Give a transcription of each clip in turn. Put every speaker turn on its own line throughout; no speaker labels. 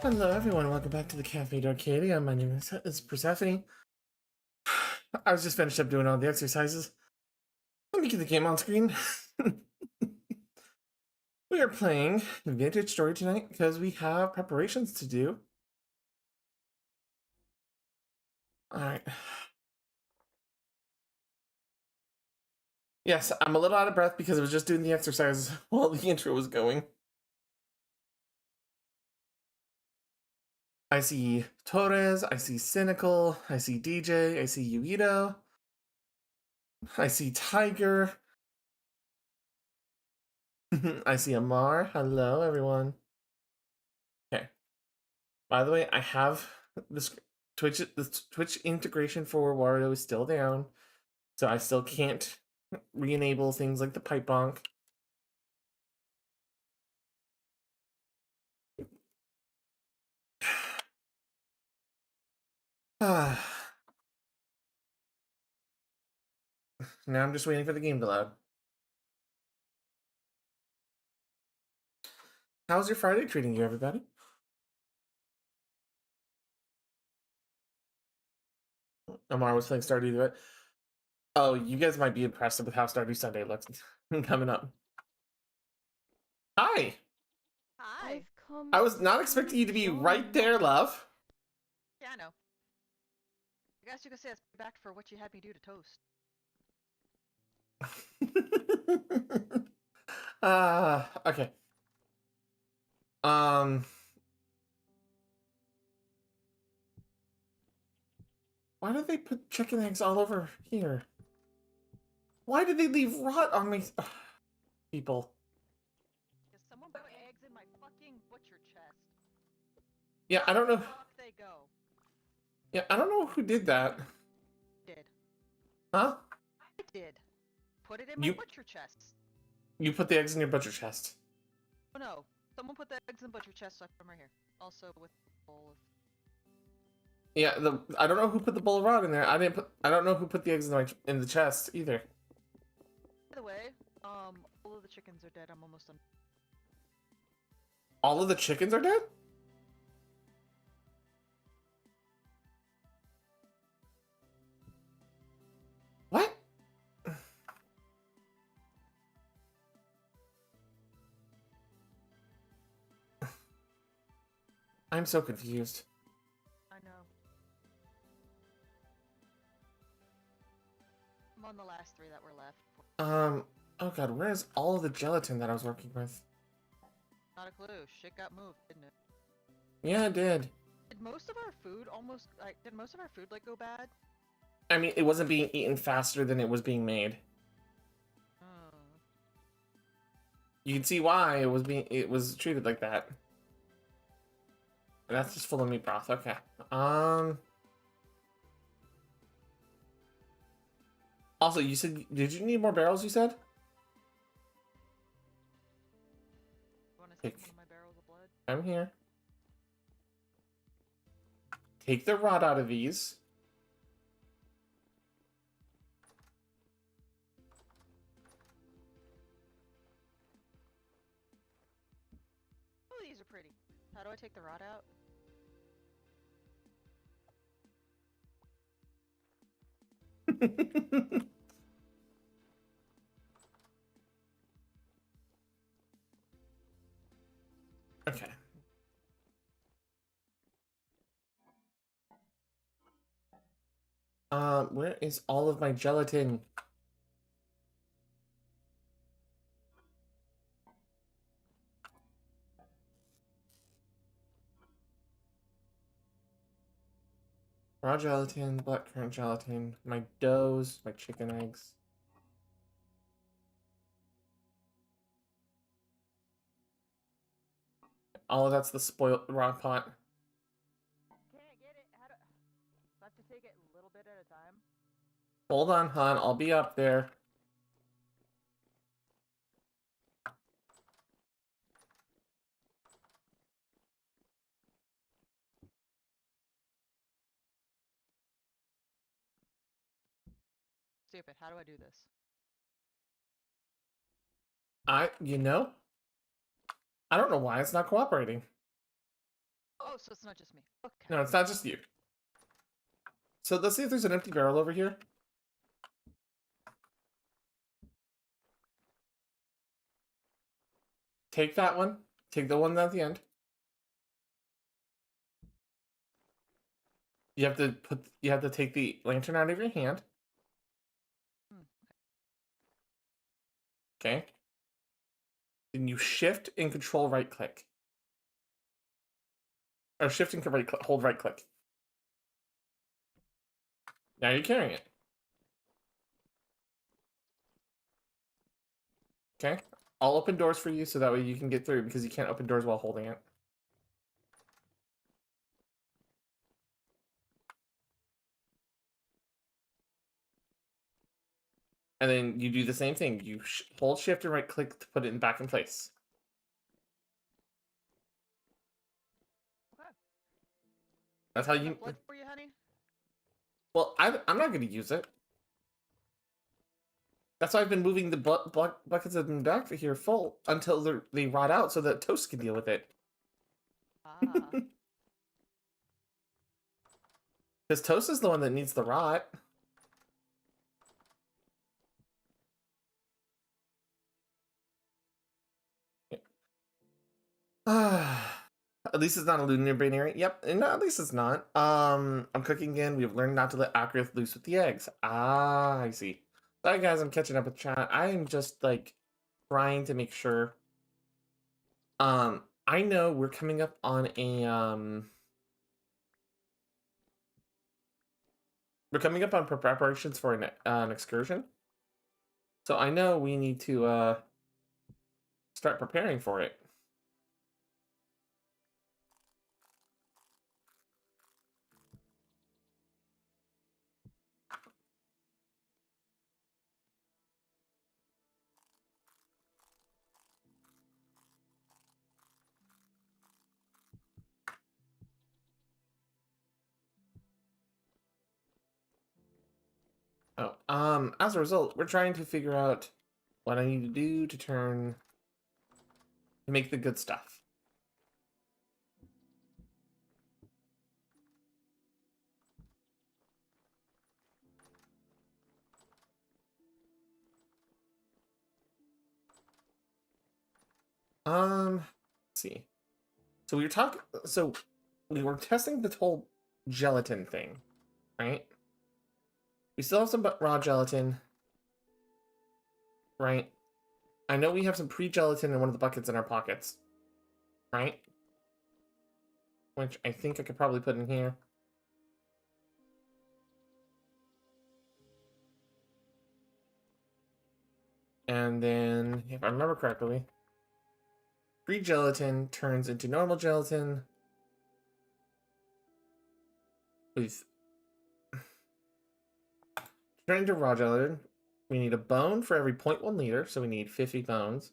Hello everyone, welcome back to the Cafe d'Arcadia. My name is Persephone. I was just finished up doing all the exercises. Let me get the game on screen. We are playing Vintage Story tonight because we have preparations to do. Alright. Yes, I'm a little out of breath because I was just doing the exercises while the intro was going. I see Torres, I see Cynical, I see DJ, I see Yuito, I see Tiger, I see Amar. Hello everyone. Okay. By the way, I have this the Twitch integration for Wario is still down, so I still can't re-enable things like the pipe bonk. Now I'm just waiting for the game to load. How's your Friday treating you, everybody? Amar was playing Stardew Valley. Oh, you guys might be impressed with how Stardew Sunday looks coming up. Hi!
Hi.
I was not expecting you to be right there, love.
Yeah, I know. I guess you could say it's back for what you had me do to toast.
Okay. Why did they put chicken eggs all over here? Why did they leave rot on me? People.
Because someone put eggs in my fucking butcher chest.
Yeah, I don't know.
Where the fuck they go?
Yeah, I don't know who did that.
Did.
Huh?
I did. Put it in my butcher chest.
You put the eggs in your butcher chest.
Oh no. Someone put the eggs in the butcher chest, so I put them right here. Also with a bowl of...
Yeah, I don't know who put the bowl of rot in there. I don't know who put the eggs in the chest either.
By the way, all of the chickens are dead. I'm almost done.
All of the chickens are dead? What? I'm so confused.
I know. I'm on the last 3 that were left.
Oh god, where's all of the gelatin that I was working with?
Not a clue. Shit got moved, didn't it?
Yeah, it did.
Did most of our food like go bad?
I mean, it wasn't being eaten faster than it was being made.
Oh.
You can see why it was treated like that. And that's just full of meat broth. Okay. Also, you said, did you need more barrels, you said?
You want to take one of my barrels of blood?
I'm here. Take the rot out of these.
Oh, these are pretty. How do I take the rot out?
Okay. Where is all of my gelatin? Raw gelatin, blackcurrant gelatin, my doughs, my chicken eggs. All of that's the spoiled raw pot.
Can't get it. How do I have to take it a little bit at a time?
Hold on, hon. I'll be up there.
Stupid. How do I do this?
You know, I don't know why it's not cooperating.
Oh, so it's not just me. Okay.
No, it's not just you. So let's see if there's an empty barrel over here. Take that one. Take the one at the end. You have to take the lantern out of your hand. Okay. Then you shift and control right click. Or shift and right click, hold right click. Now you're carrying it. Okay. I'll open doors for you so that way you can get through because you can't open doors while holding it. And then you do the same thing. You hold shift and right click to put it back in place.
Okay.
That's how you.
Blood for you, honey.
Well, I'm not going to use it. That's why I've been moving the buckets of them back here full until they rot out so that Toast can deal with it.
Ah.
Because Toast is the one that needs the rot. At least it's not a lunar binary. Yep, and at least it's not. I'm cooking again. We've learned not to let Akrith loose with the eggs. Ah, I see. Sorry guys, I'm catching up with chat. I am just like trying to make sure. I know we're coming up on a we're coming up on preparations for an excursion. So I know we need to start preparing for it. Oh, as a result, we're trying to figure out what I need to do to make the good stuff. Let's see. So we were testing the whole gelatin thing, right? We still have some raw gelatin, right? I know we have some pre-gelatin in one of the buckets in our pockets, right? Which I think I could probably put in here. And then, if I remember correctly, pre-gelatin turns into normal gelatin with turning to raw gelatin. We need a bone for every 0.1 liter, so we need 50 bones,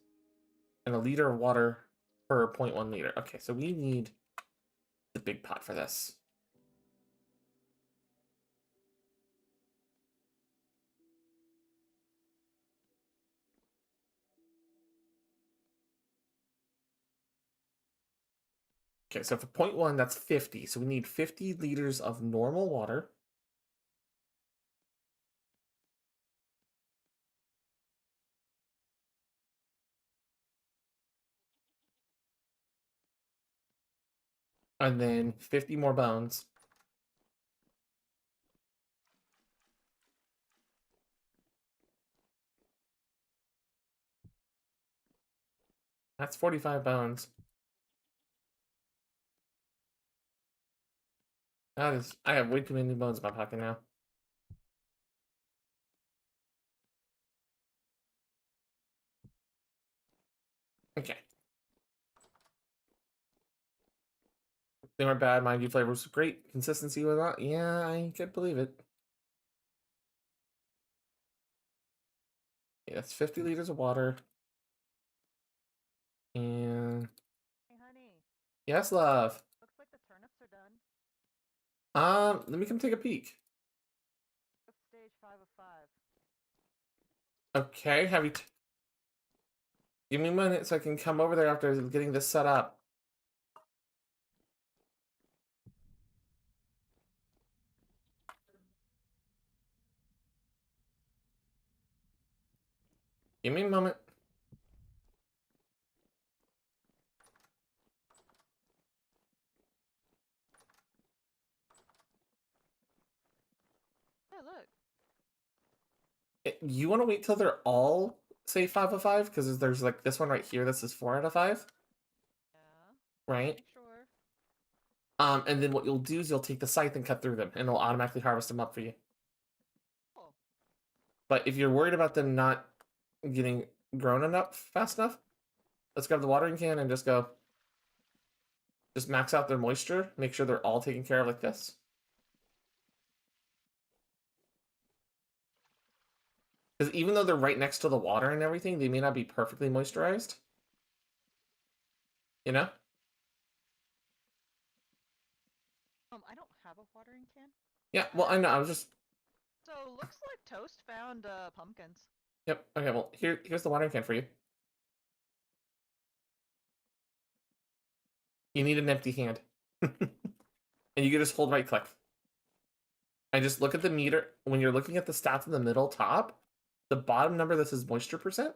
and a liter of water per 0.1 liter. Okay, so we need the big pot for this. Okay, so for 0.1, that's 50. So we need 50 liters of normal water. And then 50 more bones. That's 45 bones. That is, I have way too many bones in my pocket now. Okay. They weren't bad, mind you, flavor was great. Consistency was not, yeah, I can't believe it. Yeah, that's 50 liters of water. And
Hey, honey.
yes, love.
Looks like the turnips are done.
Let me come take a peek.
What's stage 5 of 5?
Okay, give me a minute so I can come over there after getting this set up. Give me a moment.
Yeah, look.
You want to wait till they're all say 5 out of 5 because there's like this one right here that says 4 out of 5,
Yeah.
right?
Make sure.
And then what you'll do is you'll take the scythe and cut through them, and it'll automatically harvest them up for you.
Cool.
But if you're worried about them not getting grown enough fast enough, let's grab the watering can and just go. Just max out their moisture. Make sure they're all taken care of like this. Because even though they're right next to the water and everything, they may not be perfectly moisturized. You know?
I don't have a watering can.
Yeah, well, I know. I was just.
So looks like Toast found pumpkins.
Yep. Okay, well, here's the watering can for you. You need an empty hand. And you can just hold right click. And just look at the meter. When you're looking at the stats in the middle top, the bottom number that says moisture percent,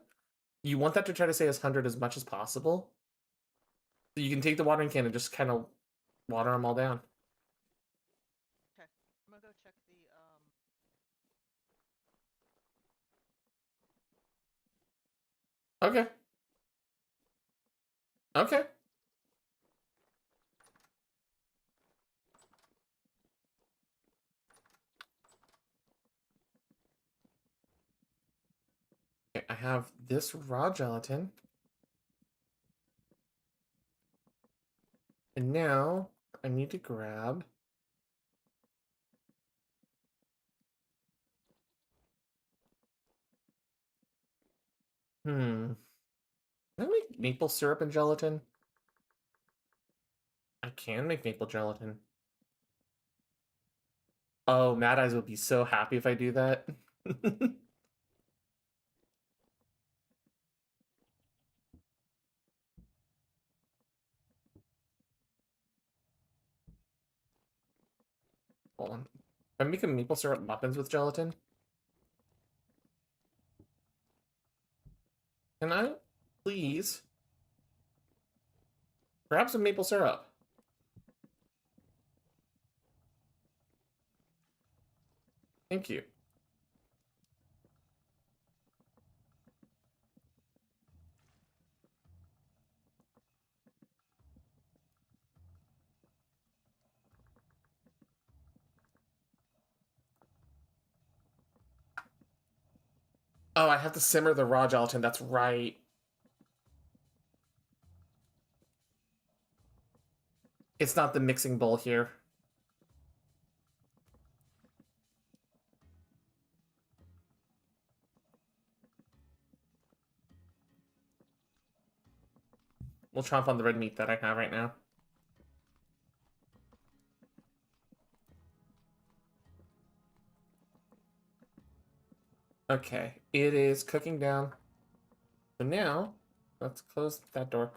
you want that to try to say as 100 as much as possible. So you can take the watering can and just kind of water them all down.
Okay. I'm gonna go check the
Okay. Okay. Okay, I have this raw gelatin. And now I need to grab. Can I make maple syrup and gelatin? I can make maple gelatin. Oh, Mad Eyes would be so happy if I do that. Hold on. I'm making maple syrup muffins with gelatin. Can I please grab some maple syrup? Thank you. Oh, I have to simmer the raw gelatin. That's right. It's not the mixing bowl here. We'll chomp on the red meat that I have right now. Okay, it is cooking down. So now, let's close that door.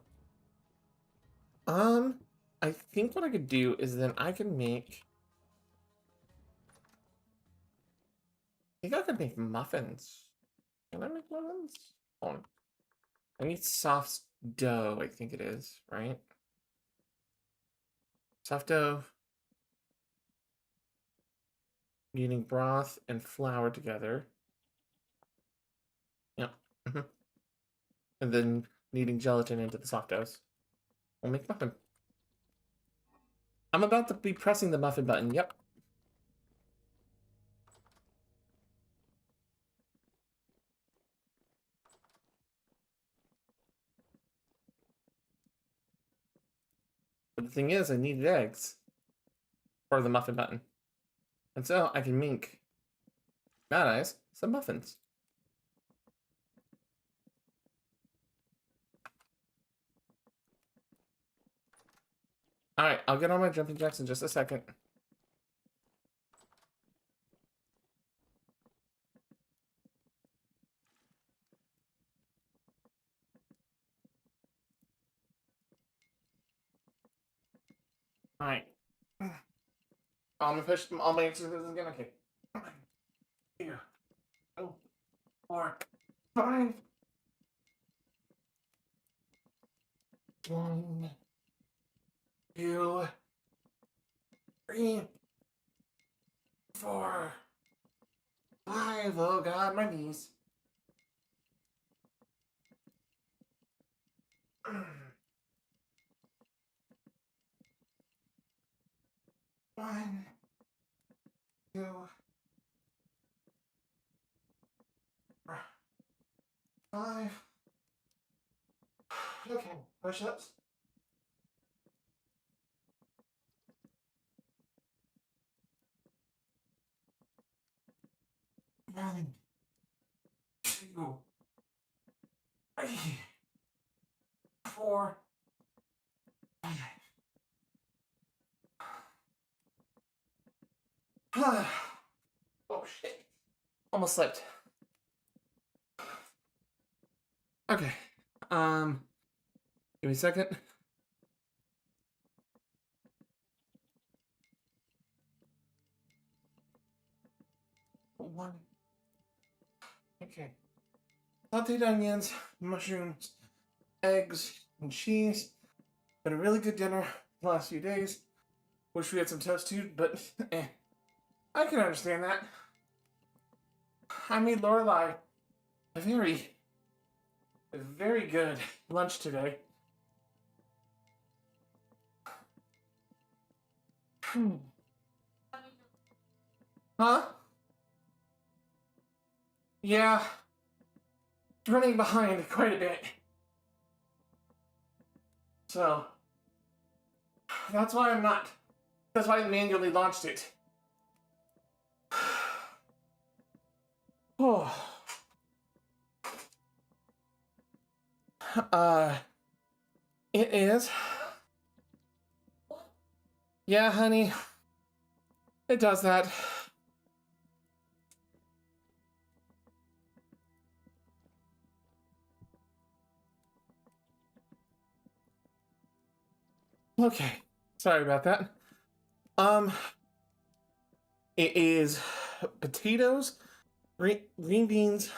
I think what I could do is then I can make. I think I could make muffins. Can I make muffins? Hold on. I need soft dough, I think it is, right? Soft dough. Needing broth and flour together. Yep. And then kneading gelatin into the soft doughs. We'll make muffin. I'm about to be pressing the muffin button. Yep. But the thing is, I needed eggs for the muffin button. And so I can make Mad Eyes some muffins. Alright, I'll get on my jumping jacks in just a second. Alright. I'm gonna push all my exercises again. Okay. Yeah. Oh, 4, 5, 1, 2, 3, 4, 5. Oh God, my knees. 1, 2, 5. Okay, push-ups. 1, 2, 3, 4, 5. Oh shit. Almost slipped. Okay. Give me a second. 1. Okay. Sauteed onions, mushrooms, eggs, and cheese. Been a really good dinner the last few days. Wish we had some toast too, but I can understand that. I made Lorelai a very good lunch today. Huh? Yeah. Running behind quite a bit. So, that's why I'm not. That's why I manually launched it. Oh. It is. Yeah, honey. It does that. Okay. Sorry about that. It is potatoes, green beans,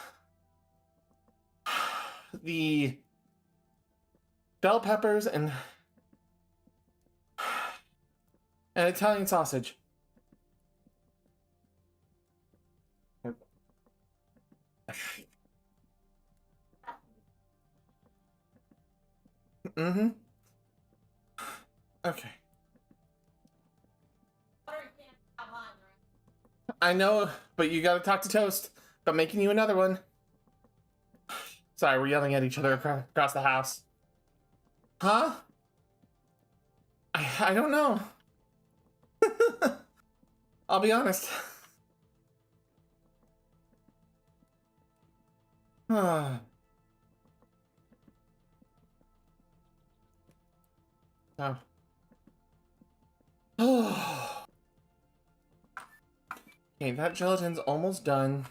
the bell peppers, and Italian sausage. Mm-hmm. Okay. I know, but you gotta talk to Toast about making you another one. Sorry, we're yelling at each other across the house. Huh? I don't know. I'll be honest. Oh. Oh. Okay, that gelatin's almost done.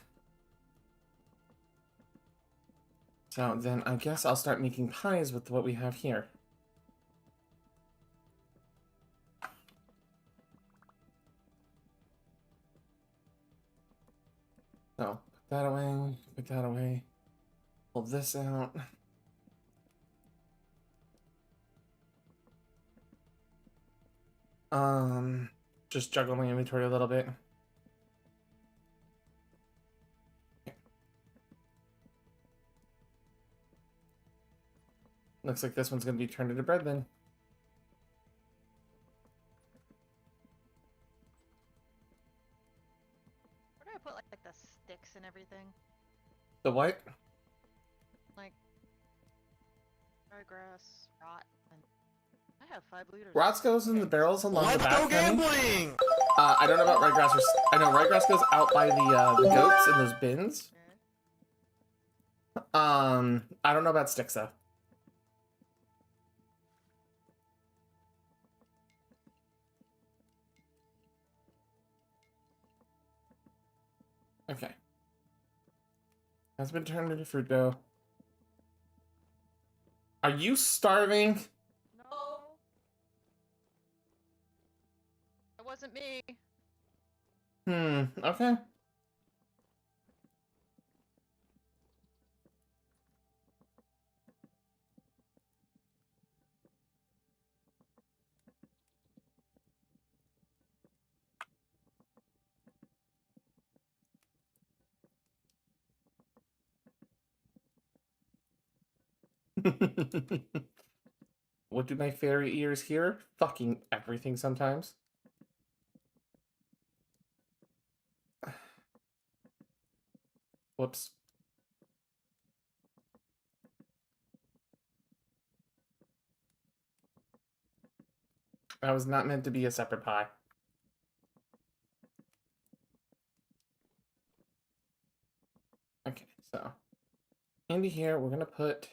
So then I guess I'll start making pies with what we have here. So, put that away, pull this out. Just juggle my inventory a little bit. Looks like this one's gonna be turned into bread then.
Where do I put like the sticks and everything?
The what?
Like dry grass, rot, and I have 5 liters.
Rots goes in the barrels along
Let's
the back.
go gambling!
I don't know about ryegrass. I know ryegrass goes out by the goats in those bins.
Okay.
I don't know about sticks though. Okay. Has been turned into fruit dough. Are you starving?
No. It wasn't me.
Okay. What do my fairy ears hear? Fucking everything sometimes. Whoops. That was not meant to be a separate pie. Okay, so into here, we're gonna put.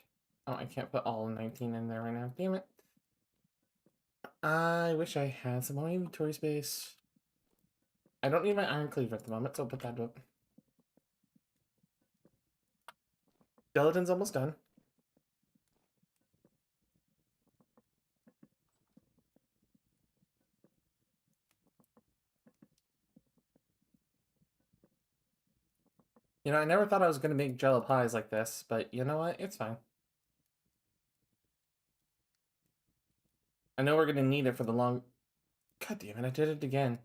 Oh, I can't put all 19 in there right now. Damn it. I wish I had some more inventory space. I don't need my iron cleaver at the moment, so I'll put that up. Gelatin's almost done. You know, I never thought I was gonna make jello pies like this, but you know what? It's fine. I know we're gonna need it for the long. God damn it! I did it again.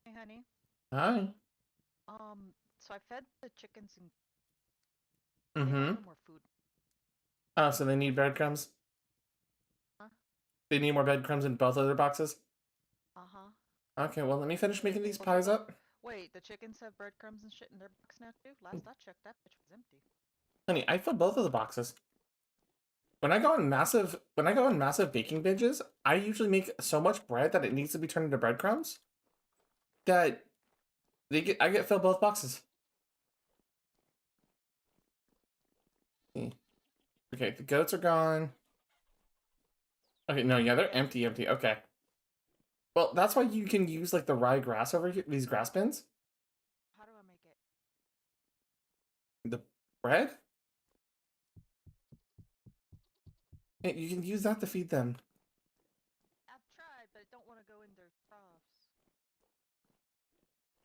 Hey, honey.
Hi.
So I fed the chickens and they want
Mm-hmm.
no more food.
Oh, so they need breadcrumbs?
Huh?
They need more breadcrumbs in both of their boxes?
Uh-huh.
Okay, well, let me finish making these
Well,
pies up.
wait, the chickens have breadcrumbs and shit in their box now too? Last I checked, that bitch was empty.
Honey, I filled both of the boxes. When I go on massive baking binges, I usually make so much bread that it needs to be turned into breadcrumbs that I get filled both boxes. Okay, the goats are gone. Okay, no, yeah, they're empty. Okay. Well, that's why you can use like the rye grass over here, these grass bins.
How do I make it?
The bread? Yeah, you can use that to feed them.
I've tried, but I don't want to go in their troughs.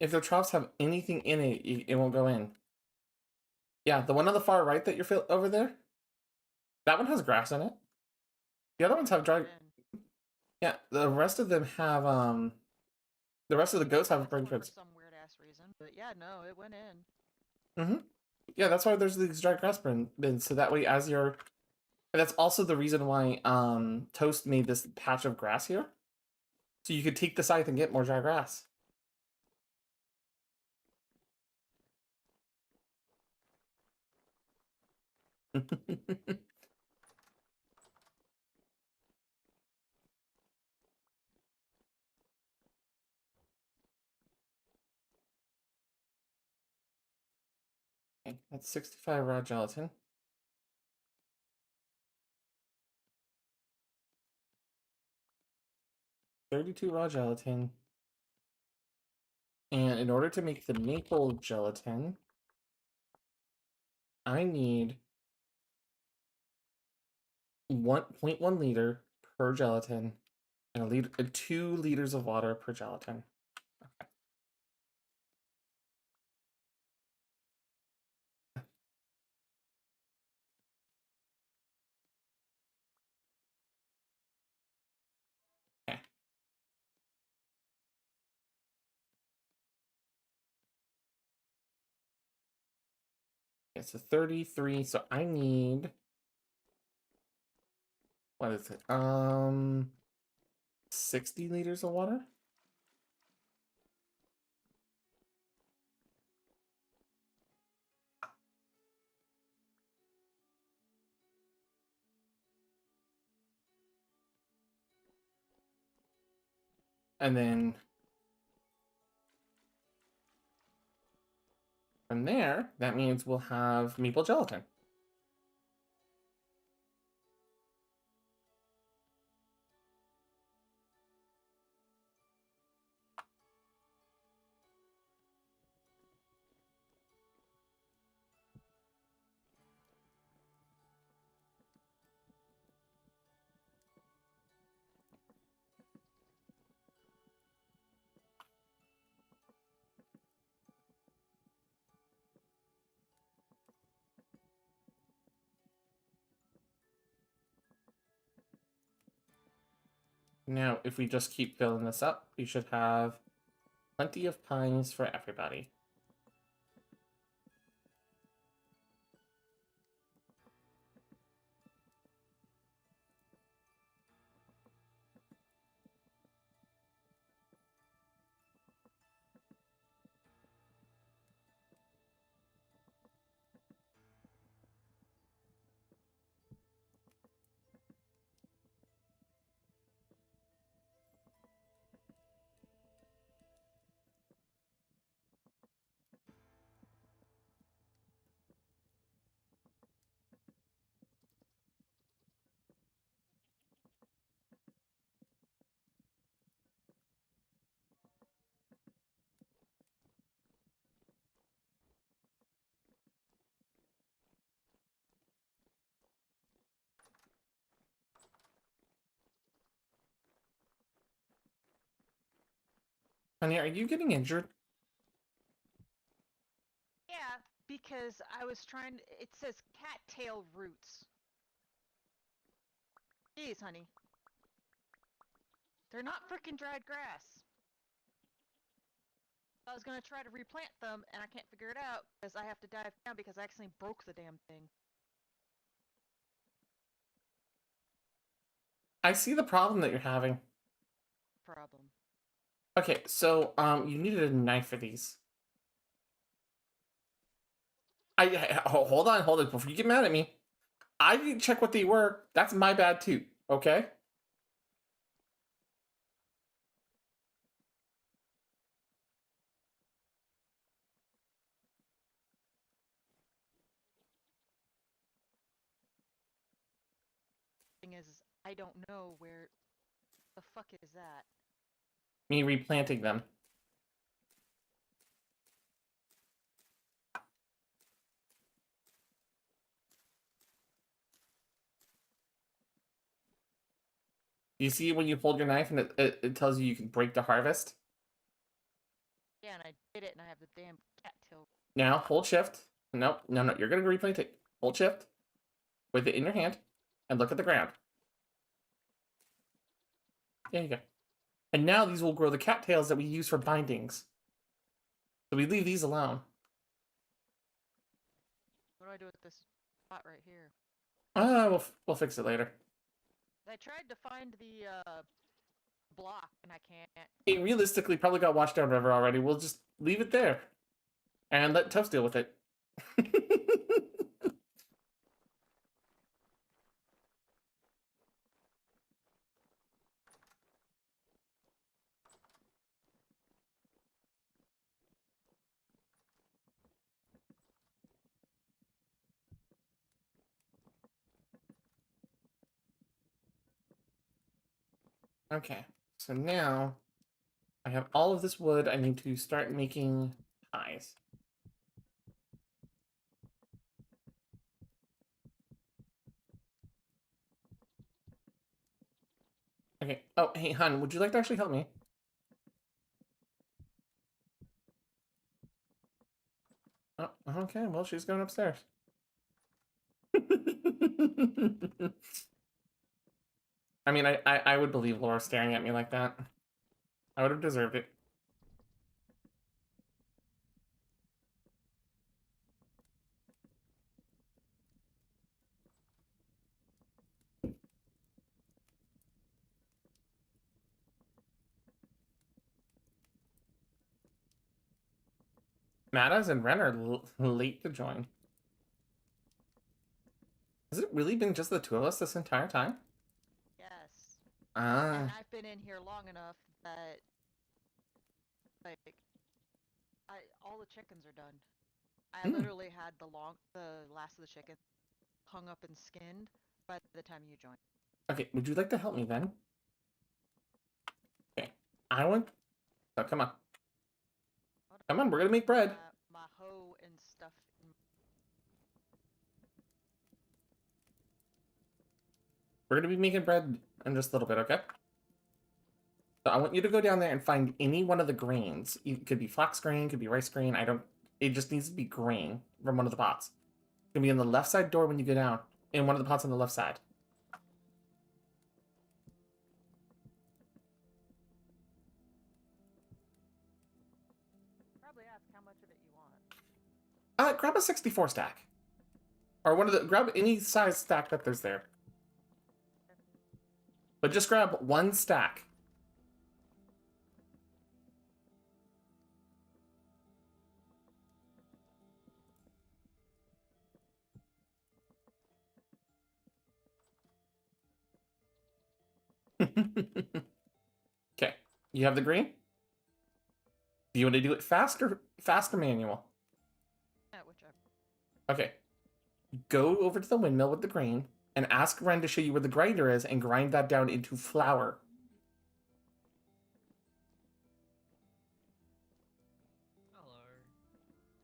If their troughs have anything in it, it won't go in. Yeah, the one on the far right that you're over there, that one has grass in it. The other ones have dry. Yeah, the rest of them have the rest of the goats have bread
For
cribs.
some weird ass reason, but yeah, no, it went in.
Mm-hmm. Yeah, that's why there's these dry grass bins. So that way, as you're, and that's also the reason why Toast made this patch of grass here, so you could take the scythe and get more dry grass. Okay, that's 65 raw gelatin. 32 raw gelatin. And in order to make the maple gelatin, I need 1.1 liter per gelatin and 2 liters of water per gelatin. Okay. It's a 33, so I need, what is it? 60 liters of water? And then from there, that means we'll have maple gelatin. Now, if we just keep filling this up, we should have plenty of pies for everybody. Honey, are you getting injured?
Yeah, because I was trying. It says cattail roots. Jeez, honey. They're not freaking dried grass. I was gonna try to replant them, and I can't figure it out because I have to dive down because I accidentally broke the damn thing.
I see the problem that you're having.
Problem.
Okay, so you needed a knife for these. Hold on before you get mad at me. I didn't check what they were. That's my bad too. Okay.
Thing is, I don't know where the fuck is that.
Me replanting them. You see when you hold your knife and it tells you can break the harvest?
Yeah, and I did it, and I have the damn cattail.
Now hold shift. Nope, no, you're gonna replant it. Hold shift with it in your hand and look at the ground. There you go. And now these will grow the cattails that we use for bindings. So we leave these alone.
What do I do with this spot right here?
We'll fix it later.
I tried to find the block, and I can't.
It realistically probably got washed down river already. We'll just leave it there and let Toast deal with it. Okay, so now I have all of this wood. I need to start making pies. Okay. Oh, hey, hon, would you like to actually help me? Oh, okay. Well, she's going upstairs. I mean, I would believe Laura staring at me like that. I would have deserved it. Matas and Ren are late to join. Has it really been just the two of us this entire time?
Yes.
Ah.
And I've been in here long enough that, like, all the chickens are done. I literally had the last of the chicken hung up and skinned by the time you joined.
Okay, would you like to help me then? Okay, I want. Oh, come on. Come on, we're gonna make bread.
My hoe and stuff.
We're gonna be making bread in just a little bit, okay? So I want you to go down there and find any one of the grains. It could be flax grain, could be rice grain. I don't. It just needs to be grain from one of the pots. It's gonna be on the left side door when you go down, in one of the pots on the left side.
much of it you want.
Grab a 64 stack. Or grab any size stack that there's there. But just grab one stack. Okay, you have the green? Do you want to do it fast or manual?
Yeah, whichever.
Okay. Go over to the windmill with the green and ask Ren to show you where the grinder is and grind that down into flour.
Hello.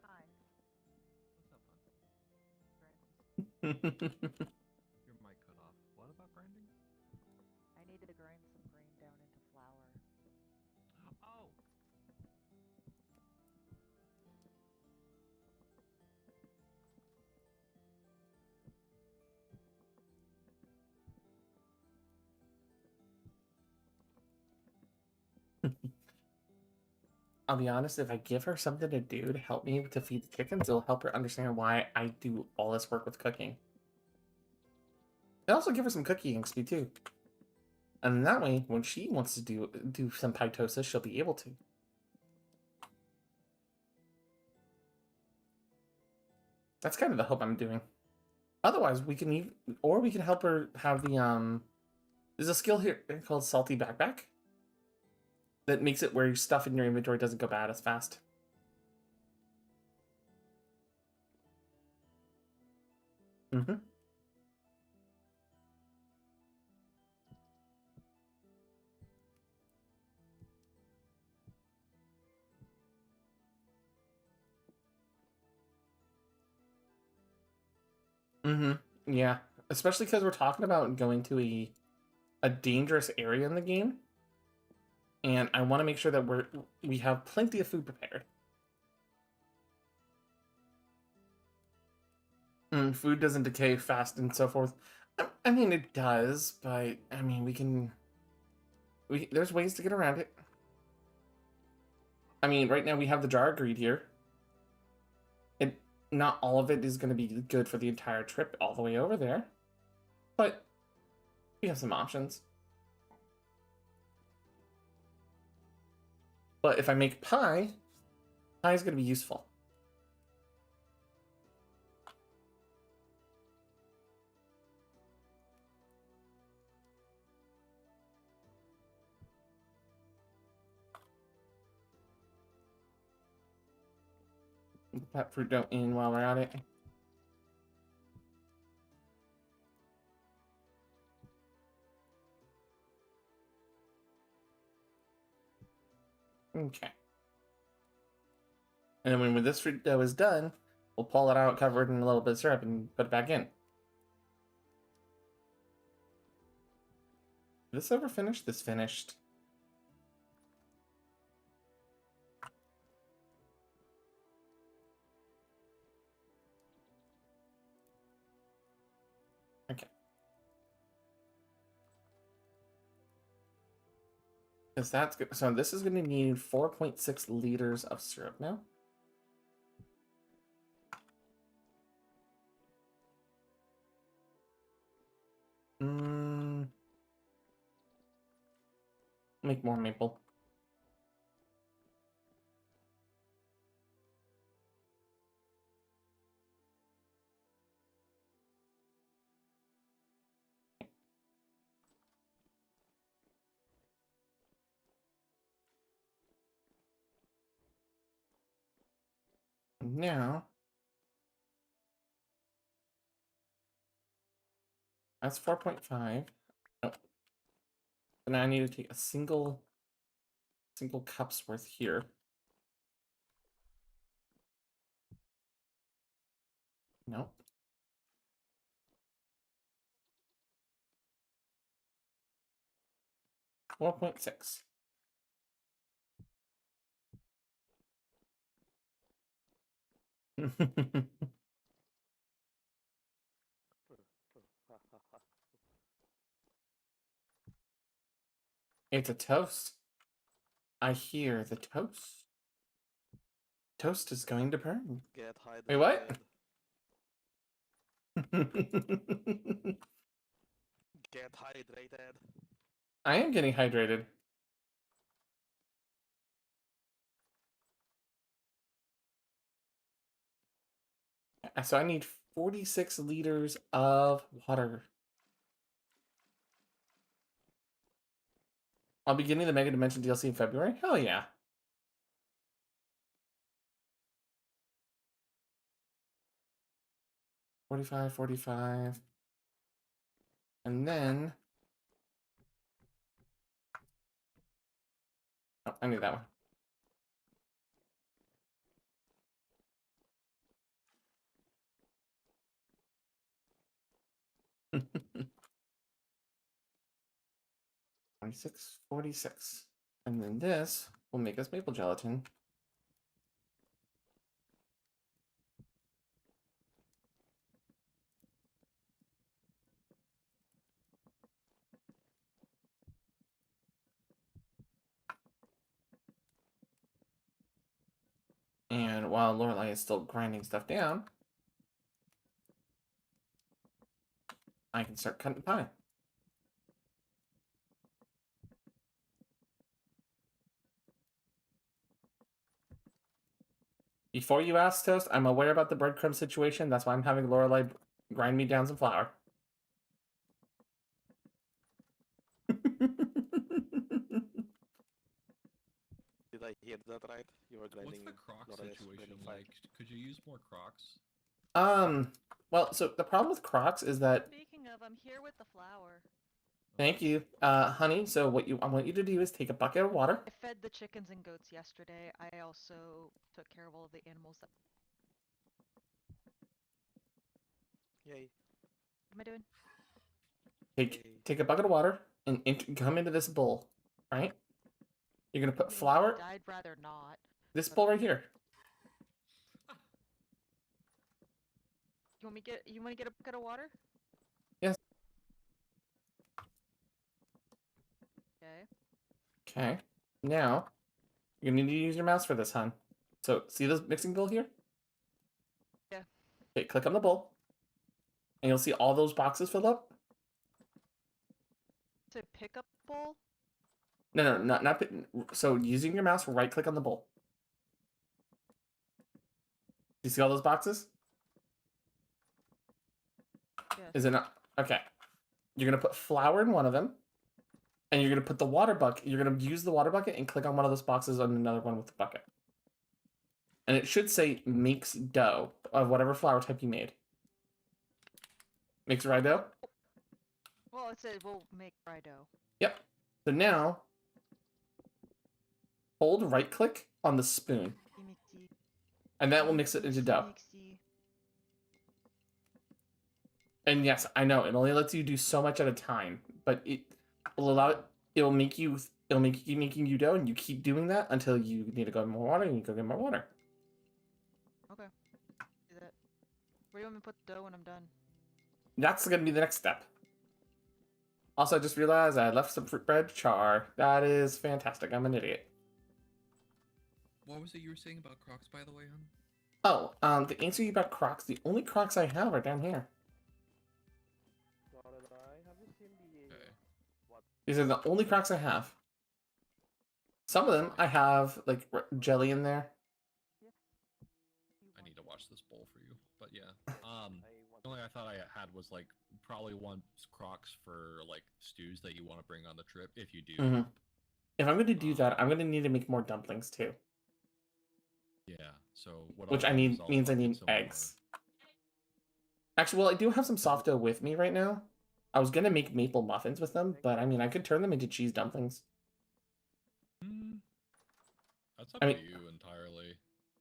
Hi.
What's up, bud?
Grind some.
Your mic cut off. What about grinding?
I needed to grind some grain down into flour.
Oh!
I'll be honest, if I give her something to do to help me to feed the chickens, it'll help her understand why I do all this work with cooking. And also give her some cooking XP too. And that way, when she wants to do some pitosis, she'll be able to. That's kind of the hope I'm doing. Otherwise, we can help her have the there's a skill here called Salty Backpack that makes it where your stuff in your inventory doesn't go bad as fast. Mm-hmm. Mm-hmm. Yeah. Especially because we're talking about going to a dangerous area in the game. And I want to make sure that we have plenty of food prepared. Food doesn't decay fast and so forth. I mean, it does, but I mean, there's ways to get around it. I mean, right now we have the jar greed here. Not all of it is going to be good for the entire trip all the way over there, but we have some options. But if I make pie is going to be useful. Put that fruit dough in while we're at it. Okay. And then when this fruit dough is done, we'll pull it out, cover it in a little bit of syrup, and put it back in. Did this ever finish? This finished. Okay. Because that's good. So this is going to need 4.6 liters of syrup now. Make more maple. Now, that's 4.5. Oh. So now I need to take a single cup's worth here. Nope. $4.6. It's a toast. I hear the toast. Toast is going to burn.
Get hydrated.
Wait, what?
Get hydrated.
I am getting hydrated. So I need 46 liters of water. I'll be getting the Mega Dimension DLC in February? Hell yeah. $45. And then... Oh, I need that one. $46.46. And then this will make us maple gelatin. And while Lorelai is still grinding stuff down, I can start cutting pie. Before you ask, Toast, I'm aware about the breadcrumb situation. That's why I'm having Lorelai grind me down some flour.
Did I hear that right? You were
What's
grinding.
the Croc
not as
situation
grinding
like? Could you use more Crocs?
Well, so the problem with Crocs is that...
Speaking of, I'm here with the flour.
Thank you, honey. So what I want you to do is take a bucket of water.
I fed the chickens and goats yesterday. I also took care of all of the animals.
Yay.
What am I doing?
Take a bucket of water and come into this bowl, right? You're gonna put
I mean,
flour.
I'd rather not.
This bowl right here.
You want me to get a bucket of water?
Yes.
Okay.
Okay. Now, you're gonna need to use your mouse for this, hon. So, see this mixing bowl here?
Yeah.
Okay, click on the bowl. And you'll see all those boxes fill up.
To pick up bowl?
No, not so using your mouse, right click on the bowl. Do you see all those boxes?
Yes.
Is it not? Okay. You're gonna put flour in one of them. And you're gonna put the water bucket. You're gonna use the water bucket and click on one of those boxes on another one with the bucket. And it should say makes dough of whatever flour type you made. Makes rye dough?
Well, it said we'll make rye dough.
Yep. So now, hold right click on the spoon. And that will mix it into dough. And yes, I know, it only lets you do so much at a time. But it will allow it, it'll make you keep making you dough, and you keep doing that until you need to go get more water, and you go get more water.
Okay. Do that. Where do you want me to put the dough when I'm done?
That's gonna be the next step. Also, I just realized I left some fruit bread char. That is fantastic. I'm an idiot.
What was it you were saying about Crocs, by the way, hon?
Oh, to answer you about Crocs, the only Crocs I have are down here.
Have you seen the
Okay.
These are the only Crocs I have. Some of them I have like jelly in there.
I need to watch this bowl for you, but yeah. The only I thought I had was like probably one Crocs for like stews that you want to bring on the trip if you do.
Mm-hmm. If I'm going to do that, I'm going to need to make more dumplings too.
Yeah. So what?
Which
I'll
I
do
need
is I'll
means I
get
need
some more-
eggs. Actually, well, I do have some soft dough with me right now. I was gonna make maple muffins with them, but I mean, I could turn them into cheese dumplings.
That's up
I mean-
to you entirely.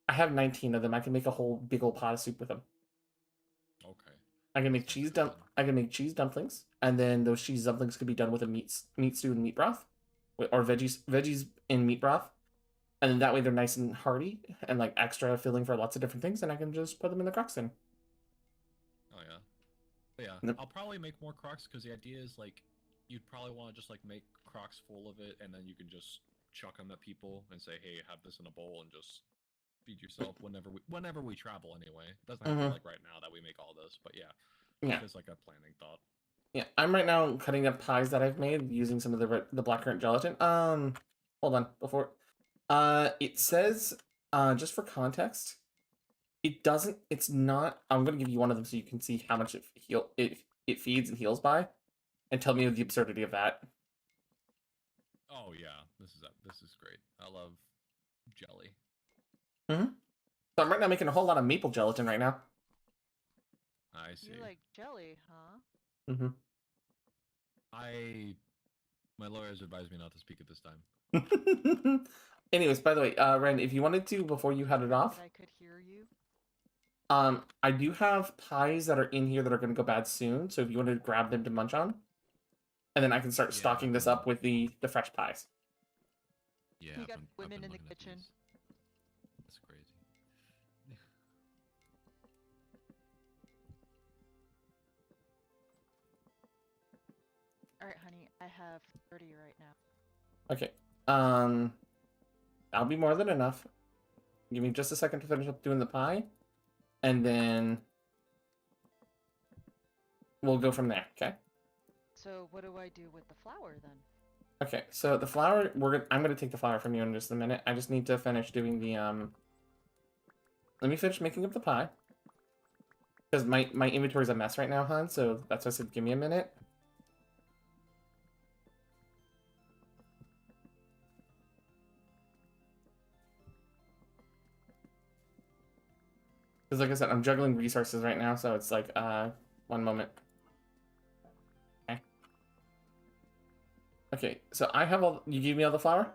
I have 19 of them. I can make a whole big old pot of soup with them.
Okay.
I can make
Sounds
cheese
good then.
I can make cheese dumplings, and then those cheese dumplings could be done with a meat stew and meat broth, or veggies in meat broth, and then that way they're nice and hearty and like extra filling for lots of different things. And I can just put them in the Crocs tin.
Oh yeah. But yeah.
Yep.
I'll probably make more Crocs because the idea is like you'd probably want to just like make Crocs full of it, and then you can just chuck them at people and say, "Hey, have this in a bowl," and just feed yourself whenever we travel anyway. It doesn't have to be like right now that we make all this, but yeah.
Yeah.
Just like a planning thought.
Yeah, I'm right now cutting up pies that I've made using some of the blackcurrant gelatin. Hold on, before it says just for context, it's not. I'm gonna give you one of them so you can see how much it feeds and heals by, and tell me the absurdity of that.
Oh yeah, this is great. I love jelly.
So I'm right now making a whole lot of maple gelatin right now.
I see.
You like jelly, huh?
My lawyers advised me not to speak at this time.
Anyways, by the way, Ren, if you wanted to before you had it off,
I could hear you.
I do have pies that are in here that are gonna go bad soon. So if you wanted to grab them to munch on, and then I can start
Yeah,
stocking this up with the fresh pies.
Yeah,
You
I've
got
been
women in the
looking at
kitchen.
these. That's crazy.
All right, honey. I have 30 right now.
Okay. That'll be more than enough. Give me just a second to finish up doing the pie, and then we'll go from there. Okay.
So what do I do with the flour then?
Okay. So the flour, I'm gonna take the flour from you in just a minute. I just need to finish doing the Let me finish making up the pie, because my inventory's a mess right now, hon. So that's why I said give me a minute. Because like I said, I'm juggling resources right now, so it's like, one moment. Okay. Okay, so I have all, you gave me all the flour?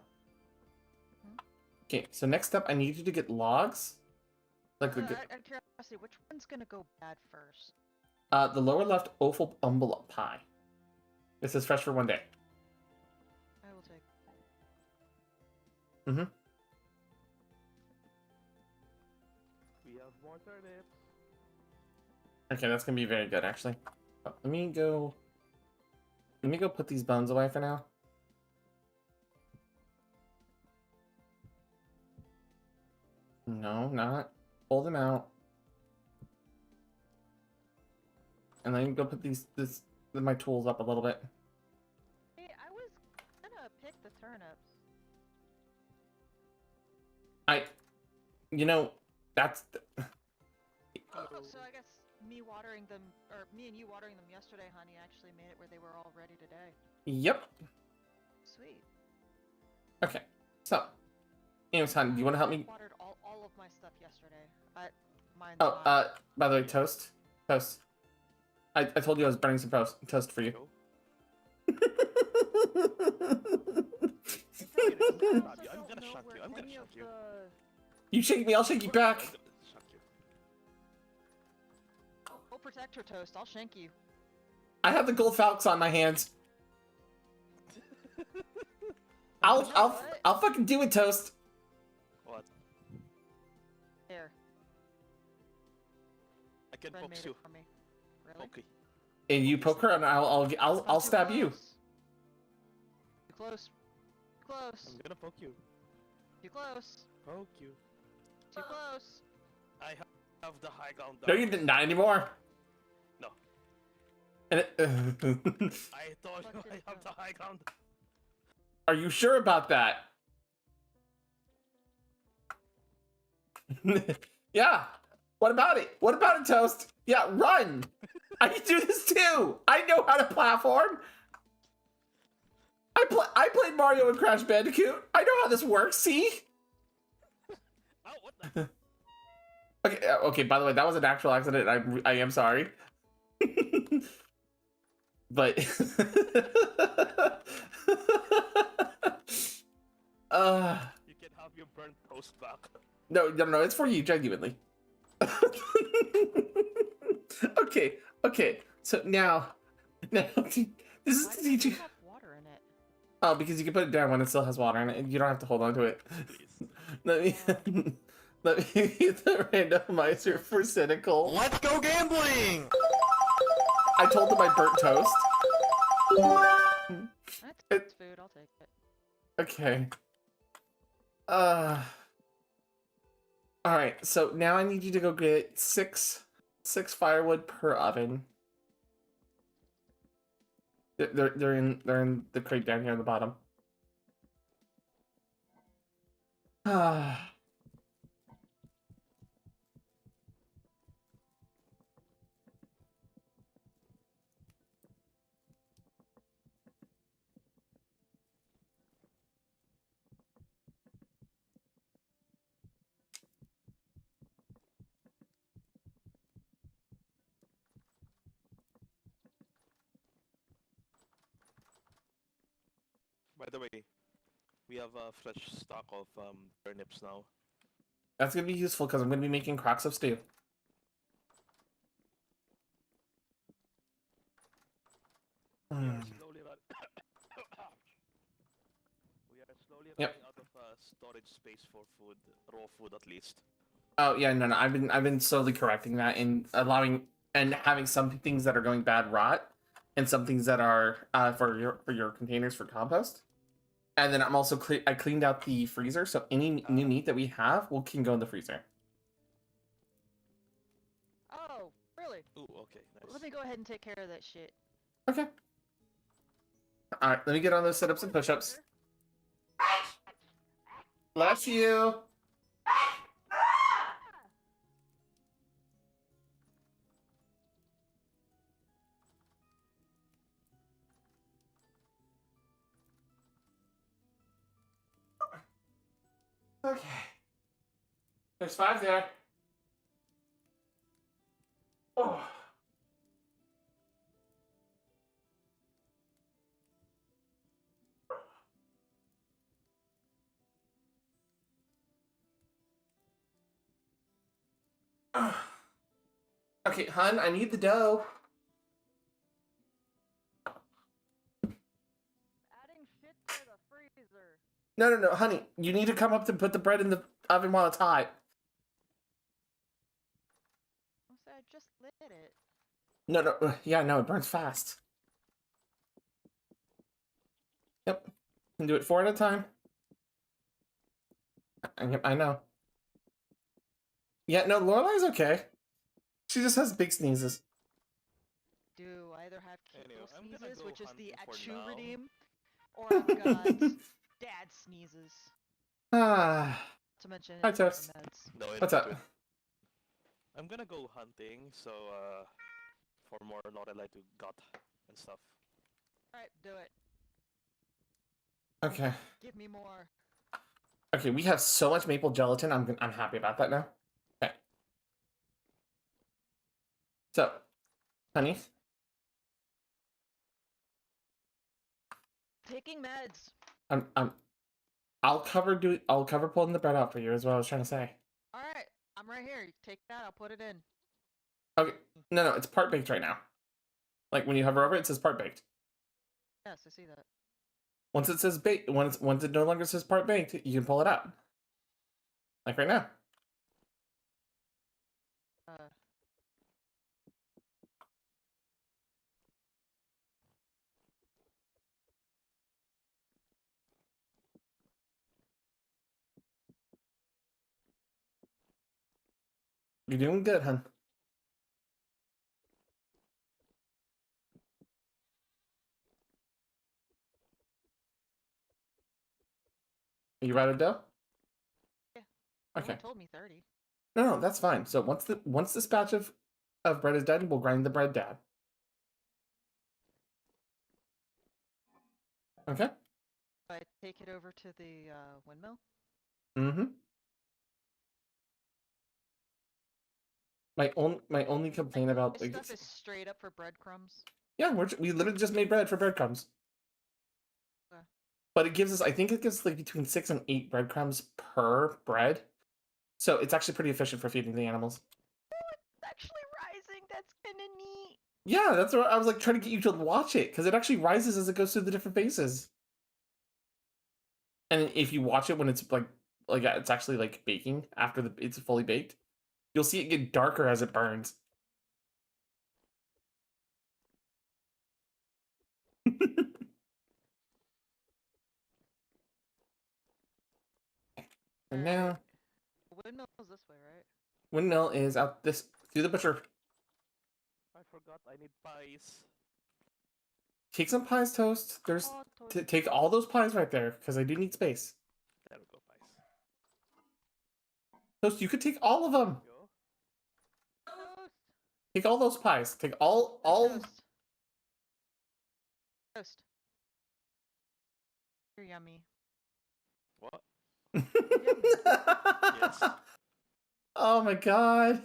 Okay, so next up, I need you to get logs. Like,
Out of curiosity, which one's gonna go bad first?
the lower left offal umble pie. This is fresh for 1 day.
I will take.
We have more turnips.
Okay, that's gonna be very good, actually. Oh, let me go put these buns away for now. No, not. Pull them out. And then go put my tools up a little bit.
Hey, I was gonna pick the turnips.
You know, that's...
Oh, so I guess me watering them, or me and you watering them yesterday, honey, actually made it where they were all ready today.
Yep.
Sweet.
Okay, so... Anyways, hon, do you want to help me?
I watered all of my stuff yesterday. Mine's
Oh,
not.
by the way, toast. I told you I was burning some toast for you.
Go. I'm gonna shock you. I'm gonna shock you.
You shake me, I'll shake you back.
I'm gonna shock you.
We'll protect her, Toast. I'll shank you.
I have the gold falcons on my hands. I'll fucking do it, Toast.
What?
There.
I can
Ren
poke
made
you.
it for me. Really?
Okay.
And you poke her, and I'll
Too
stab you.
close. Too close. Too close.
I'm gonna poke you.
Too close.
Poke you.
Too close.
I have the high ground.
No, you didn't, not anymore.
No.
And
I told you
Fuck
I
it,
have the high ground.
Are you sure about that? Yeah. What about it? What about it, Toast? Yeah, run. I can do this too. I know how to platform. I played Mario and Crash Bandicoot. I know how this works. See?
Oh, what the?
Okay. Okay. By the way, that was an actual accident. I am sorry. But.
You can have your burnt toast back.
No, it's for you, genuinely. Okay. So now, this is
Why
to
does
teach
it
you.
have water in it?
Oh, because you can put it down when it still has water in it. You don't have to hold on to it.
Please.
Let me get the randomizer for cynical.
Let's go gambling!
I told them I burnt toast.
That's food. I'll take it.
Okay. All right, so now I need you to go get six firewood per oven. They're in the crate down here on the bottom. Ah.
By the way, we have a fresh stock of turnips now.
That's gonna be useful because I'm gonna be making crocks of stew.
We are
Mm.
slowly run. We are slowly
Yep.
running out of storage space for food, raw food at least.
Oh yeah, no. I've been slowly correcting that and allowing and having some things that are going bad rot, and some things that are for your containers for compost. And then I'm also I cleaned out the freezer, so any new meat that we have can go in the freezer.
Oh, really?
Ooh, okay, nice.
Let me go ahead and take care of that shit.
Okay. All right, let me get on those sit-ups and push-ups. Bless you. Okay. There's 5 there. Oh. Okay, hun, I need the dough.
Adding shit to the freezer.
No, honey. You need to come up to put the bread in the oven while it's hot.
I just lit it.
No. Yeah, no, it burns fast. Yep. Can do it 4 at a time. I know. Yeah, no, Lorelai's okay. She just has big sneezes.
Do I either have
Anyway,
Kiko
I'm gonna
sneezes,
go
which is the
hunting for
achoo
now.
redeem, or I've got dad sneezes.
Ah,
To mention
Hi,
it's not
Toast.
the meds.
No, in
what's up?
between. I'm gonna go hunting, so for more Lorelai to gut and stuff.
Alright, do it.
Okay.
Give me more.
Okay, we have so much maple gelatin. I'm happy about that now. Okay. So, honey,
Taking meds.
I'll cover pulling the bread out for you is what I was trying to say.
Alright, I'm right here. You take that, I'll put it in.
Okay. No, it's part baked right now. Like when you hover over it, it says part baked.
Yes, I see that.
Once it says baked, once it no longer says part baked, you can pull it out. Like right now. You're doing good, hun. Are you out of dough?
Yeah. You
Okay.
only told me 30.
No, that's fine. So once this batch of bread is done, we'll grind the bread down. Okay.
I take it over to the windmill.
Mm-hmm. My only complaint about
This stuff is straight up for breadcrumbs.
yeah, we literally just made bread for breadcrumbs.
Okay.
But it gives us, I think it gives like between 6 and 8 breadcrumbs per bread. So it's actually pretty efficient for feeding the animals.
Oh, it's actually rising. That's kind of neat.
Yeah, that's what I was like trying to get you to watch it because it actually rises as it goes through the different phases. And if you watch it when it's like it's actually like baking after it's fully baked, you'll see it get darker as it burns. And now,
Windmill's this way, right?
Windmill is out this through the butcher.
I forgot I need pies.
Take some pies, Toast. There's
Oh, toast.
take all those pies right there because I do need space.
There we go, pies.
Toast, you could take all of them.
Go.
Toast.
Take all those pies. Take all.
Toast. Toast. You're yummy.
What?
Yes. Oh my god.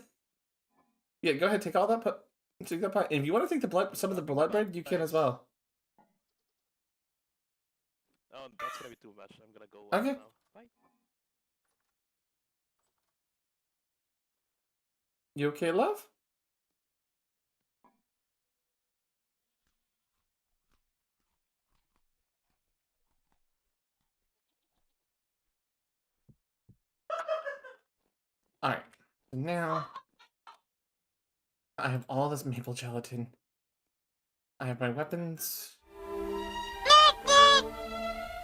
Yeah, go ahead. Take all that. Take that pie. And if you want to take some of the blood bread, you can as well.
Oh, that's gonna be too much. I'm gonna go
Okay.
now. Bye.
You okay, love? Alright. Now, I have all this maple gelatin. I have my weapons.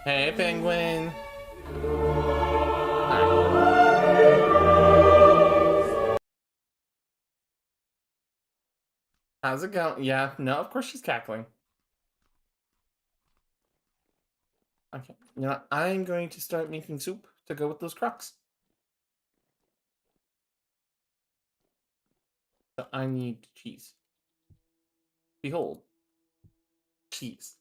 Hey, penguin! Alright. How's it going? Yeah, no, of course she's cackling. Okay, you know, I'm going to start making soup to go with those crocs. So I need cheese. Behold, cheese.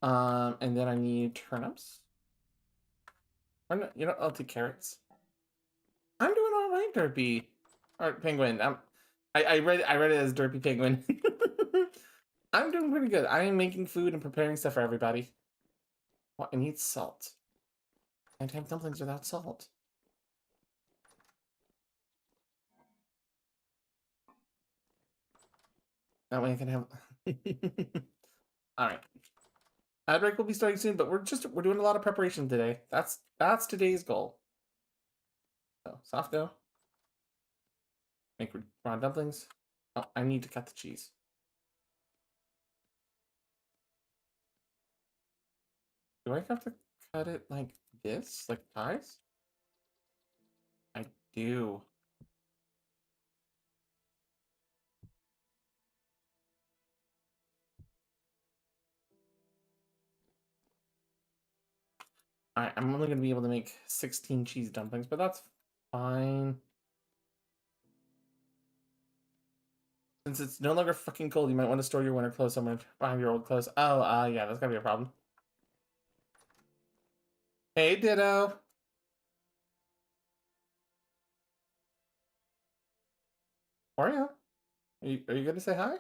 And then I need turnips. Or no, you know, I'll take carrots. I'm doing all right, Derpy. Or penguin. I read it as Derpy penguin. I'm doing pretty good. I am making food and preparing stuff for everybody. What? I need salt. I can't have dumplings without salt. That way I can have. All right. Ad break will be starting soon, but we're doing a lot of preparation today. That's today's goal. So soft dough. Make raw dumplings. Oh, I need to cut the cheese. Do I have to cut it like this, like pies? I do. Alright, I'm only gonna be able to make 16 cheese dumplings, but that's fine. Since it's no longer fucking cold, you might want to store your winter clothes somewhere behind your old clothes. Oh, yeah, that's gotta be a problem. Hey, Ditto. Oreo, are you gonna say hi?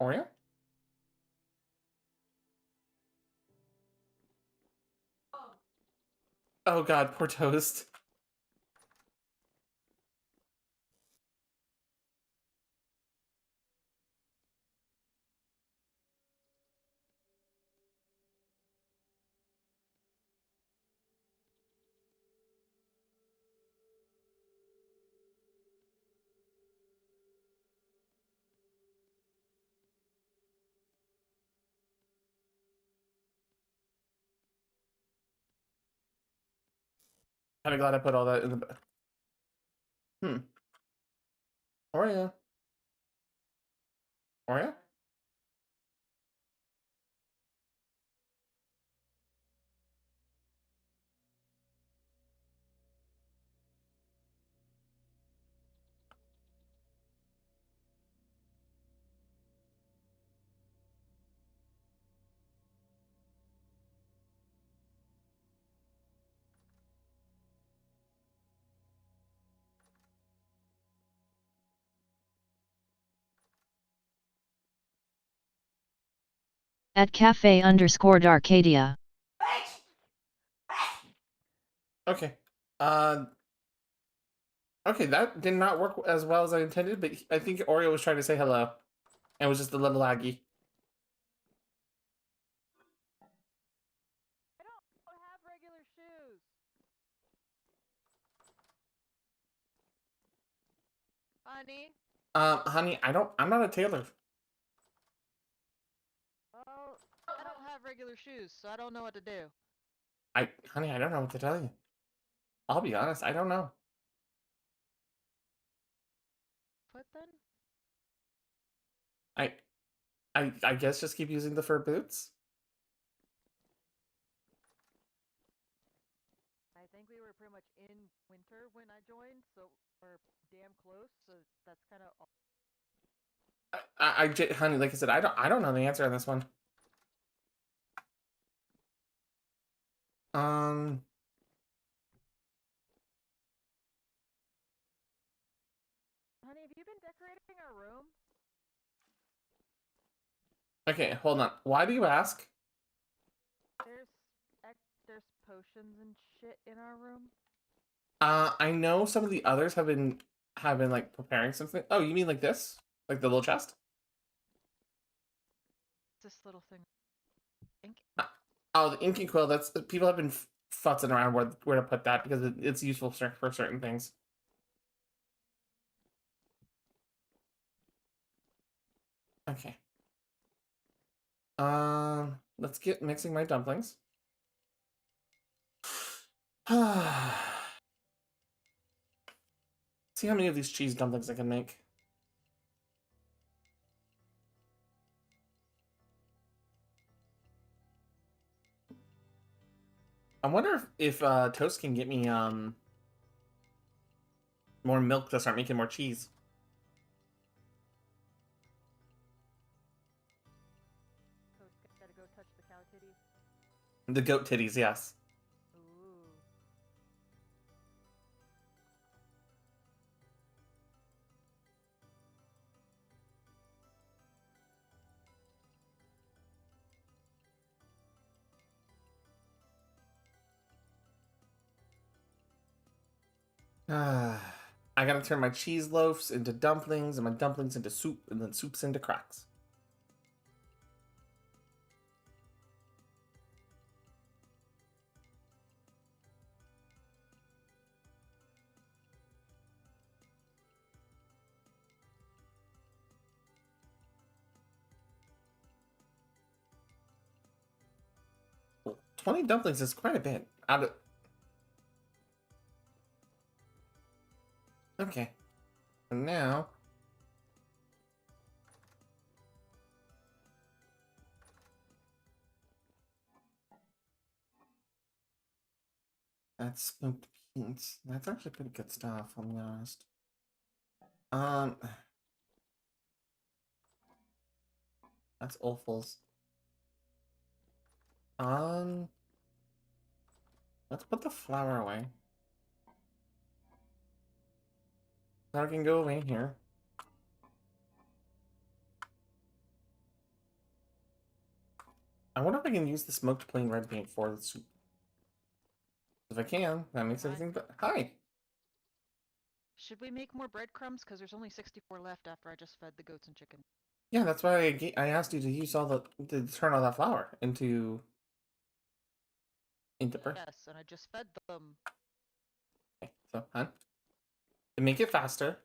Oreo? Oh god, poor Toast. Kinda glad I put all that in the... Oreo? Oreo?
At cafe_Arcadia.
Okay. Okay, that did not work as well as I intended, but I think Oreo was trying to say hello. And was just a little laggy.
I don't have regular shoes. Honey.
Honey, I'm not a tailor.
Oh, I don't have regular regular shoes, so I don't know what to do.
Honey, I don't know what to tell you. I'll be honest, I don't know.
Foot then?
I guess just keep using the fur boots.
I think we were pretty much in winter when I joined, so we're damn close. So that's kind of.
Honey, like I said, I don't know the answer on this one. Um.
Honey, have you been decorating our room?
Okay, hold on. Why do you ask?
There's potions and shit in our room.
I know some of the others have been like preparing something. Oh, you mean like this? Like the little chest?
This little thing. Ink.
Oh, the inking quill. That's people have been futzing around where to put that because it's useful for certain things. Okay. Let's get mixing my dumplings. See how many of these cheese dumplings I can make. I wonder if Toast can get me more milk to start making more cheese.
Toast gotta go touch the cow titties.
The goat titties, yes.
Ooh.
I gotta turn my cheese loaves into dumplings, and my dumplings into soup, and then soups into cracks. Well, 20 dumplings is quite a bit. Okay. And now... That's smoked beans. That's actually pretty good stuff, I'll be honest. That's offals. Let's put the flour away. Flour can go away here. I wonder if I can use the smoked plain red paint for the soup. If I can, that makes everything but hi.
Should we make more breadcrumbs? Because there's only 64 left after I just fed the goats and chicken.
Yeah, that's why I asked you to use to turn all that flour into
Yes, and I just fed them.
Okay, so hun, to make it faster,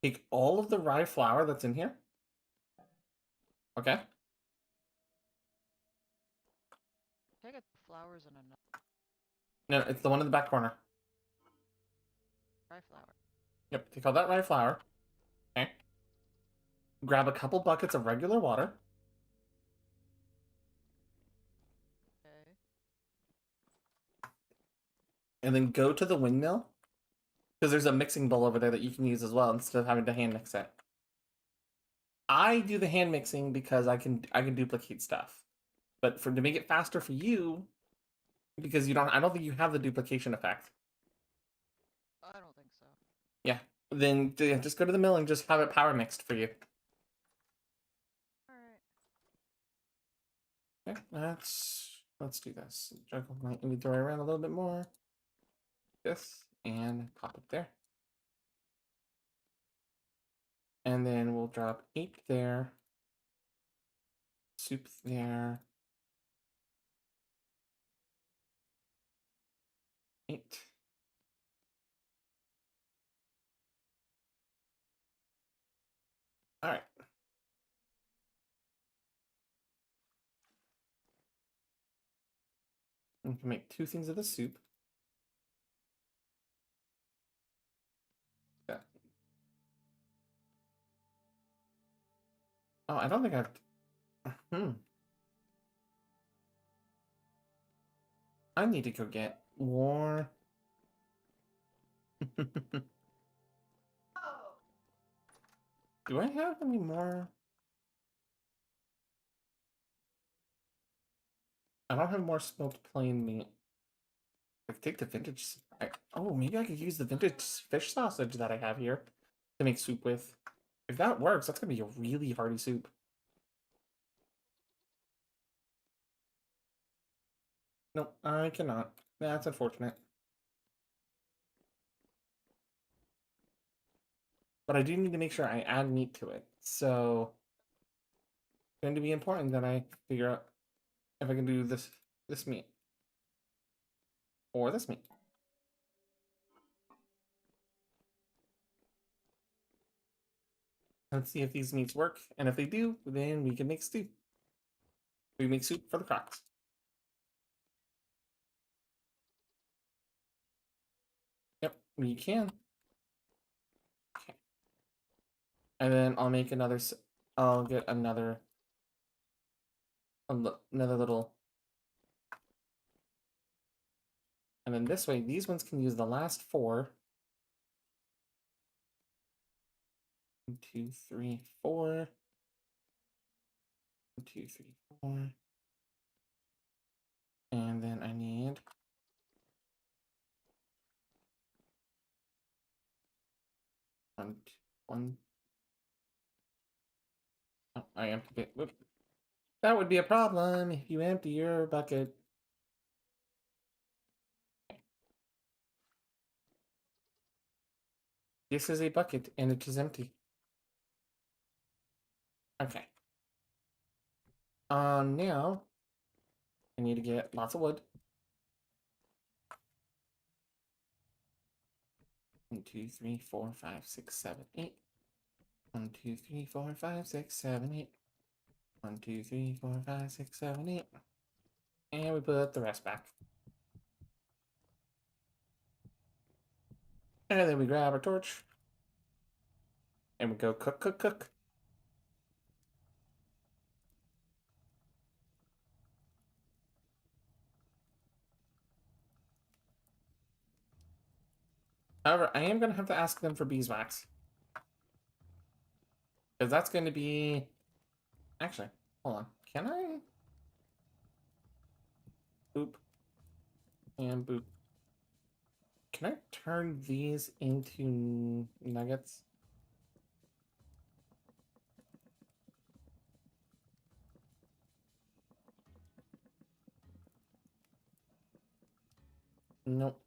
take all of the rye flour that's in here. Okay.
I got flowers and enough
No, it's the one in the back corner.
rye flour.
Yep, take all that rye flour. Okay. Grab a couple buckets of regular water.
Okay.
And then go to the windmill. Because there's a mixing bowl over there that you can use as well instead of having to hand mix it. I do the hand mixing because I can duplicate stuff. But to make it faster for you, because I don't think you have the duplication effect.
I don't think so.
Yeah. Then just go to the mill and just have it power mixed for you.
Alright.
Okay, let's do this. Juggle my inventory around a little bit more. This and pop it there. And then we'll drop 8 there. Soup there. 8. All right. We can make 2 things of the soup. Yeah. Oh, I don't think I've. I need to go get more. Do I have any more? I don't have more smoked plain meat. I could take the vintage. Oh, maybe I could use the vintage fish sausage that I have here to make soup with. If that works, that's gonna be a really hearty soup. Nope, I cannot. That's unfortunate. But I do need to make sure I add meat to it. So it's going to be important that I figure out if I can do this meat. Or this meat. Let's see if these meats work. And if they do, then we can make stew. We make soup for the crocs. Yep, we can. Okay. And then I'll make another. I'll get another little. And then this way, these ones can use the last 4. 1, 2, 3, 4. 1, 2, 3, 4. And then I need 1, 2, 1. Oh, I emptied it. Whoop. That would be a problem if you empty your bucket. This is a bucket and it is empty. Okay. Now I need to get lots of wood. 1, 2, 3, 4, 5, 6, 7, 8. 1, 2, 3, 4, 5, 6, 7, 8. 1, 2, 3, 4, 5, 6, 7, 8. And we put the rest back. And then we grab our torch. And we go cook, cook, cook. However, I am going to have to ask them for beeswax. Because that's going to be... Actually, hold on. Can I? Boop. And boop. Can I turn these into nuggets? Nope.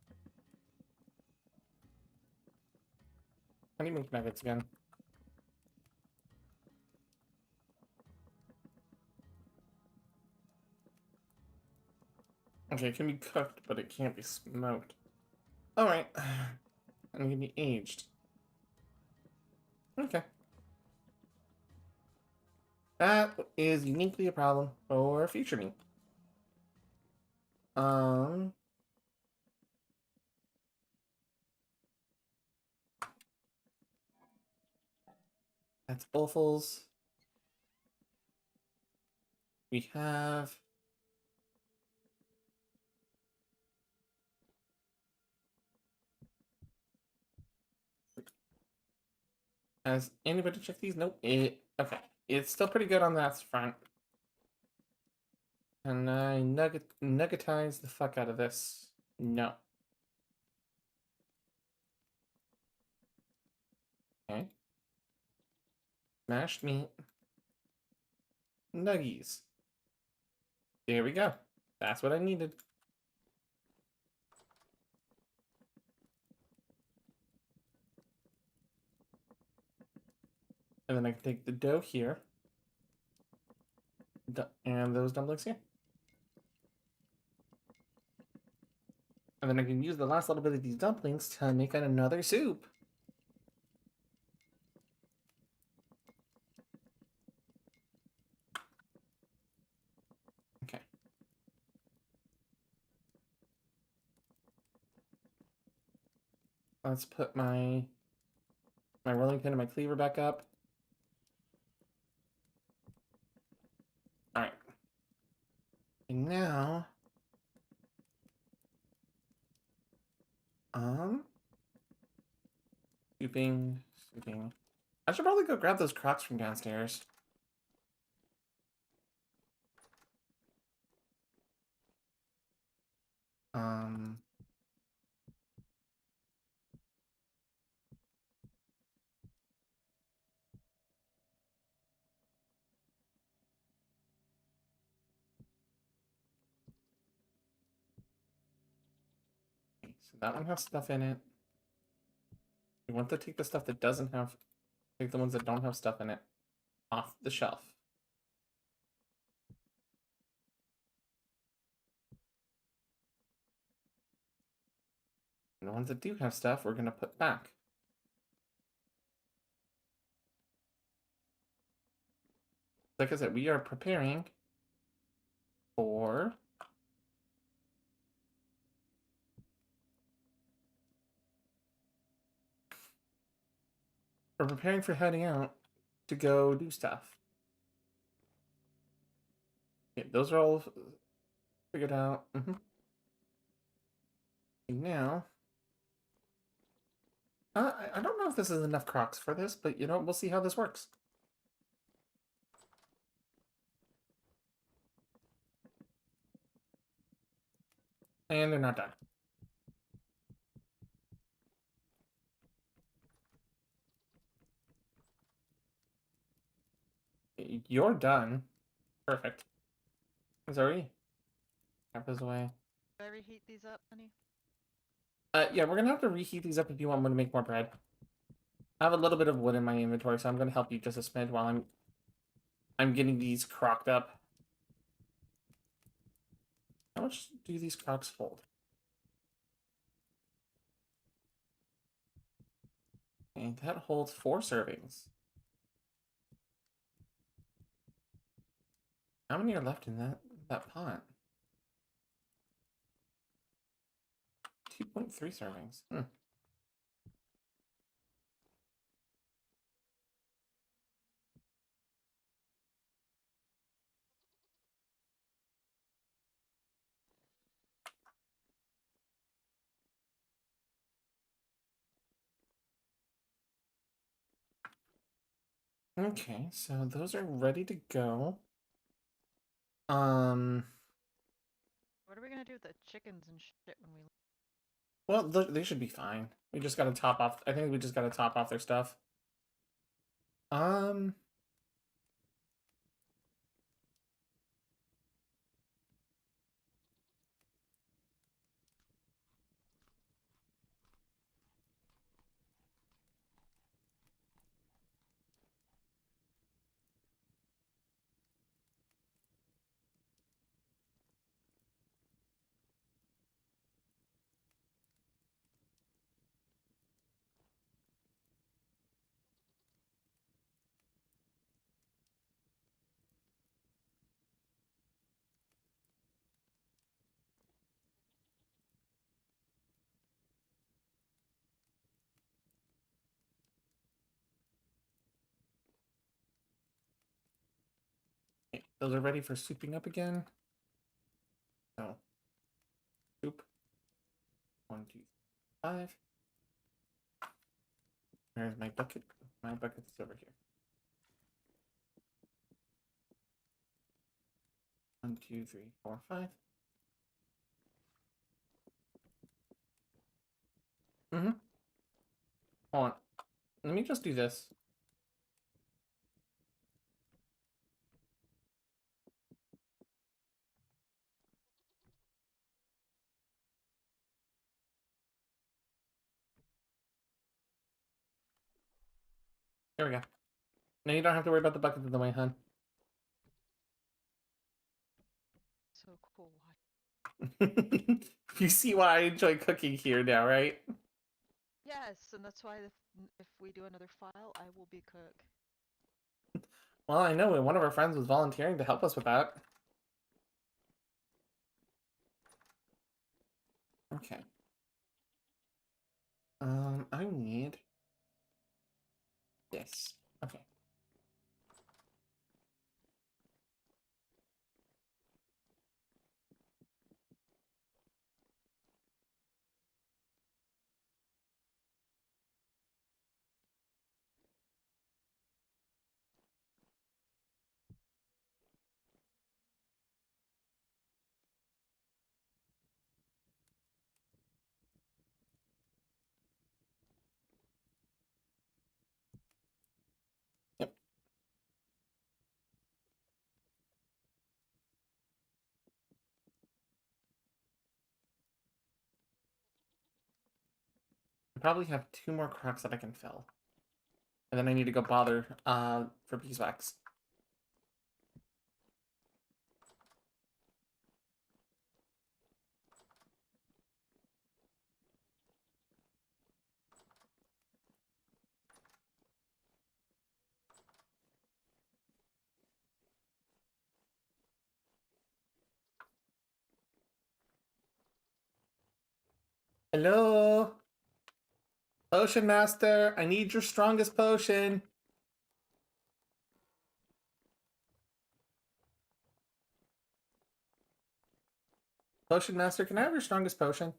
How do you make nuggets again? Okay, it can be cooked, but it can't be smoked. Alright. And it can be aged. Okay. That is uniquely a problem for future me. That's offals. We have... Has anybody checked these? Nope. Okay. It's still pretty good on that front. And I nuggetize the fuck out of this. No. Okay. Mashed meat. Nuggies. There we go. That's what I needed. And then I can take the dough here. And those dumplings here. And then I can use the last little bit of these dumplings to make another soup. Okay. Let's put my rolling pin and my cleaver back up. All right. And now, scooping. I should probably go grab those crocs from downstairs. Okay, so that one has stuff in it. We want to take the stuff that doesn't have, take the ones that don't have stuff in it off the shelf. And the ones that do have stuff, we're going to put back. Like I said, we are preparing for heading out to go do stuff. Okay, those are all figured out. And now, I don't know if this is enough crocs for this, but you know, we'll see how this works. And they're not done. You're done. Perfect. Sorry. Tap those away.
Do I reheat these up, honey?
Yeah, we're gonna have to reheat these up if you want me to make more bread. I have a little bit of wood in my inventory, so I'm gonna help you just a smidge while I'm getting these crocked up. How much do these crocks hold? And that holds 4 servings. How many are left in that pot? 2.3 servings. Okay, so those are ready to go.
What are we gonna do with the chickens and shit when we?
Well, they should be fine. We just gotta top off. I think we just gotta top off their stuff. Okay, those are ready for souping up again. So, soup. 1, 2, 5. Where's my bucket? My bucket's over here. 1, 2, 3, 4, 5. Hold on. Let me just do this. There we go. Now you don't have to worry about the bucket in the way, hon.
So cool.
You see why I enjoy cooking here now, right?
Yes, and that's why if we do another file, I will be cook.
Well, I know one of our friends was volunteering to help us with that. Okay. I need this. Okay. Yep. I probably have 2 more crocs that I can fill. And then I need to go bother for beeswax. Hello? Potion Master, I need your strongest potion. Potion Master, can I have your strongest potion?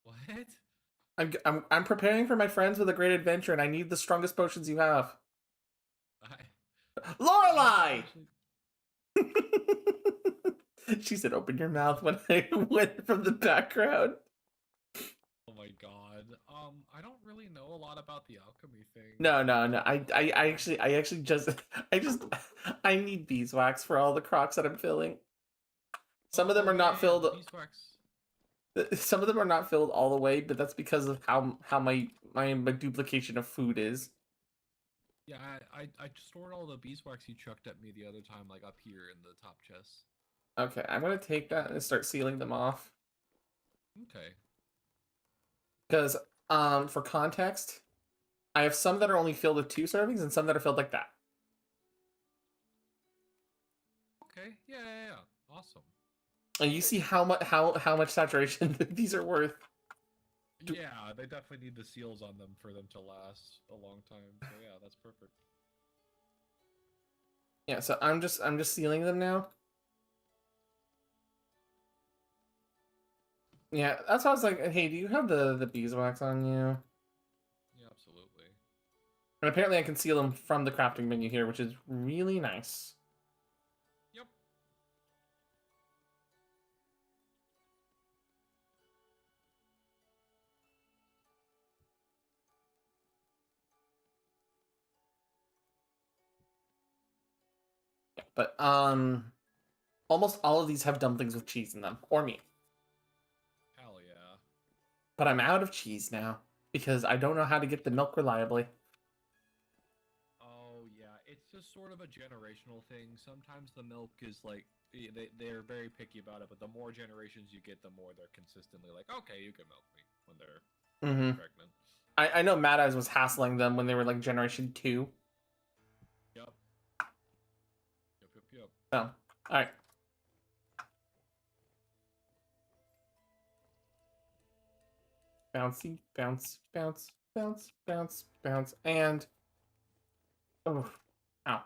What?
I'm preparing for my friends with a great adventure, and I need the strongest potions you have. Lorelai! She said, "Open your mouth" when I went from the background.
Oh my god. I don't really know a lot about the alchemy thing.
No. I actually just, I need beeswax for all the crocs that I'm filling. Some of them are not filled.
Beeswax.
Some of them are not filled all the way, but that's because of how my duplication of food is.
Yeah, I stored all the beeswax you chucked at me the other time, like up here in the top chest.
Okay, I'm gonna take that and start sealing them off.
Okay.
Because for context, I have some that are only filled with 2 servings and some that are filled like that.
Okay. Yeah. Awesome.
And you see how much saturation these are worth.
Yeah, they definitely need the seals on them for them to last a long time. So yeah, that's perfect.
Yeah, so I'm just sealing them now. Yeah, that's why I was like, hey, do you have the beeswax on you?
Yeah, absolutely.
And apparently I can seal them from the crafting menu here, which is really nice.
Yep.
But almost all of these have dumplings with cheese in them, or meat.
Hell yeah.
But I'm out of cheese now because I don't know how to get the milk reliably.
Oh yeah, it's just sort of a generational thing. Sometimes the milk is like they're very picky about it, but the more generations you get, the more they're consistently like, okay, you can milk me when they're pregnant.
I know Mad Eyes was hassling them when they were like generation 2.
Yep.
So, alright. Bouncy, bounce, bounce, bounce, bounce, bounce, and... Oh, ow.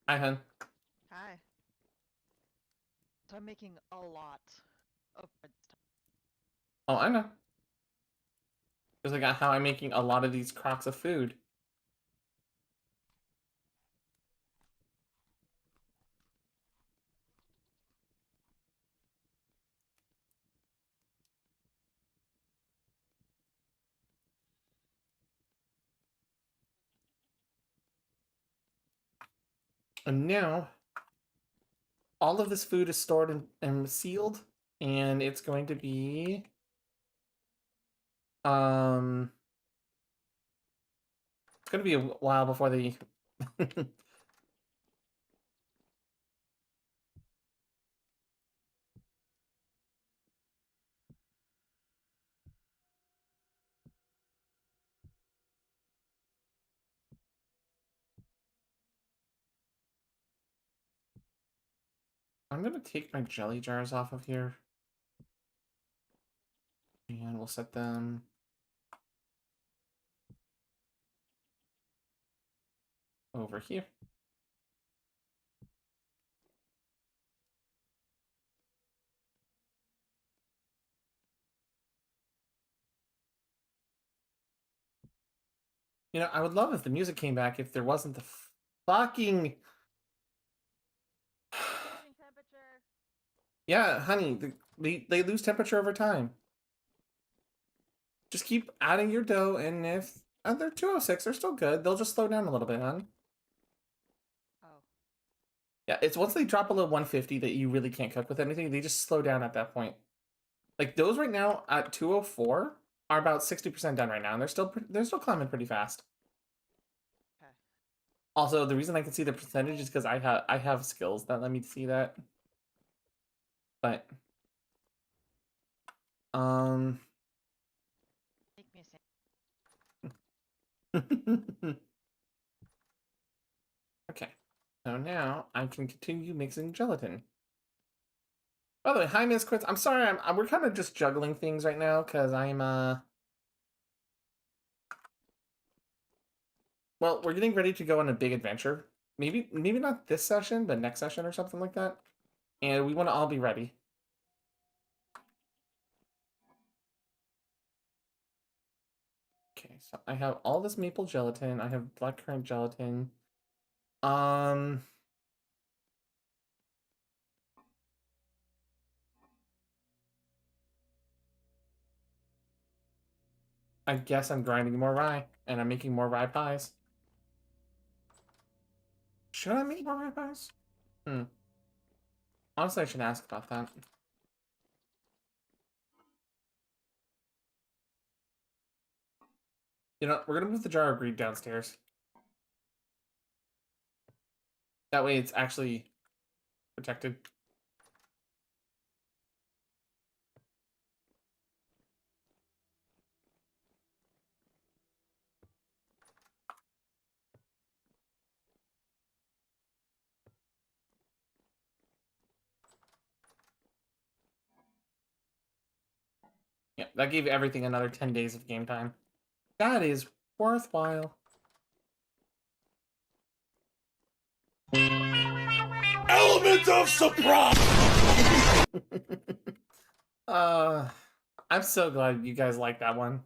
Hi, hun.
Hi. So I'm making a lot of bread stuff.
Oh, I know. Just like how I'm making a lot of these crocs of food. And now, all of this food is stored and sealed, and it's going to be... It's going to be a while before they... I'm gonna take my jelly jars off of here. And we'll set them over here. You know, I would love if the music came back if there wasn't the fucking...
Losing temperature.
Yeah, honey, they lose temperature over time. Just keep adding your dough, and if they're 206, they're still good. They'll just slow down a little bit, hon.
Oh.
Yeah, it's once they drop below 150 that you really can't cook with anything. They just slow down at that point. Like those right now at 204 are about 60% done right now, and they're still climbing pretty fast.
Okay.
Also, the reason I can see the percentage is because I have skills that let me see that. But
Make me a sandwich.
okay. So now I can continue mixing gelatin. By the way, hi Miss Quits. I'm sorry, we're kind of just juggling things right now because I'm well, we're getting ready to go on a big adventure. Maybe not this session, but next session or something like that. And we want to all be ready. Okay, so I have all this maple gelatin. I have blackcurrant gelatin. I guess I'm grinding more rye, and I'm making more rye pies. Should I make more rye pies? Honestly, I should ask about that. You know, we're gonna move the jar of greed downstairs. That way it's actually protected. Yeah, that gave everything another 10 days of game time. That is worthwhile.
Element of surprise!
I'm so glad you guys like that one.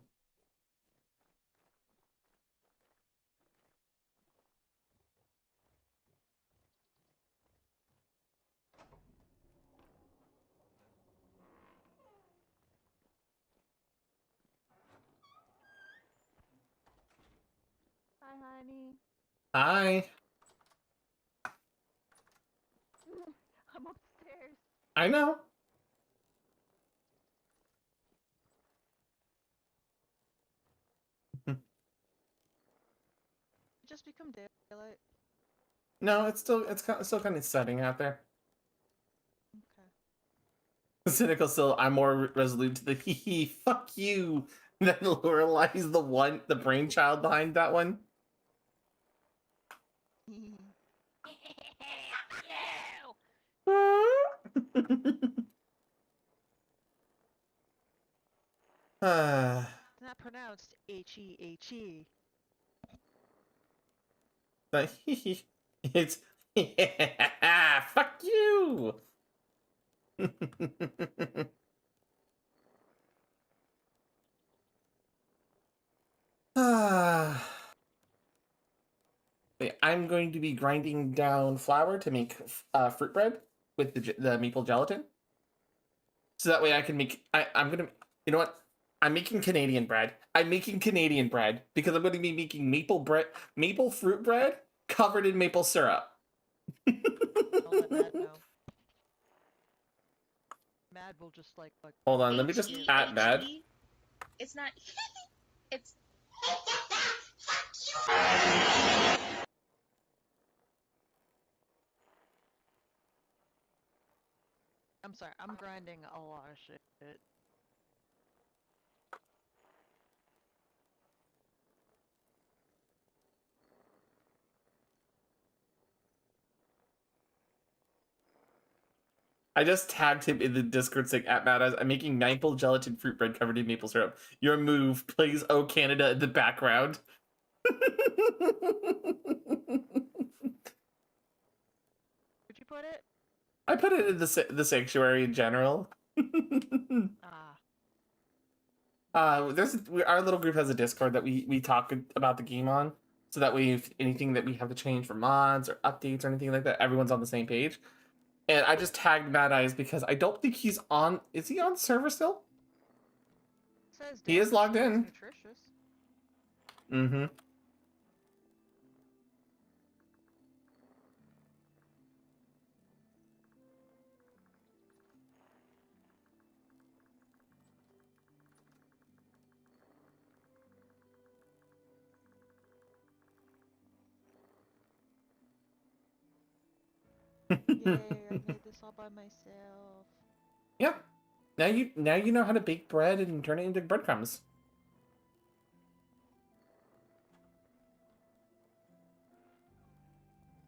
Hi, honey.
Hi.
I'm upstairs.
I know.
Just become daylight.
No, it's still kind of setting out there.
Okay.
Cynical still, I'm more resolute to the hee hee, fuck you. That Lorelai's the brainchild behind that one.
It's not pronounced H-E-H-E.
But it's fuck you. Okay, I'm going to be grinding down flour to make fruit bread with the maple gelatin. So that way I can make. I'm gonna. You know what? I'm making Canadian bread. I'm making Canadian bread because I'm going to be making maple fruit bread covered in maple syrup.
Don't let Mad know. Mad will just like
Hold on, let me just at Mad.
It's not. It's.
I'm sorry, I'm grinding a lot of shit.
I just tagged him in the Discord saying at Mad Eyes, I'm making maple gelatin fruit bread covered in maple syrup. Your move plays Oh Canada in the background.
Where'd you put it?
I put it in the sanctuary in general. Our little group has a Discord that we talk about the game on, so that way if anything that we have to change for mods or updates or anything like that, everyone's on the same page. And I just tagged Mad Eyes because I don't think he's on. Is he on server still?
Says
He is logged in.
Nutritious.
Mm-hmm.
Yay, I made this all by myself.
Yeah. Now you know how to bake bread and turn it into breadcrumbs.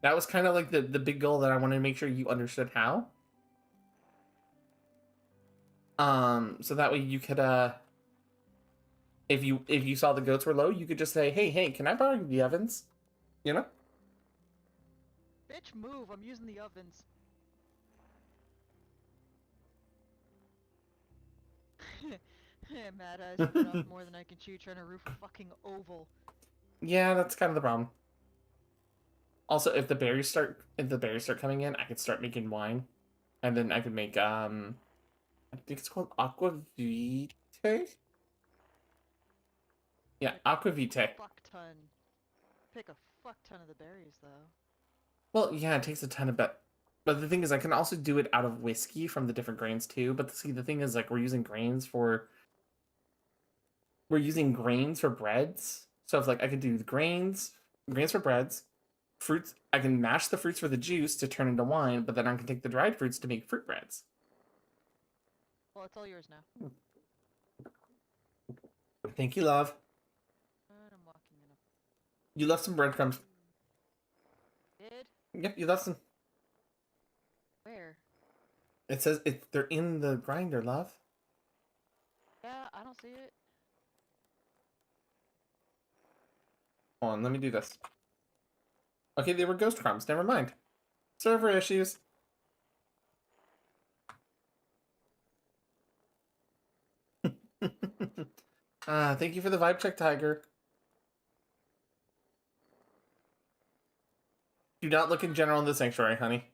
That was kind of like the big goal that I wanted to make sure you understood how. So that way you could if you saw the goats were low, you could just say, hey, can I borrow the ovens? You know?
Bitch, move! I'm using the ovens. Mad Eyes bit off more than I can chew trying to roof a fucking oval.
Yeah, that's kind of the problem. Also, if the berries start coming in, I could start making wine, and then I could make I think it's called aqua vitae. Yeah, aqua vitae.
Fuck ton. Pick a fuck ton of the berries though.
Well, yeah, it takes a ton of but the thing is, I can also do it out of whiskey from the different grains too. But see, the thing is, like, we're using grains for breads. So if like I could do the grains for breads, fruits. I can mash the fruits for the juice to turn into wine, but then I can take the dried fruits to make fruit breads.
Well, it's all yours now.
Thank you, love.
And I'm walking in a...
You left some breadcrumbs.
Did?
Yep, you left some.
Where?
It says they're in the grinder, love.
Yeah, I don't see it.
Hold on, let me do this. Okay, they were ghost crumbs. Never mind. Server issues. Thank you for the vibe check, Tiger. Do not look in general in the sanctuary, honey.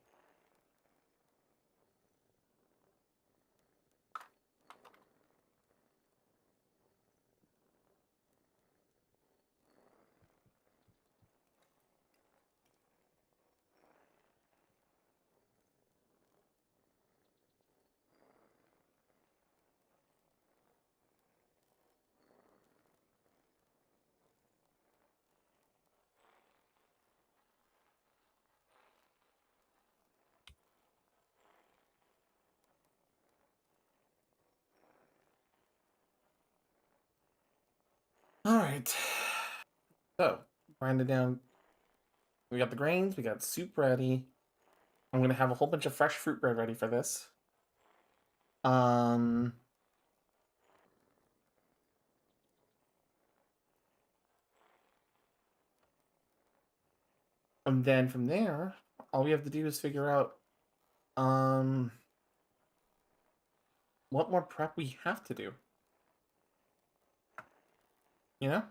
All right. So, grind it down. We got the grains. We got soup ready. I'm gonna have a whole bunch of fresh fruit bread ready for this. And then from there, all we have to do is figure out what more prep we have to do. You know?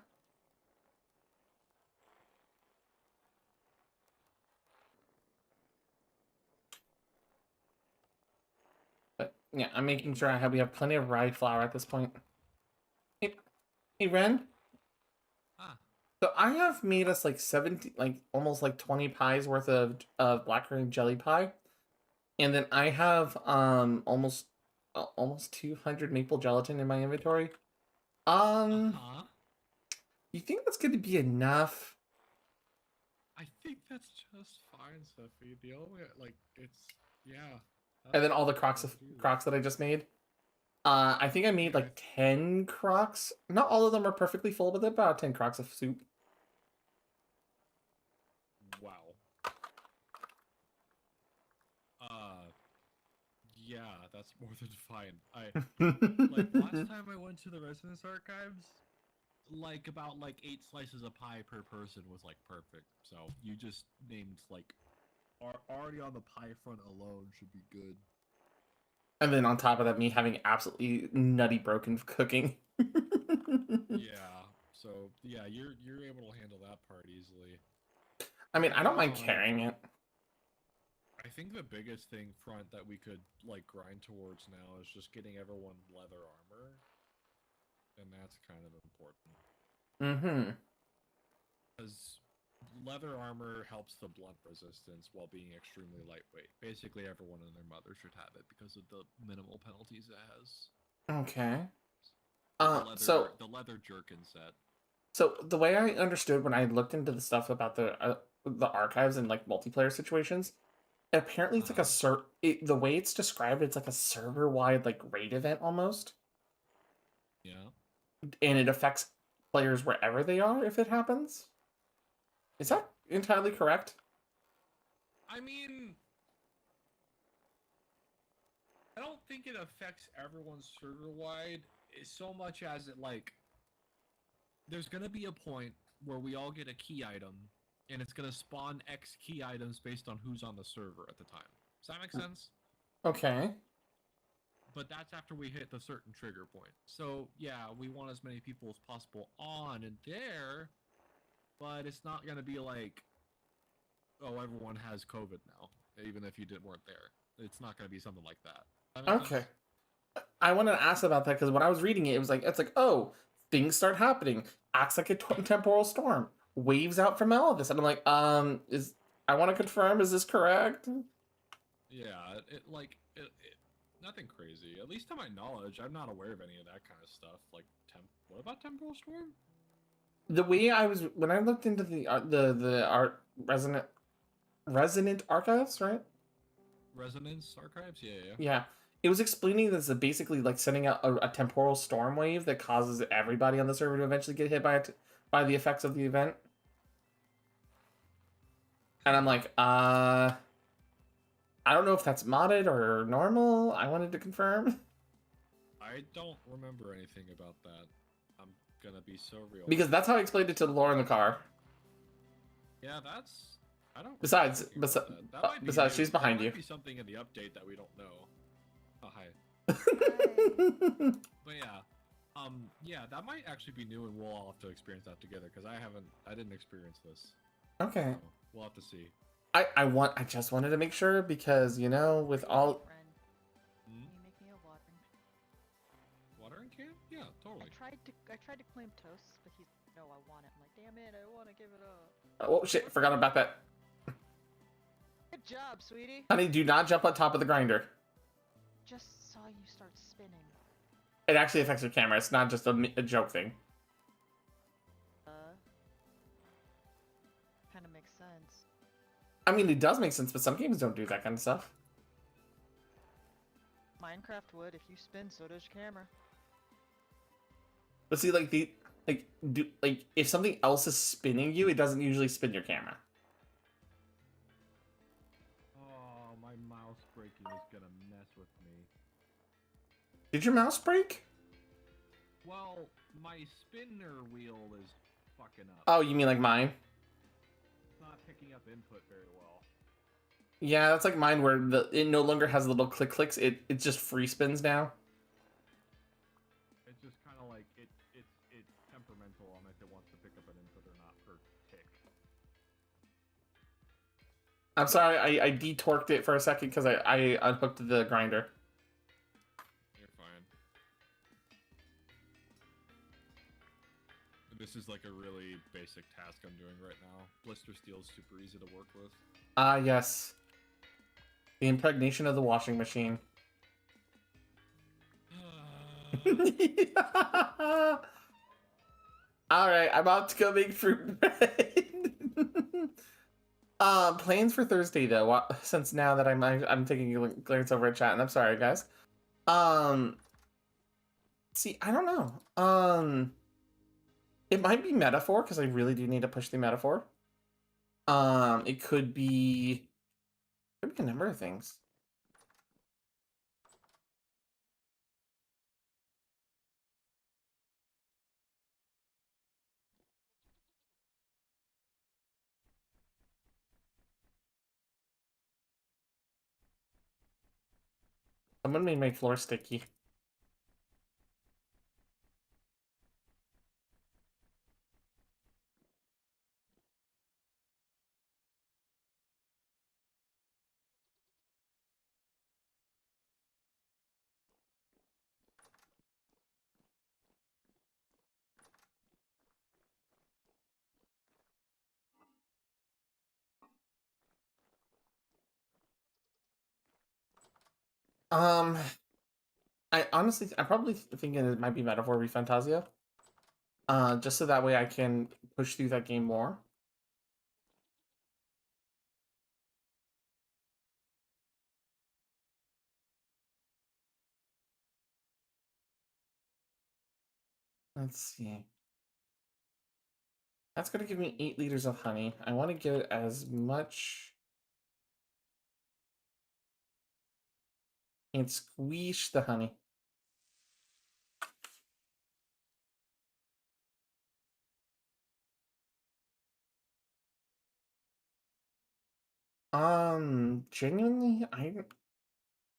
But yeah, I'm making sure we have plenty of rye flour at this point. Hey Ren.
Ah.
So I have made us like 70, like almost like 20 pies worth of blackberry jelly pie, and then I have almost 200 maple gelatin in my inventory. You think that's going to be enough?
I think that's just fine, Sophie. The only yeah.
And then all the crocs that I just made. I think I made like 10 crocs. Not all of them are perfectly full, but they're about 10 crocs of soup.
Wow. That's more than fine. Like last time I went to the Resonance Archives, like about 8 slices of pie per person was like perfect. So you just named like already on the pie front alone should be good.
And then on top of that, me having absolutely nutty broken cooking.
Yeah. So yeah, you're able to handle that part easily.
I mean, I don't mind carrying it.
I think the biggest thing front that we could like grind towards now is just getting everyone leather armor, and that's kind of important.
Mm-hmm.
Because leather armor helps the blunt resistance while being extremely lightweight. Basically, everyone and their mother should have it because of the minimal penalties it has.
Okay.
The leather jerkin set.
So the way I understood when I looked into the stuff about the archives and like multiplayer situations, apparently it's like the way it's described, it's like a server-wide like raid event almost.
Yeah.
And it affects players wherever they are if it happens. Is that entirely correct?
I mean, I don't think it affects everyone server-wide so much as it like there's gonna be a point where we all get a key item, and it's gonna spawn X key items based on who's on the server at the time. Does that make sense?
Okay.
But that's after we hit the certain trigger point. So yeah, we want as many people as possible on and there, but it's not gonna be like, oh, everyone has COVID now, even if you weren't there. It's not gonna be something like that. That make
Okay.
sense?
I wanted to ask about that because when I was reading it, it's like, oh, things start happening. Acts like a temporal storm. Waves out from all of this. And I'm like, I want to confirm, is this correct?
Yeah, nothing crazy. At least to my knowledge, I'm not aware of any of that kind of stuff. Like, what about temporal storm?
The way when I looked into the art resonant archives, right?
Resonance archives? Yeah.
Yeah. It was explaining this as basically like sending out a temporal storm wave that causes everybody on the server to eventually get hit by the effects of the event. And I'm like, I don't know if that's modded or normal. I wanted to confirm.
I don't remember anything about that. I'm gonna be so real.
Because that's how I explained it to Laura in the car.
Yeah, that's... I don't...
Besides, she's behind you.
That might be something in the update that we don't know. Oh, hi. But yeah, that might actually be new, and we'll all have to experience that together, because I didn't experience this.
Okay.
So we'll have to see.
I just wanted to make sure because, with all...
Friend, can you make me a watering?
Watering can? Yeah, totally.
I tried to claim toasts, but he's no, I want it. I'm like, damn it, I want to give it up.
Oh shit, forgot about that.
Good job, sweetie.
Honey, do not jump on top of the grinder.
Just saw you start spinning.
It actually affects your camera. It's not just a joke thing.
Kind of makes sense.
I mean, it does make sense, but some games don't do that kind of stuff.
Minecraft would. If you spin, so does your camera.
But see, if something else is spinning you, it doesn't usually spin your camera.
Oh, my mouse breaking is gonna mess with me.
Did your mouse break?
Well, my spinner wheel is fucking up.
Oh, you mean like mine?
It's not picking up input very well.
Yeah, that's like mine where it no longer has little clicks. It just free spins now.
It's just kind of like it's temperamental on if it wants to pick up an input or not per tick.
I'm sorry, I detorqued it for a second because I unhooked the grinder.
You're fine. This is like a really basic task I'm doing right now. Blister steel is super easy to work with.
Ah, yes. The impregnation of the washing machine. Alright, I'm about to go make fruit bread. Plans for Thursday though, since now that I'm taking a glance over at chat, and I'm sorry guys. See, I don't know. It might be metaphor, because I really do need to push the metaphor. It could be a number of things. Someone made my floor sticky. I'm probably thinking it might be Metaphor Refantasia. Just so that way I can push through that game more. Let's see. That's gonna give me 8 liters of honey. I want to get as much and squeeze the honey. Genuinely, I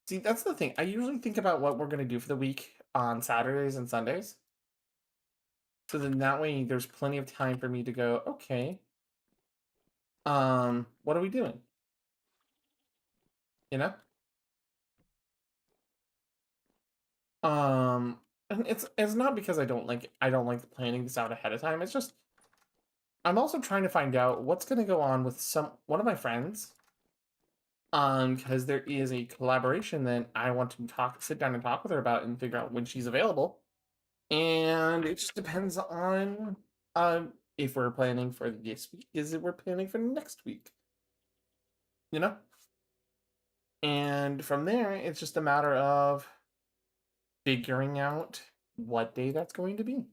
see. That's the thing. I usually think about what we're gonna do for the week on Saturdays and Sundays. So then that way there's plenty of time for me to go, okay, what are we doing? You know? And it's not because I don't like planning this out ahead of time. It's just I'm also trying to find out what's gonna go on with one of my friends. Because there is a collaboration that I want to sit down and talk with her about and figure out when she's available. And it just depends on if we're planning for this week, is it we're planning for next week. You know? And from there, it's just a matter of figuring out what day that's going to be.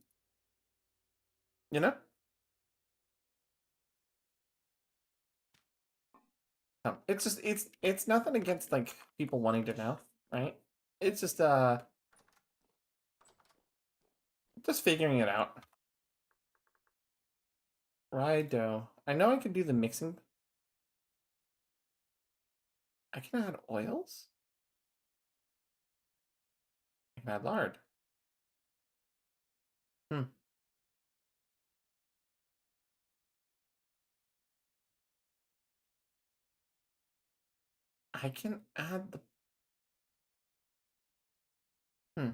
You know? It's nothing against like people wanting to know, right? It's just figuring it out. Rido. I know I can do the mixing. I can add oils. I can add lard. Hmm. I can add the. Hmm.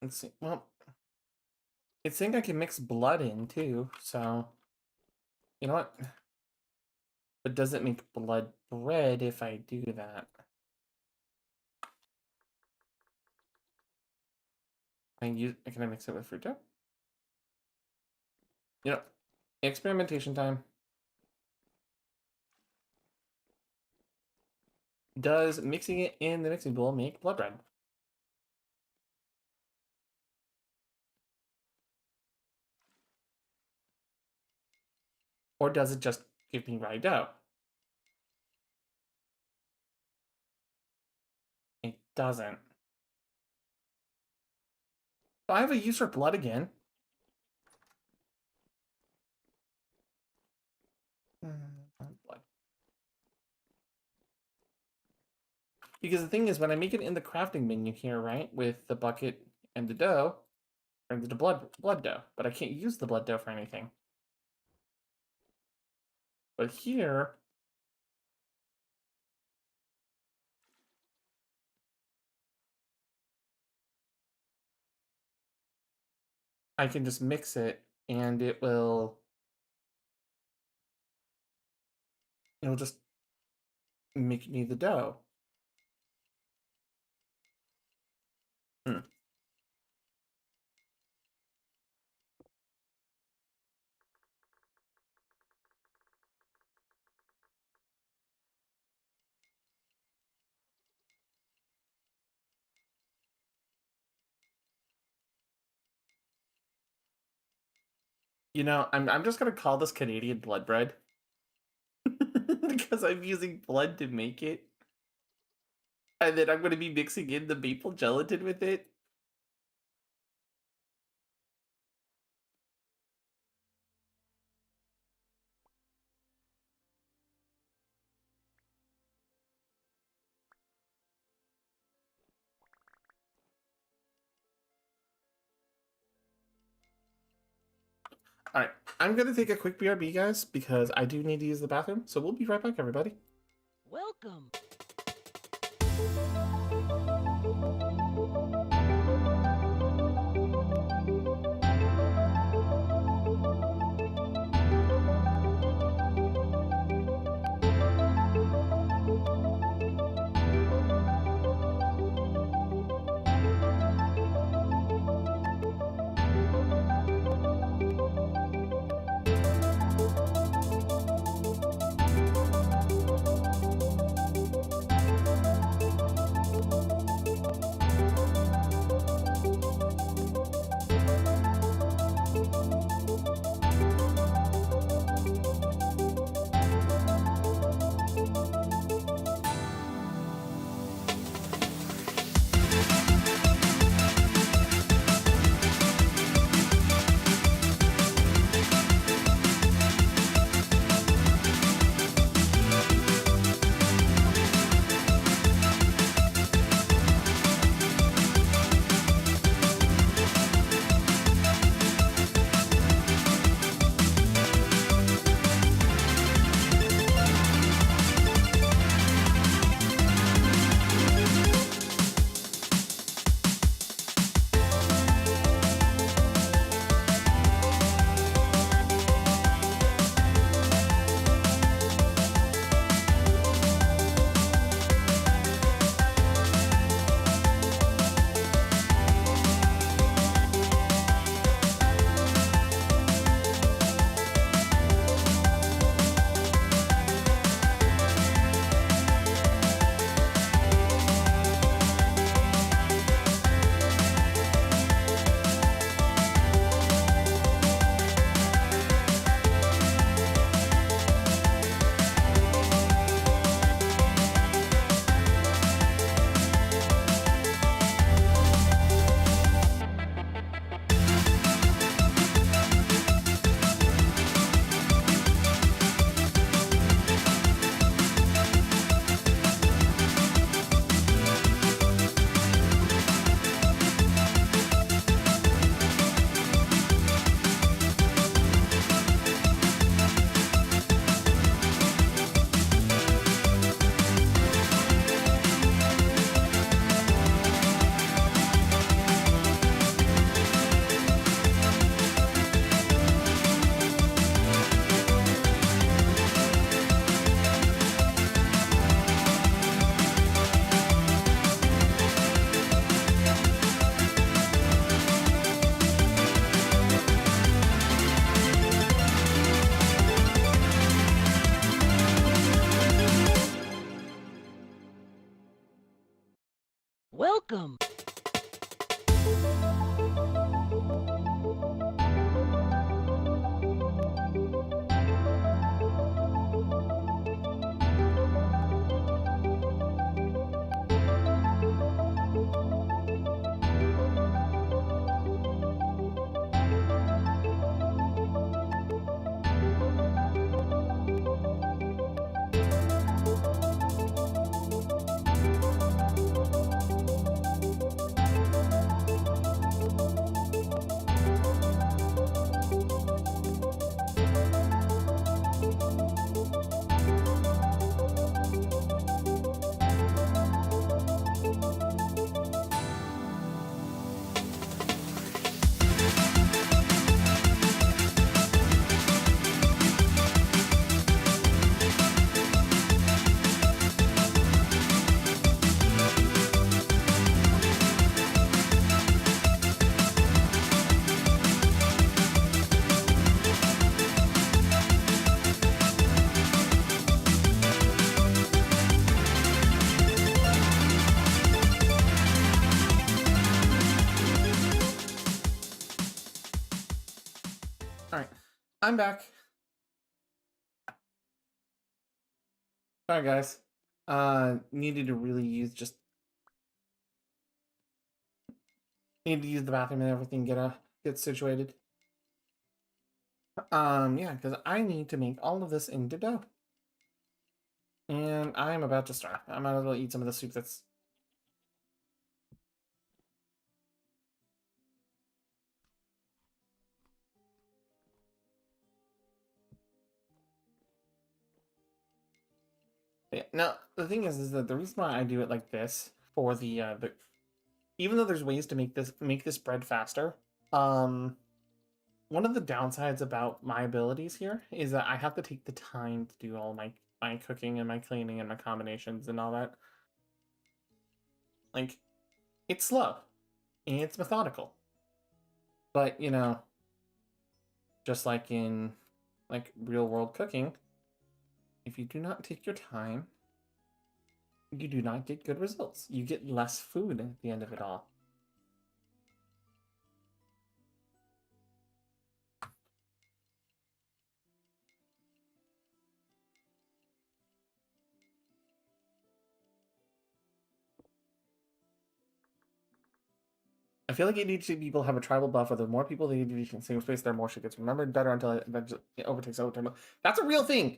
Let's see. Well, it's saying I can mix blood in too, so you know what? But does it make blood bread if I do that? Can I mix it with fruit dough? You know, experimentation time. Does mixing it in the mixing bowl make blood bread? Or does it just give me rye dough? It doesn't. So I have a use for blood again. Blood. Because the thing is, when I make it in the crafting menu here, right, with the bucket and the dough, or the blood dough, but I can't use the blood dough for anything. But here, I can just mix it, and it'll just make me the dough. Hmm. You know, I'm just gonna call this Canadian blood bread because I'm using blood to make it, and then I'm gonna be mixing in the maple gelatin with it. All right, I'm gonna take a quick BRB, guys, because I do need to use the bathroom. So we'll be right back, everybody.
Welcome. Welcome.
All right, I'm back. Sorry, guys. Needed to really use need to use the bathroom and everything. Get situated. Yeah, because I need to make all of this into dough, and I am about to starve. I might as well eat some of the soup that's. Yeah. Now the thing is that the reason why I do it like this for the even though there's ways to make this bread faster, one of the downsides about my abilities here is that I have to take the time to do all my cooking and my cleaning and my combinations and all that. Like, it's slow and it's methodical. But, you know, just like in like real world cooking, if you do not take your time, you do not get good results. You get less food at the end of it all. I feel like ADHD people have a tribal buffer. The more people they ADHD in the same space, their more shit gets remembered better until it eventually overtakes other. That's a real thing.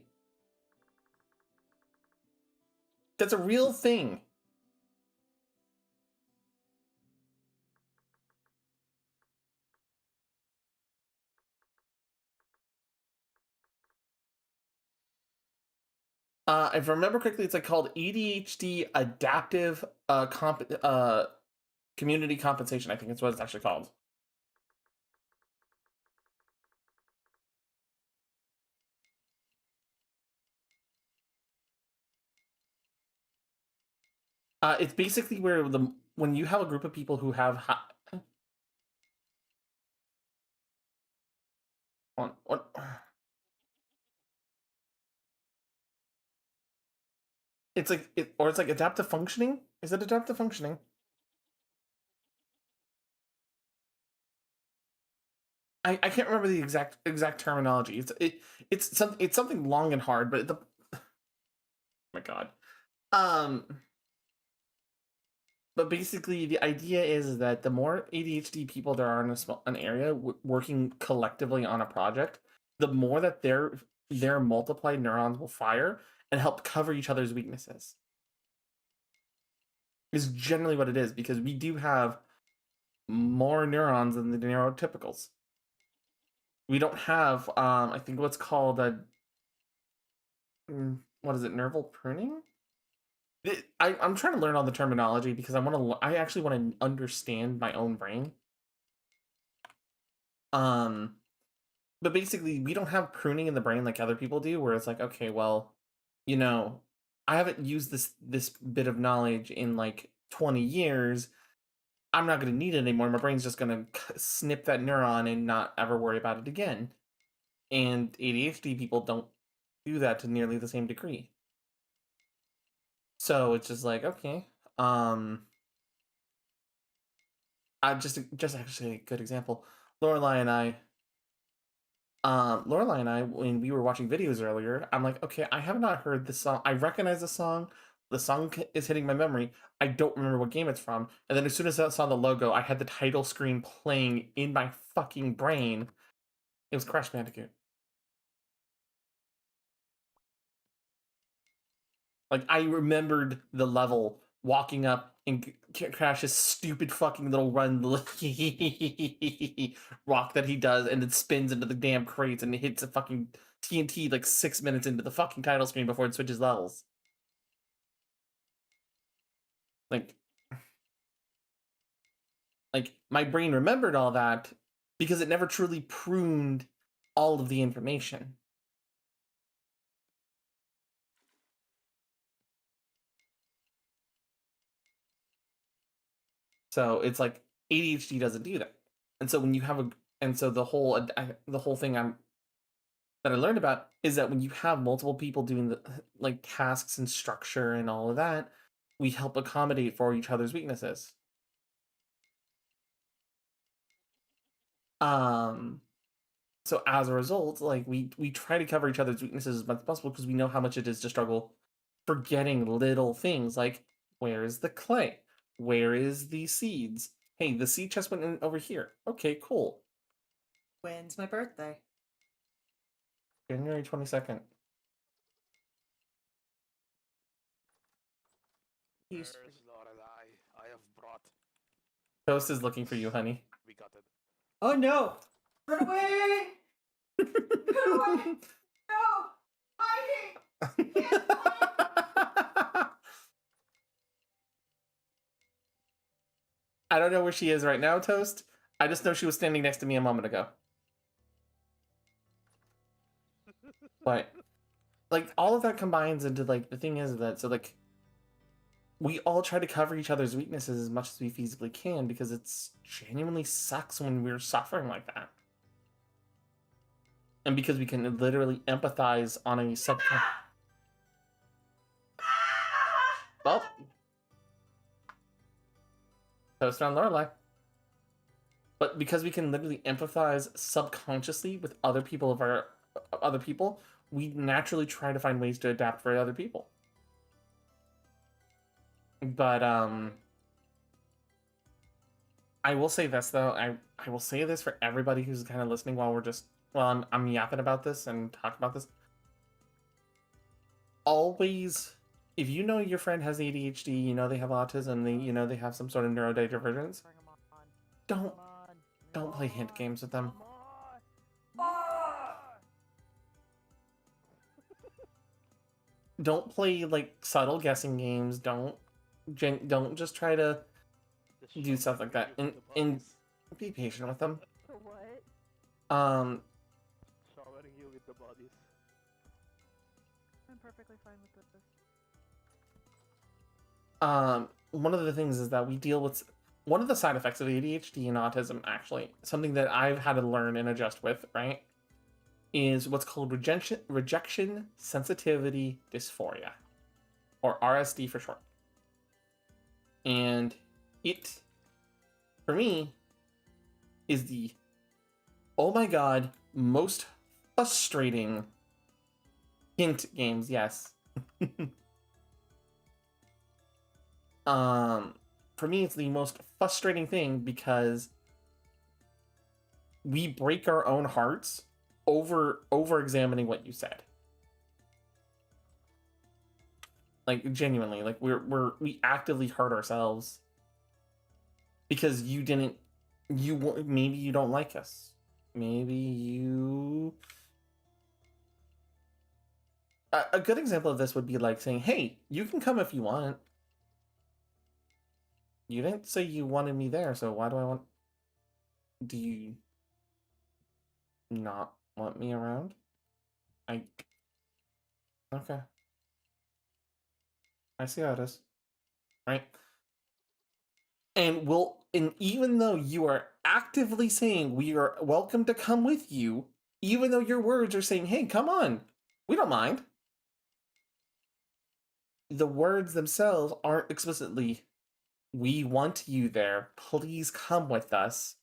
That's a real thing. If I remember correctly, it's like called ADHD adaptive community compensation. I think it's what it's actually called. It's basically where when you have a group of people who have what. It's like it's like adaptive functioning. Is it adaptive functioning? I can't remember the exact terminology. It's something long and hard, but oh my god. But basically, the idea is that the more ADHD people there are in an area working collectively on a project, the more that their multiplied neurons will fire and help cover each other's weaknesses. Is generally what it is, because we do have more neurons than the neurotypicals. We don't have, I think what's called what is it, nerval pruning? I'm trying to learn all the terminology because I actually want to understand my own brain. But basically, we don't have pruning in the brain like other people do, where it's like, okay, well, you know, I haven't used this bit of knowledge in like 20 years. I'm not going to need it anymore. My brain's just going to snip that neuron and not ever worry about it again. And ADHD people don't do that to nearly the same degree. So it's just like, okay, I just actually a good example. Lorelai and I, when we were watching videos earlier, I'm like, okay, I have not heard this song. I recognize the song. The song is hitting my memory. I don't remember what game it's from. And then as soon as I saw the logo, I had the title screen playing in my fucking brain. It was Crash Bandicoot. Like, I remembered the level walking up and Crash's stupid fucking little run rock that he does and then spins into the damn crates and it hits a fucking TNT like 6 minutes into the fucking title screen before it switches levels. Like my brain remembered all that because it never truly pruned all of the information. So it's like ADHD doesn't do that. And so when you have the whole thing that I learned about is that when you have multiple people doing the like tasks and structure and all of that, we help accommodate for each other's weaknesses. So as a result, like we try to cover each other's weaknesses as much as possible because we know how much it is to struggle forgetting little things like where is the clay? Where is the seeds? Hey, the seed chest went in over here. Okay, cool.
When's my birthday?
January 22nd.
Where's Lorelai? I have brought.
Toast is looking for you, honey.
We got it.
Oh no! Run away! Run away! No! Hiding! Can't hide!
I don't know where she is right now, Toast. I just know she was standing next to me a moment ago. But like all of that combines into like the thing is that so like we all try to cover each other's weaknesses as much as we feasibly can because it's genuinely sucks when we're suffering like that. And because we can literally empathize on a subconscious. Well, Toast on Lorelai. But because we can literally empathize subconsciously with other people, we naturally try to find ways to adapt for other people. But I will say this though. I will say this for everybody who's kind of listening while I'm yapping about this and talking about this. Always, if you know your friend has ADHD, you know they have autism, they have some sort of neurodivergence,
Bring 'em on.
don't play hint games with them. Don't play like subtle guessing games. Don't just try to
Just
do
shove
stuff like that.
you with the
And
bodies.
be patient with them.
What?
Showering you with the bodies.
I'm perfectly fine with this.
One of the things is that we deal with one of the side effects of ADHD and autism, actually, something that I've had to learn and adjust with, right, is what's called rejection sensitivity dysphoria, or RSD for short. And it, for me, is the, oh my god, most frustrating hint games, yes. For me, it's the most frustrating thing because we break our own hearts over examining what you said. Like genuinely, like we actively hurt ourselves because maybe you don't like us. Maybe you. A good example of this would be like saying, "Hey, you can come if you want. You didn't say you wanted me there, so why do I want... Do you not want me around?" Okay. I see how it is. Right? And even though you are actively saying we are welcome to come with you, even though your words are saying, "Hey, come on, we don't mind," the words themselves aren't explicitly, "We want you there, please come with us,"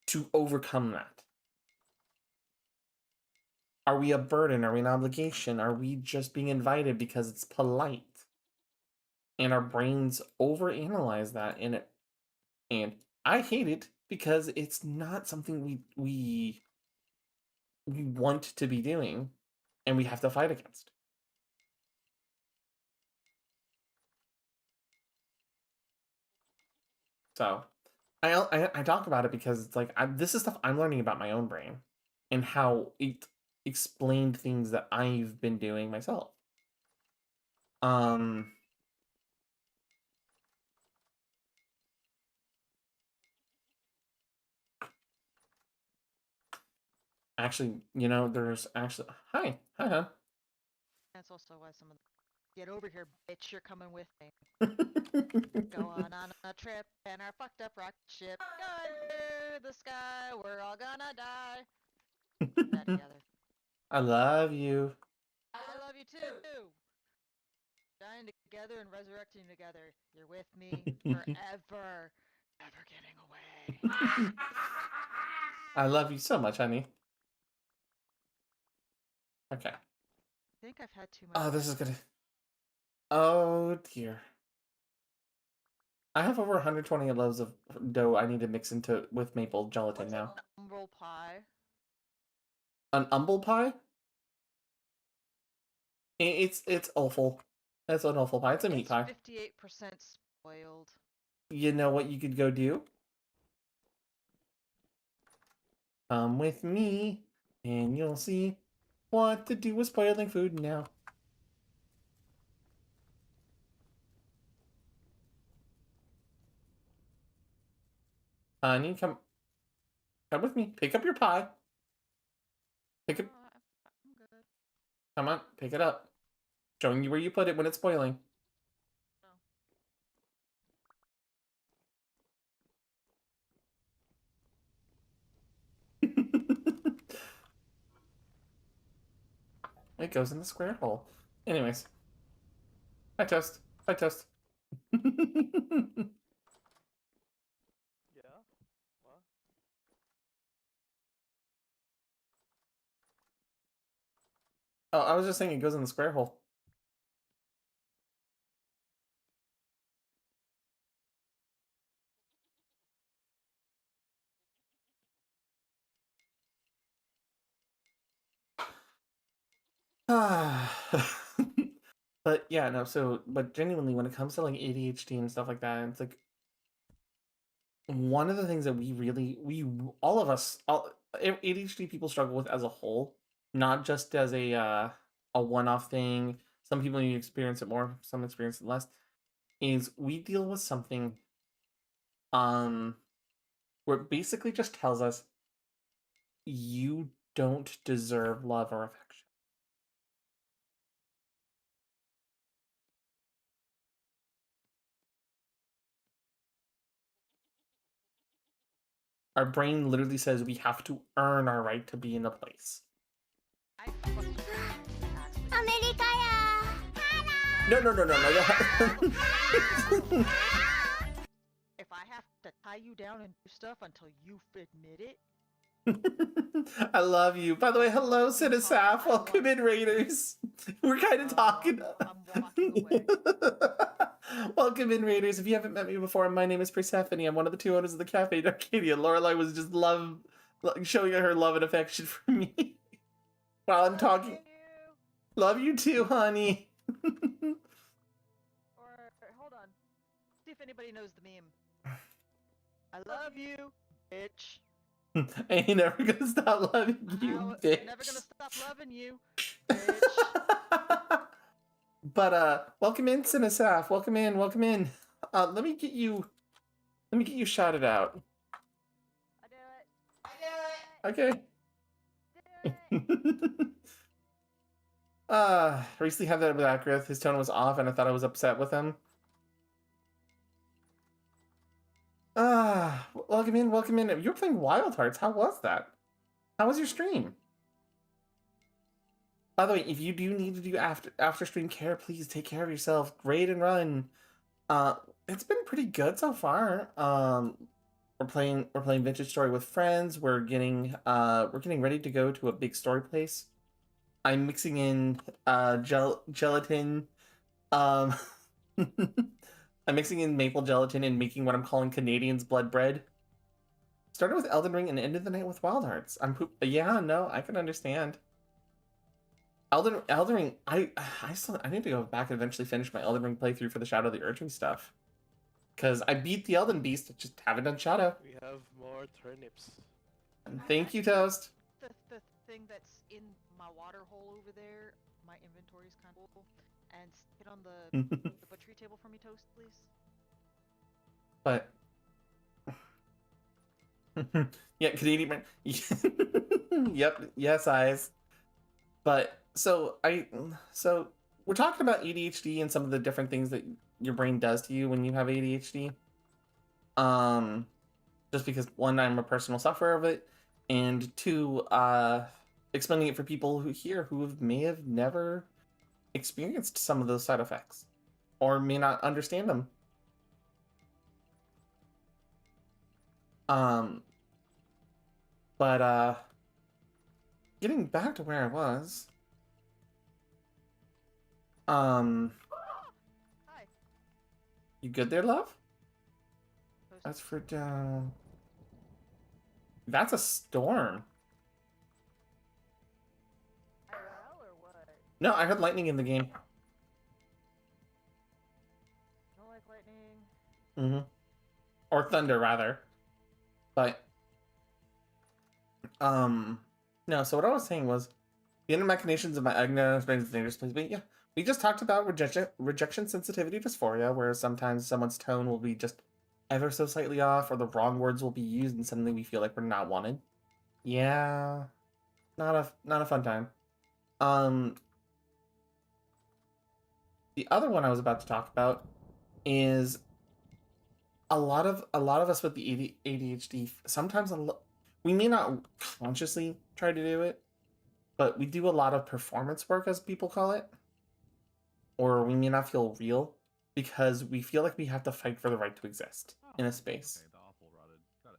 to overcome that. Are we a burden? Are we an obligation? Are we just being invited because it's polite? And our brains overanalyze that in it. And I hate it because it's not something we want to be doing and we have to fight against. So I talk about it because it's like this is stuff I'm learning about my own brain and how it explained things that I've been doing myself. Actually, there's actually hi, huh?
That's also why some of the... Get over here, bitch, you're coming with me. Going on a trip in our fucked up rocket ship. Going to the sky, we're all gonna die. That together.
I love you.
I love you too. Dying together and resurrecting together. You're with me forever. Never getting away.
I love you so much, honey. Okay.
I think I've had too much.
Oh, this is gonna... Oh, dear. I have over 120 loaves of dough I need to mix with maple gelatin now.
An umbral pie?
An umble pie? It's awful. That's an awful pie. It's a meat pie.
58% spoiled.
You know what you could go do? Come with me, and you'll see what to do with spoiling food now. Honey, come with me. Pick up your pie. Pick up.
I'm good.
Come on, pick it up. Showing you where you put it when it's spoiling. It goes in the square hole. Anyways. Hi, Toast. Hi, Toast.
Yeah. What?
Oh, I was just saying it goes in the square hole. But yeah, no, so, but genuinely, when it comes to like ADHD and stuff like that, it's like one of the things that all of us, ADHD people struggle with as a whole, not just as a one-off thing. Some people you experience it more, some experience it less, is we deal with something where it basically just tells us you don't deserve love or affection. Our brain literally says we have to earn our right to be in a place.
I fucking
No.
If I have to tie you down and do stuff until you admit it.
I love you. By the way, hello, Seraph. Welcome in, Raiders. We're kind of talking.
I'm walking away.
Welcome in, Raiders. If you haven't met me before, my name is Persephone. I'm one of the two owners of the Cafe Arcadia. Lorelai was just showing her love and affection for me while I'm talking. Love you too, honey.
Or hold on. See if anybody knows the meme. I love you, bitch.
I ain't never gonna stop loving you, bitch.
I'm never gonna stop loving you, bitch.
But welcome in, Seraph. Welcome in. Let me get you shouted out.
I do it.
Okay.
Do it.
Recently had that with Akrith. His tone was off and I thought I was upset with him. Welcome in. You were playing Wild Hearts. How was that? How was your stream? By the way, if you do need to do after stream care, please take care of yourself. Raid and run. It's been pretty good so far. We're playing Vintage Story with friends. We're getting ready to go to a big story place. I'm mixing in gelatin. I'm mixing in maple gelatin and making what I'm calling Canadian's blood bread. Started with Elden Ring and ended the night with Wild Hearts. Yeah, no, I can understand. Elden Ring, I need to go back and eventually finish my Elden Ring playthrough for the Shadow of the Urchin stuff. Because I beat the Elden Beast, just haven't done Shadow.
We have more turnips.
And thank you, Toast.
The thing that's in my water hole over there, my inventory's kind of full. And get on the butchery table for me, Toast, please.
But yeah, Canadian. Yep. Yes, eyes. But so we're talking about ADHD and some of the different things that your brain does to you when you have ADHD. Just because one, I'm a personal sufferer of it, and two, explaining it for people who may have never experienced some of those side effects or may not understand them. But getting back to where I was.
Hi.
You good there, love?
Toast.
That's for down. That's a storm.
IRL or what?
No, I heard lightning in the game.
Don't like lightning.
Mm-hmm. Or thunder, rather. But no, so what I was saying was the inner machinations of my ignorance brings dangerous place. But yeah, we just talked about rejection sensitivity dysphoria, where sometimes someone's tone will be just ever so slightly off, or the wrong words will be used, and suddenly we feel like we're not wanted. Yeah, not a fun time. The other one I was about to talk about is a lot of us with the ADHD. Sometimes we may not consciously try to do it, but we do a lot of performance work, as people call it, or we may not feel real because we feel like we have to fight for the right to exist in a space.
Okay, the awful rotted. Got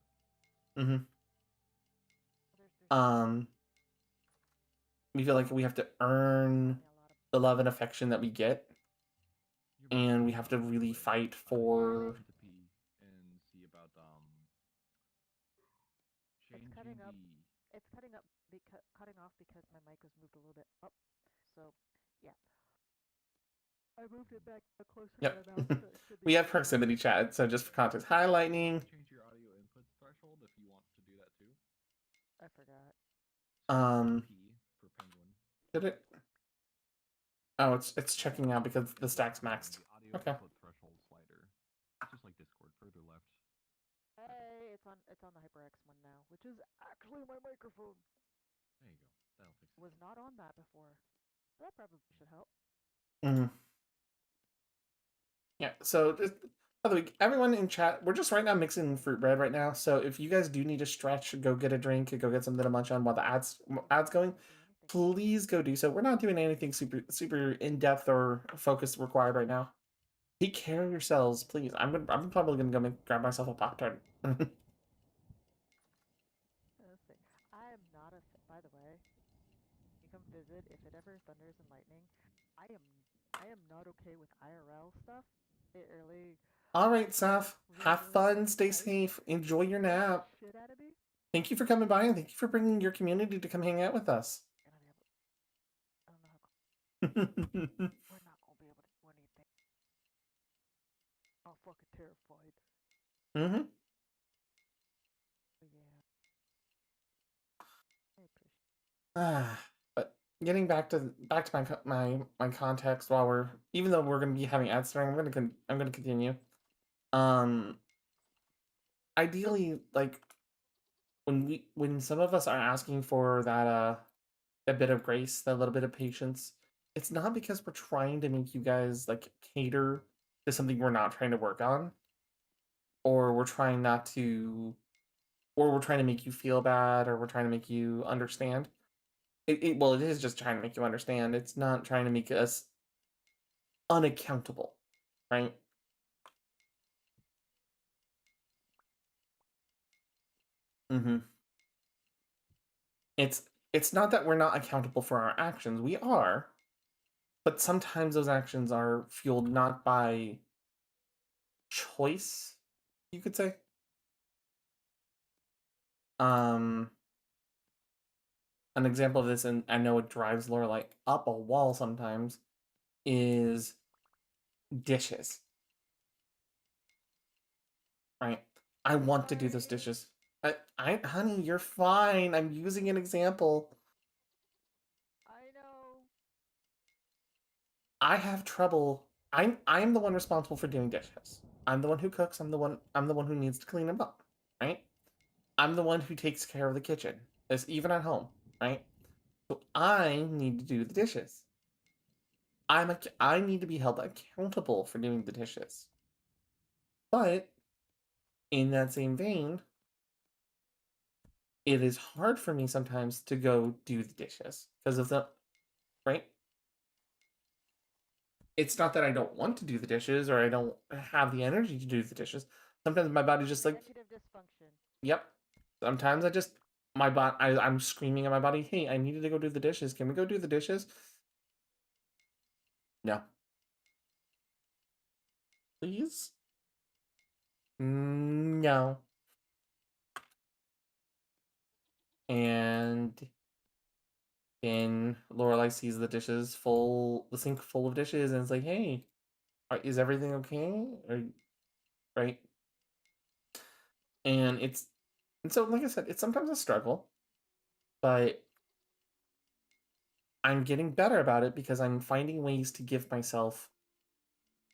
it.
We feel like we have to earn the love and affection that we get, and we have to really fight for.
To pee and see about
It's cutting up. It's cutting up. Cutting off because my mic was moved a little bit up. So, yeah. I moved it back closer
Yep.
to my mouth. So it should be
We have
better.
proximity chat, so just for context. Hi, Lightning.
Change your audio input threshold if you want to do that too.
I forgot.
P for penguin.
Did it? Oh, it's checking out because the stack's maxed.
The audio
Okay.
input threshold slider. It's just like Discord, further left.
Hey, it's on the HyperX one now, which is actually my microphone.
There you go. That'll fix it.
Was not on that before. That probably should help.
Yeah. So, by the way, everyone in chat, we're just right now mixing fruit bread right now. So if you guys do need to stretch, go get a drink, go get something to munch on while the ads going, please go do so. We're not doing anything super in depth or focused required right now. Take care of yourselves, please. I'm probably gonna go grab myself a Pop-Tart.
Let's see. I am not a. By the way, you come visit if it ever thunders and lightning. I am not okay with IRL stuff. It really.
All right, Saf. Have fun. Stay safe. Enjoy your nap.
Shit out of me.
Thank you for coming by, and thank you for bringing your community to come hang out with us.
I don't know how. We're not gonna be able to do anything. I'm fucking terrified.
Mm-hmm.
Yeah. I appreciate.
But getting back to my context, while even though we're gonna be having ads starting, I'm gonna continue. Ideally, like when some of us are asking for that a bit of grace, that little bit of patience, it's not because we're trying to make you guys like cater to something we're not trying to work on, or we're trying to make you feel bad, or we're trying to make you understand. Well, it is just trying to make you understand. It's not trying to make us unaccountable, right? It's not that we're not accountable for our actions. We are, but sometimes those actions are fueled not by choice, you could say. An example of this, and I know it drives Lorelai up a wall sometimes, is dishes. Right? I want to do those dishes. Honey, you're fine. I'm using an example.
I know.
I have trouble. I'm the one responsible for doing dishes. I'm the one who cooks. I'm the one who needs to clean them up. Right? I'm the one who takes care of the kitchen. It's even at home, right? So I need to do the dishes. I need to be held accountable for doing the dishes. But in that same vein, it is hard for me sometimes to go do the dishes because of the, right? It's not that I don't want to do the dishes or I don't have the energy to do the dishes. Sometimes my body just like,
Executive dysfunction.
yep. Sometimes I'm screaming at my body, hey, I needed to go do the dishes. Can we go do the dishes? No. Please? No. And then Lorelai sees the sink full of dishes, and it's like, hey, is everything okay? Right? And so, like I said, it's sometimes a struggle, but I'm getting better about it because I'm finding ways to give myself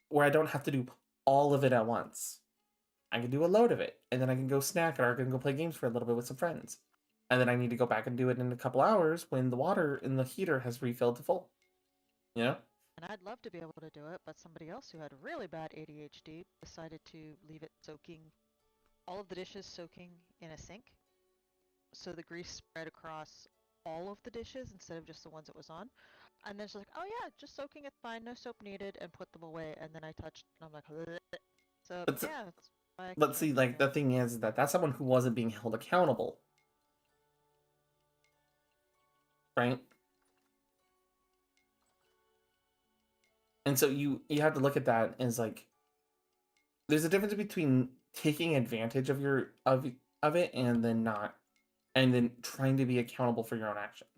where I don't have to do all of it at once. I can do a load of it, and then I can go snack or I can go play games for a little bit with some friends. And then I need to go back and do it in a couple hours when the water in the heater has refilled to full. You know?
And I'd love to be able to do it, but somebody else who had really bad ADHD decided to leave it soaking, all of the dishes soaking in a sink. So the grease spread across all of the dishes instead of just the ones it was on. And then she's like, oh yeah, just soaking, it's fine, no soap needed, and put them away. And then I touched, and I'm like, bleh. So
But
yeah, that's why I
But see,
can't
like,
do
the thing is that that's someone who wasn't being held accountable. Right? And so you have to look at that as like there's a difference between taking advantage of your of it and then not, and then trying to be accountable for your own actions.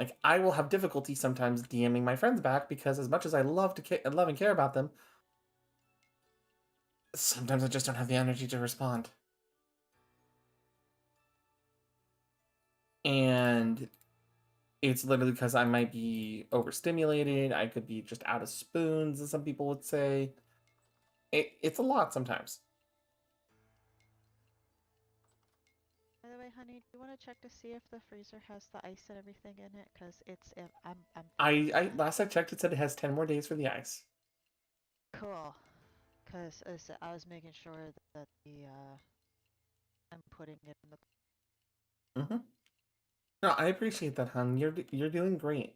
Like I will have difficulty sometimes DMing my friends back because as much as I love and care about them, sometimes I just don't have the energy to respond. And it's literally because I might be overstimulated. I could be just out of spoons, as some people would say. It's a lot sometimes.
By the way, honey, do you want to check to see if the freezer has the ice and everything in it? Because it's I'm
I last I checked, it said it has 10 more days for the ice.
cool. Because I was making sure that the I'm putting it in the.
Mm-hmm. No, I appreciate that, hon. You're doing great.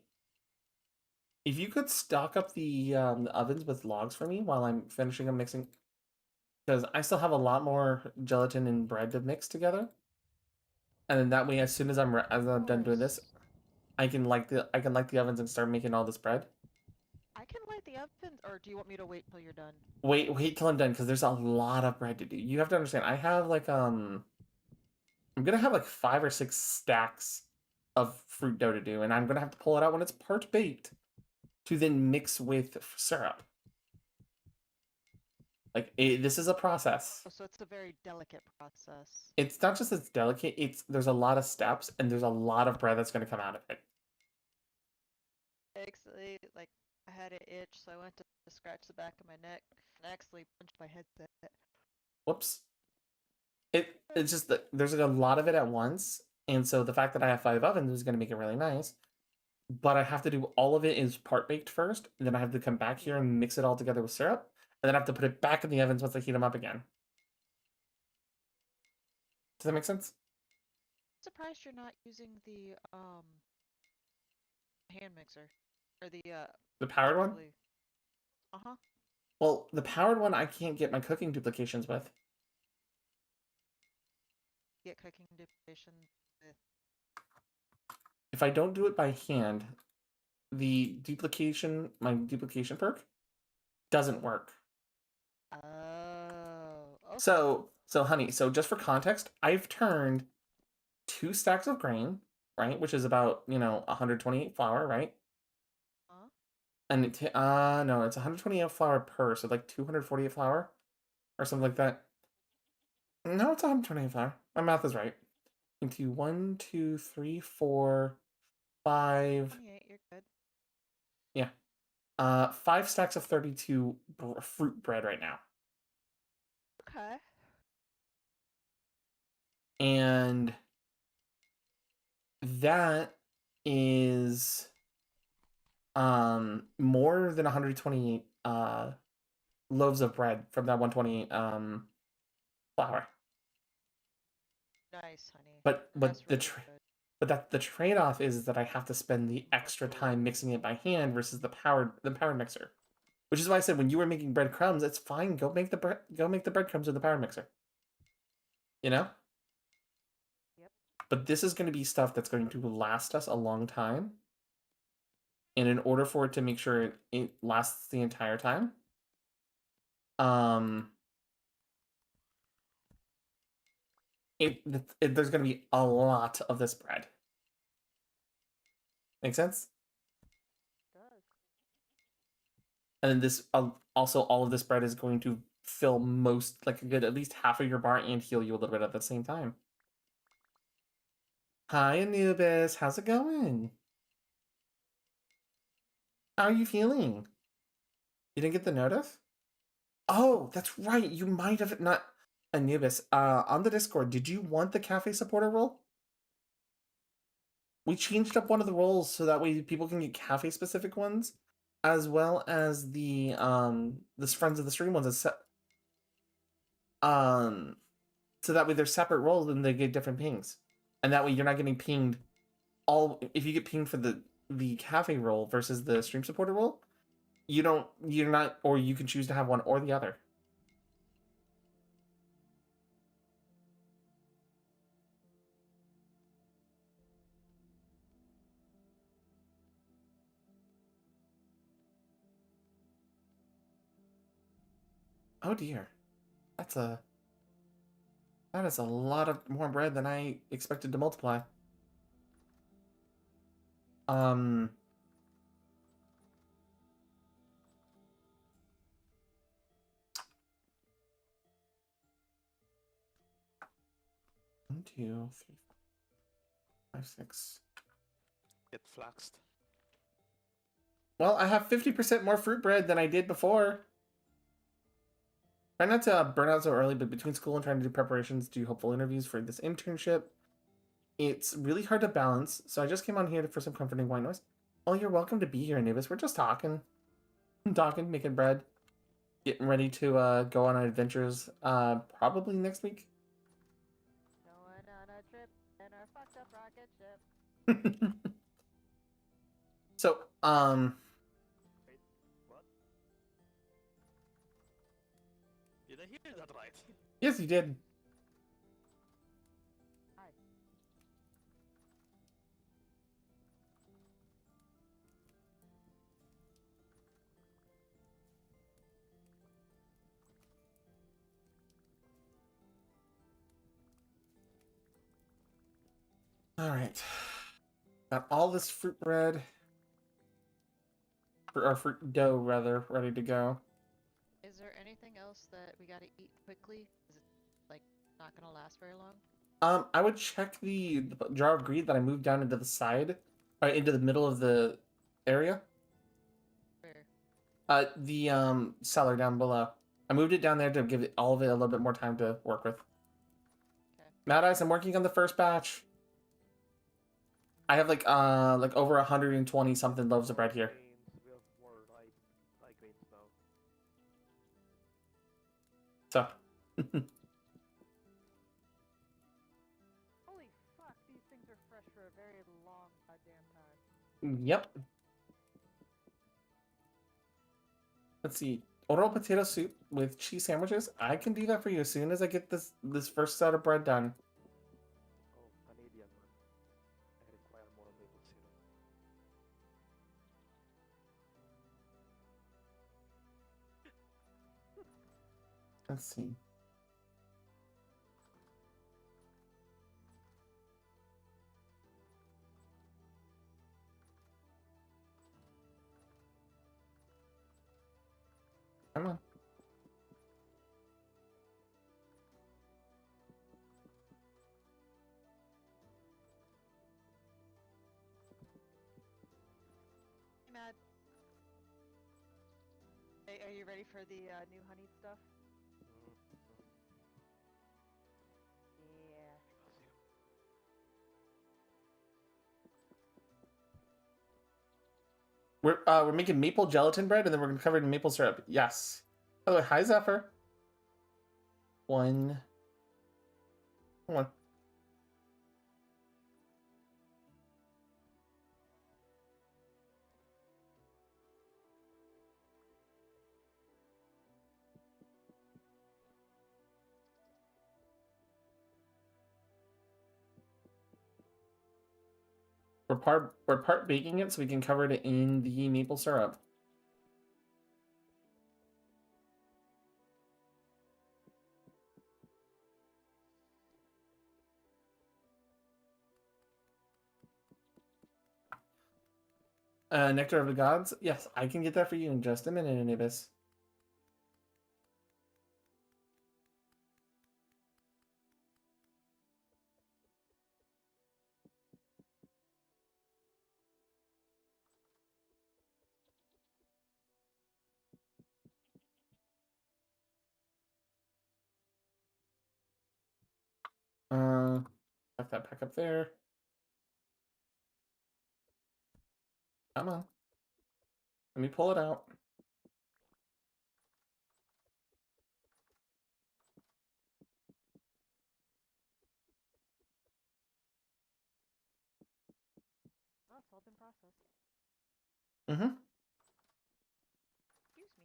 If you could stock up the ovens with logs for me while I'm finishing up mixing, because I still have a lot more gelatin and bread to mix together, and then that way, as soon as I'm done doing this, I can light the ovens and start making all this bread.
I can light the ovens, or do you want me to wait till you're done?
Wait till I'm done because there's a lot of bread to do. You have to understand. I have like I'm gonna have like 5 or 6 stacks of fruit dough to do, and I'm gonna have to pull it out when it's part baked to then mix with syrup. Like this is a process.
Oh, so it's a very delicate process.
It's not just it's delicate. There's a lot of steps and there's a lot of bread that's gonna come out of it.
Actually, like I had an itch, so I went to scratch the back of my neck and actually punched my headset.
Whoops. It's just that there's like a lot of it at once, and so the fact that I have 5 ovens is gonna make it really nice. But I have to do all of it is part baked first, and then I have to come back here and mix it all together with syrup, and then I have to put it back in the ovens once I heat them up again. Does that make sense?
I'm surprised you're not using the hand mixer or
the powered one?
Uh-huh.
Well, the powered one I can't get my cooking duplications with.
Get cooking duplication with.
If I don't do it by hand, my duplication perk doesn't work.
Oh. Okay.
So honey, so just for context, I've turned 2 stacks of grain, right, which is about 128 flour, right?
Huh?
And no, it's 128 flour per, so like 248 flour or something like that. No, it's 128 flour. My math is right. Into 1, 2, 3, 4, 5.
28, you're good.
Yeah. 5 stacks of 32 fruit bread right now.
Okay.
And that is more than 128 loaves of bread from that 128 flour.
Nice, honey.
But
That's
the
really good.
but that the trade-off is that I have to spend the extra time mixing it by hand versus the powered mixer. Which is why I said when you were making breadcrumbs, it's fine. Go make the breadcrumbs with the power mixer. You know?
Yep.
But this is going to be stuff that's going to last us a long time. And in order for it to make sure it lasts the entire time, there's going to be a lot of this bread. Make sense?
It does.
And then this also all of this bread is going to fill like a good at least half of your bar and heal you a little bit at the same time. Hi Anubis, how's it going? How are you feeling? You didn't get the notice? Oh, that's right. You might have not Anubis. On the Discord, did you want the cafe supporter role? We changed up one of the roles so that way people can get cafe specific ones, as well as the friends of the stream ones as so that way they're separate roles and they get different pings. And that way you're not getting pinged if you get pinged for the cafe role versus the stream supporter role, you're not, or you can choose to have one or the other. Oh dear. That is a lot of more bread than I expected to multiply. 1, 2, 3, 4, 5, 6.
Get flaxed.
Well, I have 50% more fruit bread than I did before. Try not to burn out so early, but between school and trying to do preparations, do hopeful interviews for this internship, it's really hard to balance. So I just came on here for some comforting white noise. Oh, you're welcome to be here, Anubis. We're just talking. Talking, making bread. Getting ready to go on adventures probably next week.
Going on a trip in our fucked up rocket ship.
So,
Wait, what? Did I hear that right?
yes, you did.
Hi.
All right. Got all this fruit bread, or fruit dough rather, ready to go.
Is there anything else that we gotta eat quickly? Is it like not gonna last very long?
I would check the jar of greed that I moved down into the side, or into the middle of the area.
Where?
The cellar down below. I moved it down there to give all of it a little bit more time to work with.
Okay.
Mad Eyes, I'm working on the first batch. I have like over 120 something loaves of bread here.
We have more light grains now.
So.
Holy fuck, these things are fresh for a very long goddamn time.
Yep. Let's see. Oral potato soup with cheese sandwiches. I can do that for you as soon as I get this first set of bread done.
Oh, Canadian one. I require more maple syrup.
Let's see. Come on.
Hey, Matt. Hey, are you ready for the new honeyed stuff? Yeah.
We're making maple gelatin bread and then we're gonna cover it in maple syrup. Yes. By the way, hi Zephyr. One. Come on. We're part baking it so we can cover it in the maple syrup. Nectar of the Gods? Yes, I can get that for you in just a minute, Anubis. Tuck that back up there. Come on. Let me pull it out.
Oh, it's all been processed.
Mm-hmm.
Excuse me.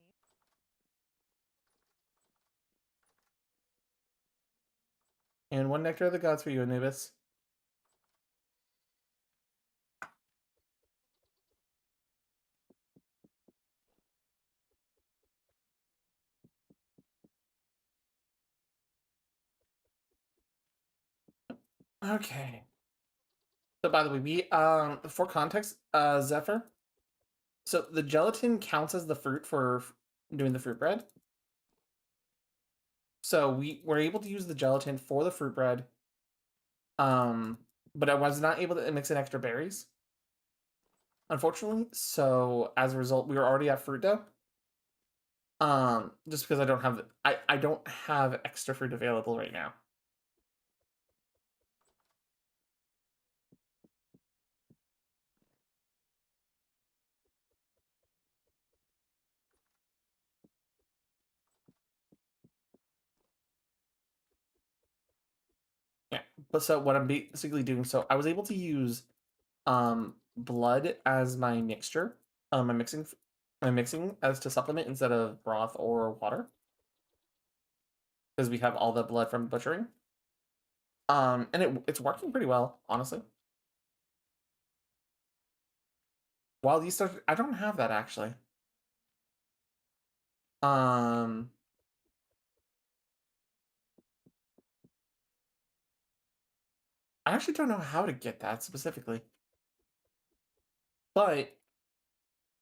And one nectar of the gods for you, Anubis. Okay. So by the way, we for context, Zephyr. So the gelatin counts as the fruit for doing the fruit bread. So we were able to use the gelatin for the fruit bread. But I was not able to mix in extra berries, unfortunately. So as a result, we were already at fruit dough. Just because I don't have extra fruit available right now. Yeah, but so what I'm basically doing, so I was able to use blood as my mixture, my mixing as to supplement instead of broth or water, because we have all the blood from butchering. And it's working pretty well, honestly. Wild yeast starter, I don't have that actually. Um, I actually don't know how to get that specifically, but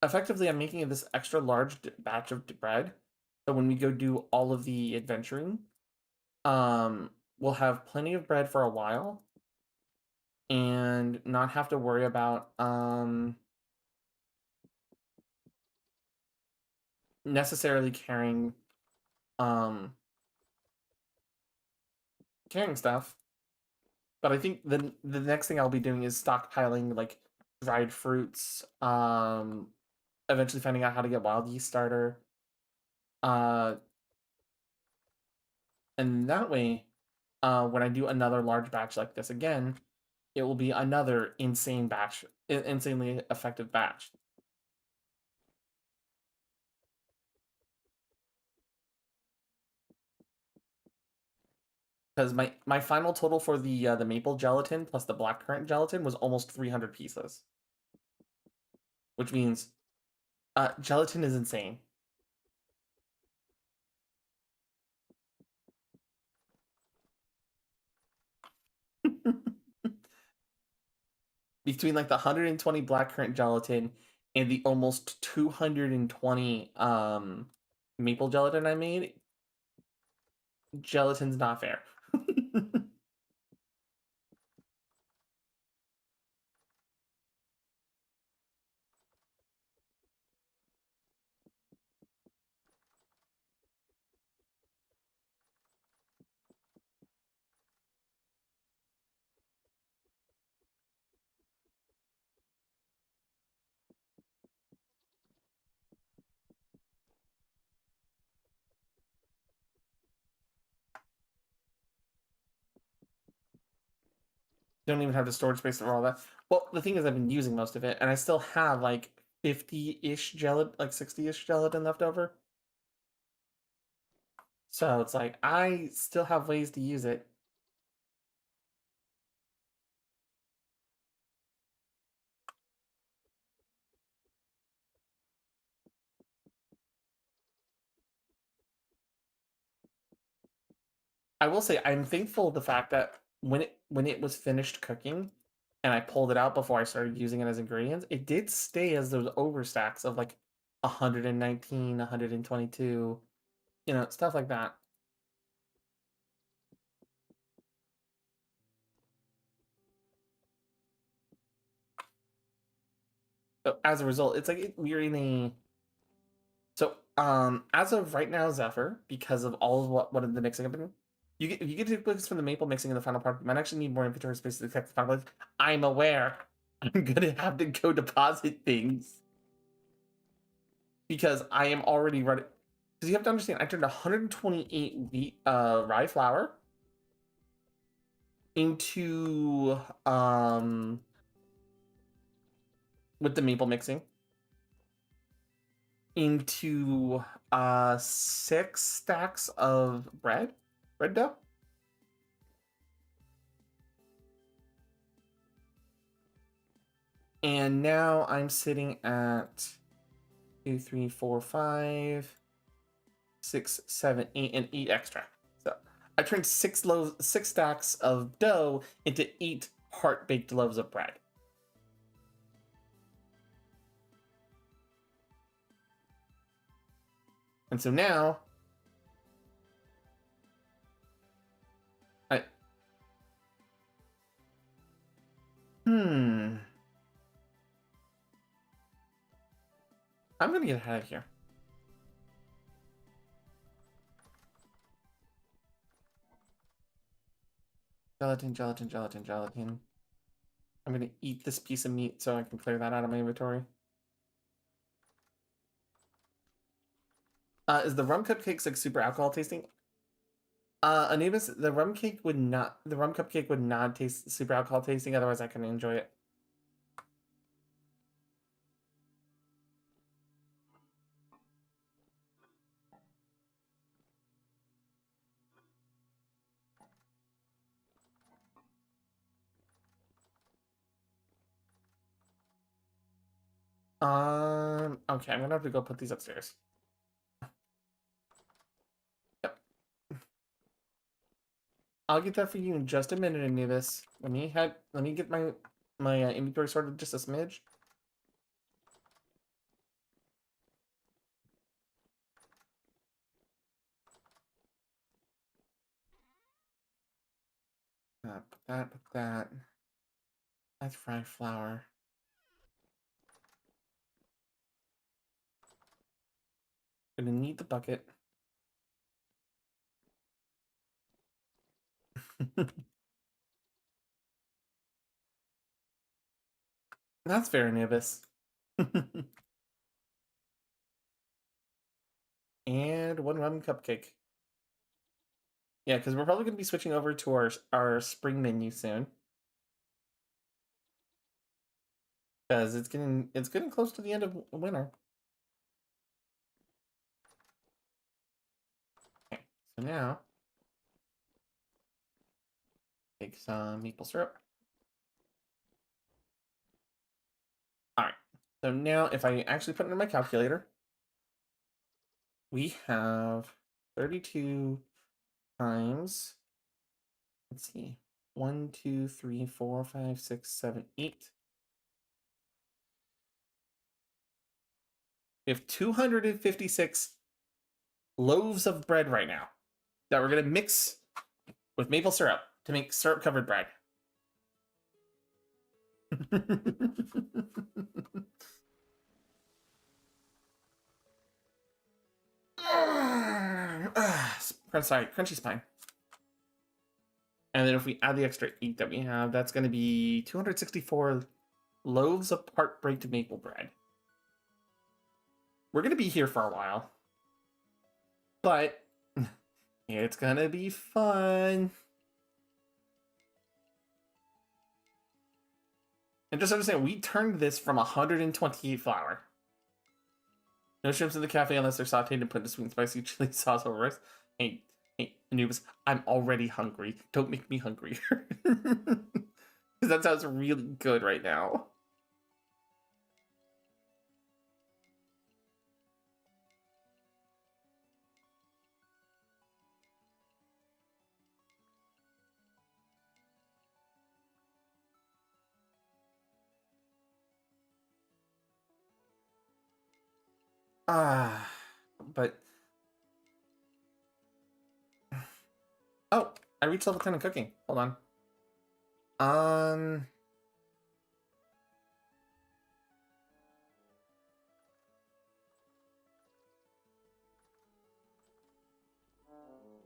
effectively, I'm making this extra large batch of bread. So when we go do all of the adventuring, we'll have plenty of bread for a while and not have to worry about necessarily um carrying stuff. But I think the next thing I'll be doing is stockpiling like dried fruits, eventually finding out how to get wild yeast starter. Uh and that way, when I do another large batch like this again, it will be another insanely effective batch. Because my final total for the maple gelatin plus the blackcurrant gelatin was almost 300 pieces, which means gelatin is insane. Between like the 120 blackcurrant gelatin and the almost 220 maple gelatin I made, gelatin's not fair. Don't even have the storage space for all that. Well, the thing is, I've been using most of it, and I still have like 50-ish gelatin, like 60-ish gelatin left over. So it's like I still have ways to use it. I will say I'm thankful the fact that when it was finished cooking and I pulled it out before I started using it as ingredients, it did stay as those overstacks of like 119, 122, stuff like that. So as a result, it's like we're in a so as of right now, Zephyr, because of all of what the mixing I've been You get duplicate from the maple mixing in the final product. You might actually need more inventory space to detect the final product. I'm aware. I'm gonna have to go deposit things because I am already running. Because you have to understand, I turned 128 wheat rye flour into with the maple mixing into 6 stacks of bread dough. And now I'm sitting at 2, 3, 4, 5, 6, 7, 8, and 8 extra. So I turned 6 stacks of dough into 8 heart baked loaves of bread. And so now I'm gonna get ahead of here. Gelatin, gelatin, gelatin, gelatin. I'm gonna eat this piece of meat so I can clear that out of my inventory. Is the rum cupcakes like super alcohol tasting? Anubis, the rum cupcake would not taste super alcohol tasting, otherwise I couldn't enjoy it. Okay, I'm gonna have to go put these upstairs. Yep. I'll get that for you in just a minute, Anubis. Let me get my inventory sorted just a smidge. Put that. That's fried flour. Gonna need the bucket. That's fair, Anubis. And 1 rum cupcake. Yeah, because we're probably gonna be switching over to our spring menu soon. Because it's getting close to the end of winter. Okay, so now take some maple syrup. Alright. So now if I actually put it in my calculator, we have 32 times, let's see, 1, 2, 3, 4, 5, 6, 7, 8. We have 256 loaves of bread right now that we're going to mix with maple syrup to make syrup covered bread. Sorry, crunchy spine. And then if we add the extra 8 that we have, that's going to be 264 loaves of part-baked maple bread. We're going to be here for a while. But it's going to be fun. And just understand, we turned this from 128 flour. No shrimps in the cafe unless they're sauteed and put in sweet and spicy chili sauce over rice. Hey, Anubis, I'm already hungry. Don't make me hungrier. Because that sounds really good right now. But oh, I reached level 10 in cooking. Hold on.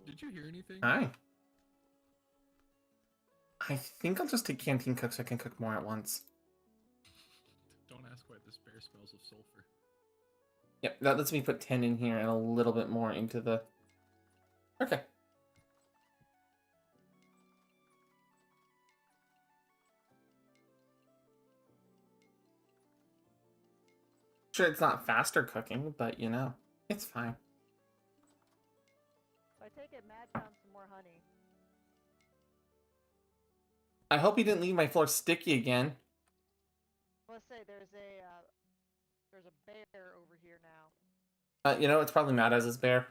Did you hear anything?
Hi. I think I'll just take canteen cook so I can cook more at once.
Don't ask why this bear smells of sulfur.
Yep, that lets me put 10 in here and a little bit more into the... Okay. Sure, it's not faster cooking, but you know, it's fine.
So I take it Matt found some more honey.
I hope you didn't leave my floor sticky again.
Let's say there's a bear over here now.
You know, it's probably Matt as his bear.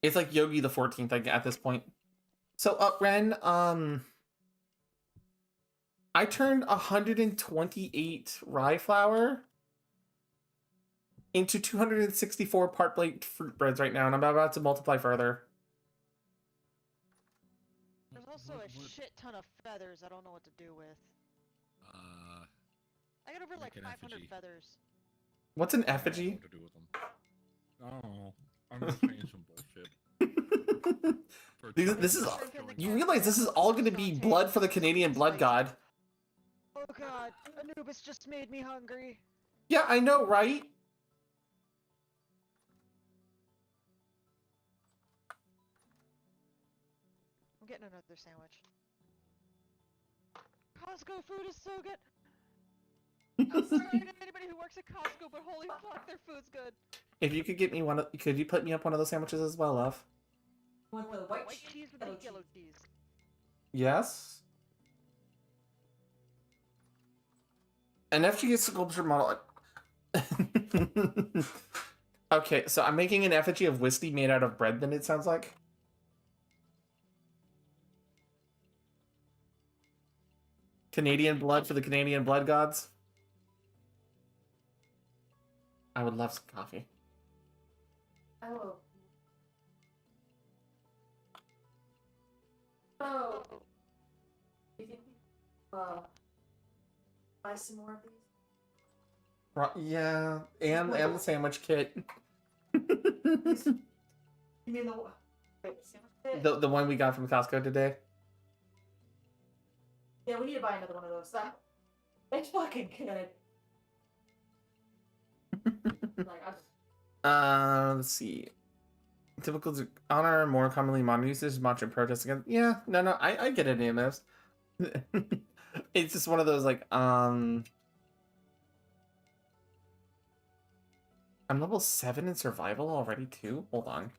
It's like Yogi the 14th at this point. So, Ren, I turned 128 rye flour into 264 part baked fruit breads right now, and I'm about to multiply further.
There's also a shit ton of feathers I don't know what to do with. I got over like
Make an
500
effigy.
feathers.
What's an
I don't know
effigy?
what to do with them. Oh, I'm just saying some bullshit.
Dude, this is... You realize this is all going to be blood for the Canadian blood god.
Oh god, Anubis just made me hungry.
Yeah, I know, right?
I'm getting another sandwich. Costco food is so good. I'm sorry to anybody who works at Costco, but holy fuck, their food's good.
If you could get me one of... Could you put me up one of those sandwiches as well, love?
Want the
White cheese with the yellow cheese.
Yes? An FG sculpture model... Okay, so I'm making an effigy of whiskey made out of bread, then it sounds like. Canadian blood for the Canadian blood gods. I would love some coffee.
Oh. Oh. You think buy some more of these?
Yeah, and the sandwich kit.
You mean the wait, sandwich kit?
The one we got from Costco today.
Yeah, we need to buy another one of those. It's fucking good.
Let's see. Typical to honor more commonly modern usage, marching protests against. Yeah, no, I get it, Amos. It's just one of those like I'm level 7 in survival already too. Hold on.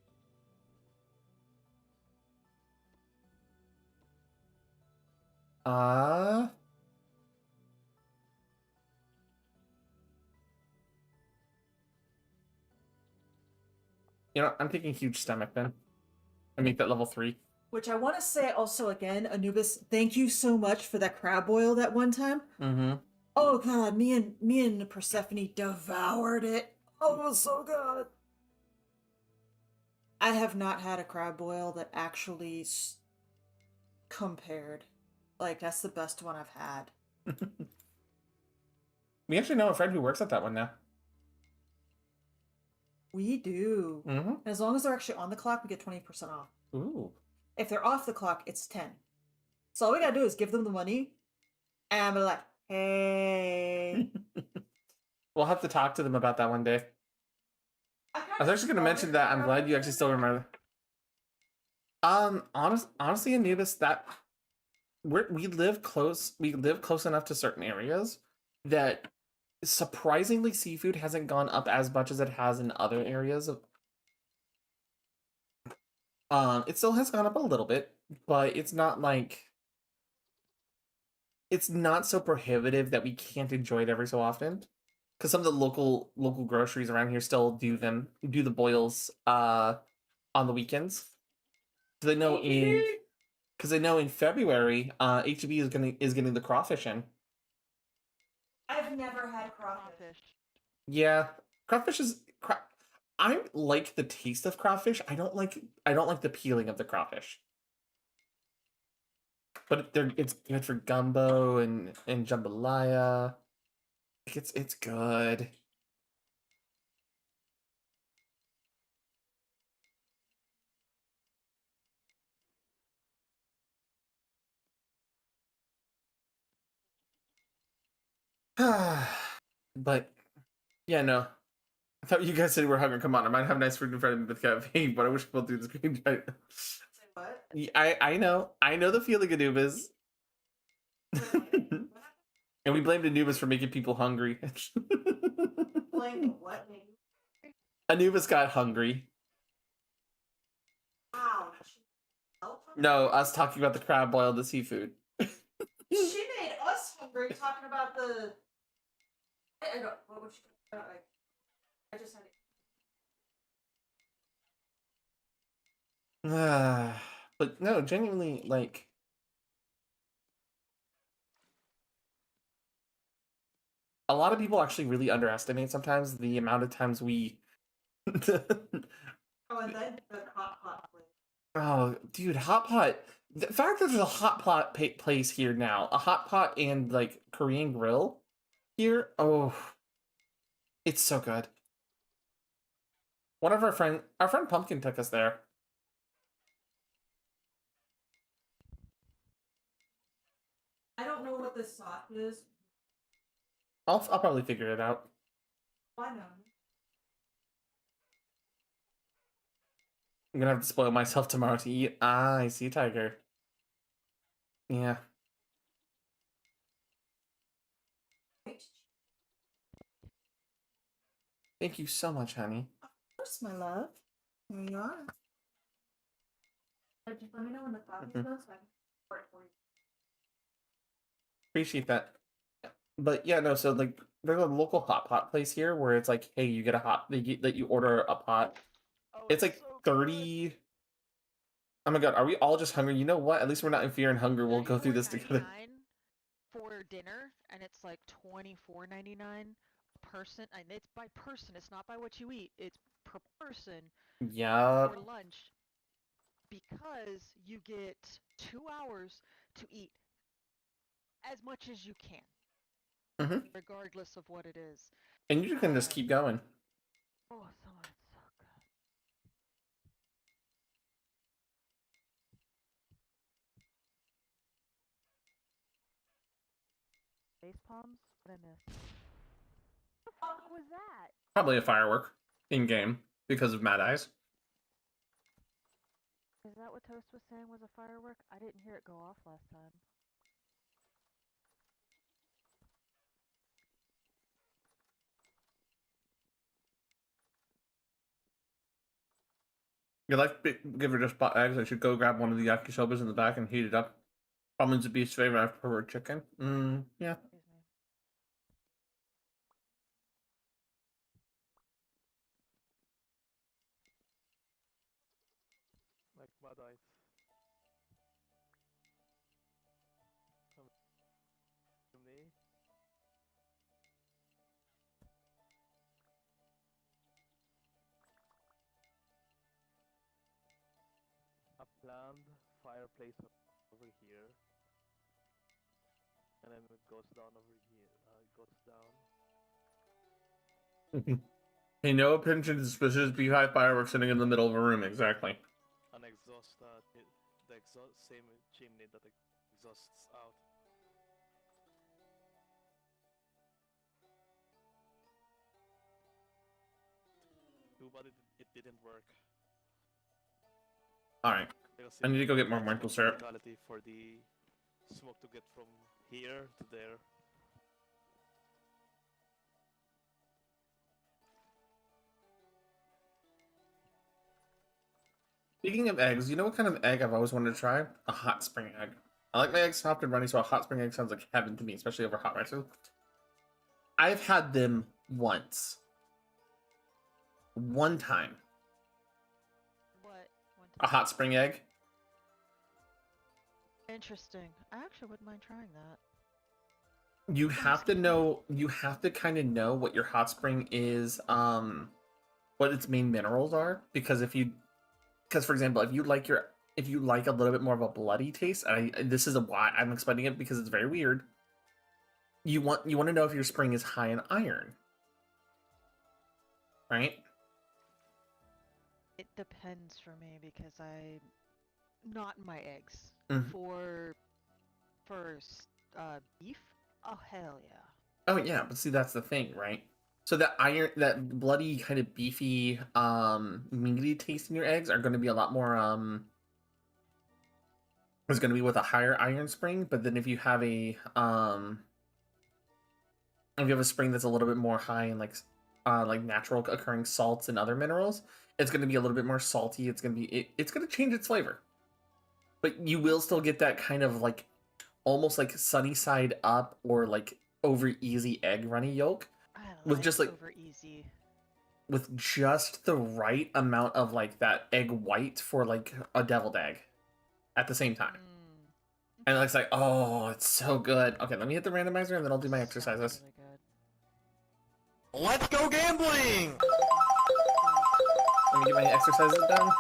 You know, I'm taking huge stomach then. I make that level 3.
Which I want to say also again, Anubis, thank you so much for that crab boil that one time.
Mm-hmm.
Oh god, me and Persephone devoured it. Oh, it was so good. I have not had a crab boil that actually compared. Like, that's the best one I've had.
We actually know a friend who works at that one now.
We do.
Mm-hmm.
And as long as they're actually on the clock, we get 20% off.
Ooh.
If they're off the clock, it's 10. So all we gotta do is give them the money, and be like, hey.
We'll have to talk to them about that one day. I was actually going to mention that. I'm glad you actually still remember. Honestly, Anubis, that we live close. We live close enough to certain areas that surprisingly seafood hasn't gone up as much as it has in other areas. It still has gone up a little bit, but it's not like it's not so prohibitive that we can't enjoy it every so often. Because some of the local groceries around here still do the boils on the weekends. So they know in February HEB is getting the crawfish in.
I've never had crawfish.
Yeah, crawfish is I like the taste of crawfish. I don't like the peeling of the crawfish. But it's good for gumbo and jambalaya. It's good. But yeah, no. I thought you guys said you were hungry. Come on, I might have nice food in front of me with caffeine, but I wish we'll do the screen time.
Say what?
I know the feeling, Anubis. And we blamed Anubis for making people hungry.
Blame what?
Anubis got hungry.
Wow.
No, us talking about the crab boil, the seafood.
She made us hungry talking about the. I don't. What would she? I just had it.
But no, genuinely, like, a lot of people actually really underestimate sometimes the amount of times we.
Oh, and then the hot pot place.
Oh, dude, hot pot. The fact that there's a hot pot place here now, a hot pot and like Korean grill here. Oh, it's so good. One of our friend Pumpkin took us there.
I don't know what this sauce is.
I'll probably figure it out.
Why not?
I'm gonna have to spoil myself tomorrow to eat. Ah, I see, Tiger. Yeah. Thank you so much, honey.
Of course, my love. Here you are. Just let me know when the coffee's done so I can pour it for you.
Appreciate that. But yeah, no, so like there's a local hot pot place here where it's like, hey, you get a hot that you order a pot.
Oh,
It's like
so
30.
good.
Oh my god, are we all just hungry? You know what? At least we're not in fear and hunger. We'll go through this together.
$34.99 for dinner, and it's like $24.99 a person. And it's by person. It's not by what you eat. It's per person
Yeah.
for lunch. Because you get 2 hours to eat as much as you can, regardless of what it is.
And you can just keep going.
Oh, so it's so good. Face palms? What I missed? What the fuck was that?
Probably a firework in game because of Mad Eyes.
Is that what Toast was saying was a firework? I didn't hear it go off last time.
Your life giver just bought eggs. I should go grab one of the yakisobas in the back and heat it up. Probably a beast's favorite. I prefer chicken. Yeah.
Excuse me.
Like Mad Eyes. Chimney. A planned fireplace over here. And then it goes down over here. It goes down.
Pay no attention to the suspicious beehive fireworks sitting in the middle of a room. Exactly.
An exhaust, the exhaust, same chimney that exhausts out. Too bad it didn't work.
Alright. I need to go get more maple syrup.
For the smoke to get from here to there.
Speaking of eggs, you know what kind of egg I've always wanted to try? A hot spring egg. I like my eggs soft and runny, so a hot spring egg sounds like heaven to me, especially over hot rice. I've had them once. One time.
What?
A hot spring egg.
Interesting. I actually wouldn't mind trying that.
You have to know, you have to kind of know what your hot spring is, what its main minerals are, because for example, if you like a little bit more of a bloody taste, this is why I'm explaining it because it's very weird. You want to know if your spring is high in iron, right?
It depends for me because I not in my eggs.
Mhm.
For beef? Oh hell yeah.
Oh yeah, but see that's the thing, right? So that bloody kind of beefy, meaty taste in your eggs are going to be a lot more is going to be with a higher iron spring. But then if you have a spring that's a little bit more high in like natural occurring salts and other minerals, it's going to be a little bit more salty. It's going to be it's going to change its flavor, but you will still get that kind of like almost like sunny side up or like over easy egg runny yolk
I
with just like
over easy.
with just the right amount of like that egg white for like a deviled egg at the same time. And it's like, oh, it's so good. Okay, let me hit the randomizer and then I'll do my exercises.
Really good.
Let's go gambling!
Let me get my exercises done.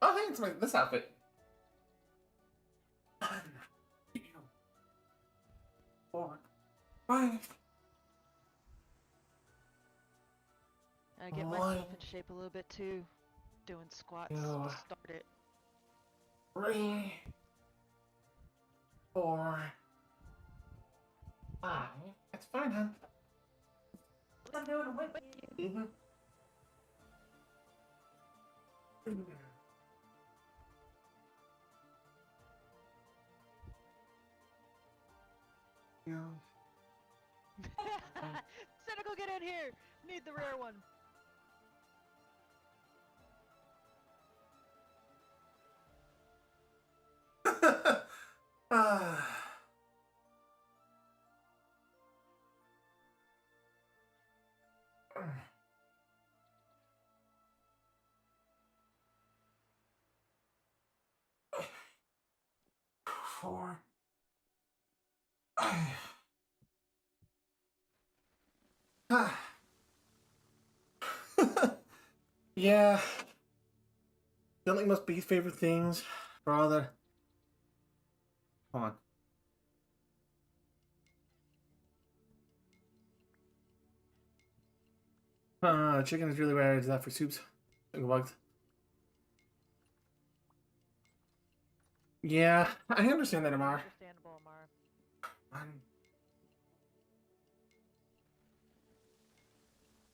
Oh, hey, it's this outfit. 1, 2, 4, 5.
I get myself in shape a little bit too. Doing squats to start it.
3, 4, 5. That's fine, huh?
I'm doing it with you.
Mm-hmm.
Cynical, get in here! Need the rare one.
Four. Yeah. Don't like most B's favorite things for all the. Hold on. Chicken is really rare. Is that for soups? Bugs. Yeah, I understand that, Amar.
Understandable, Amar.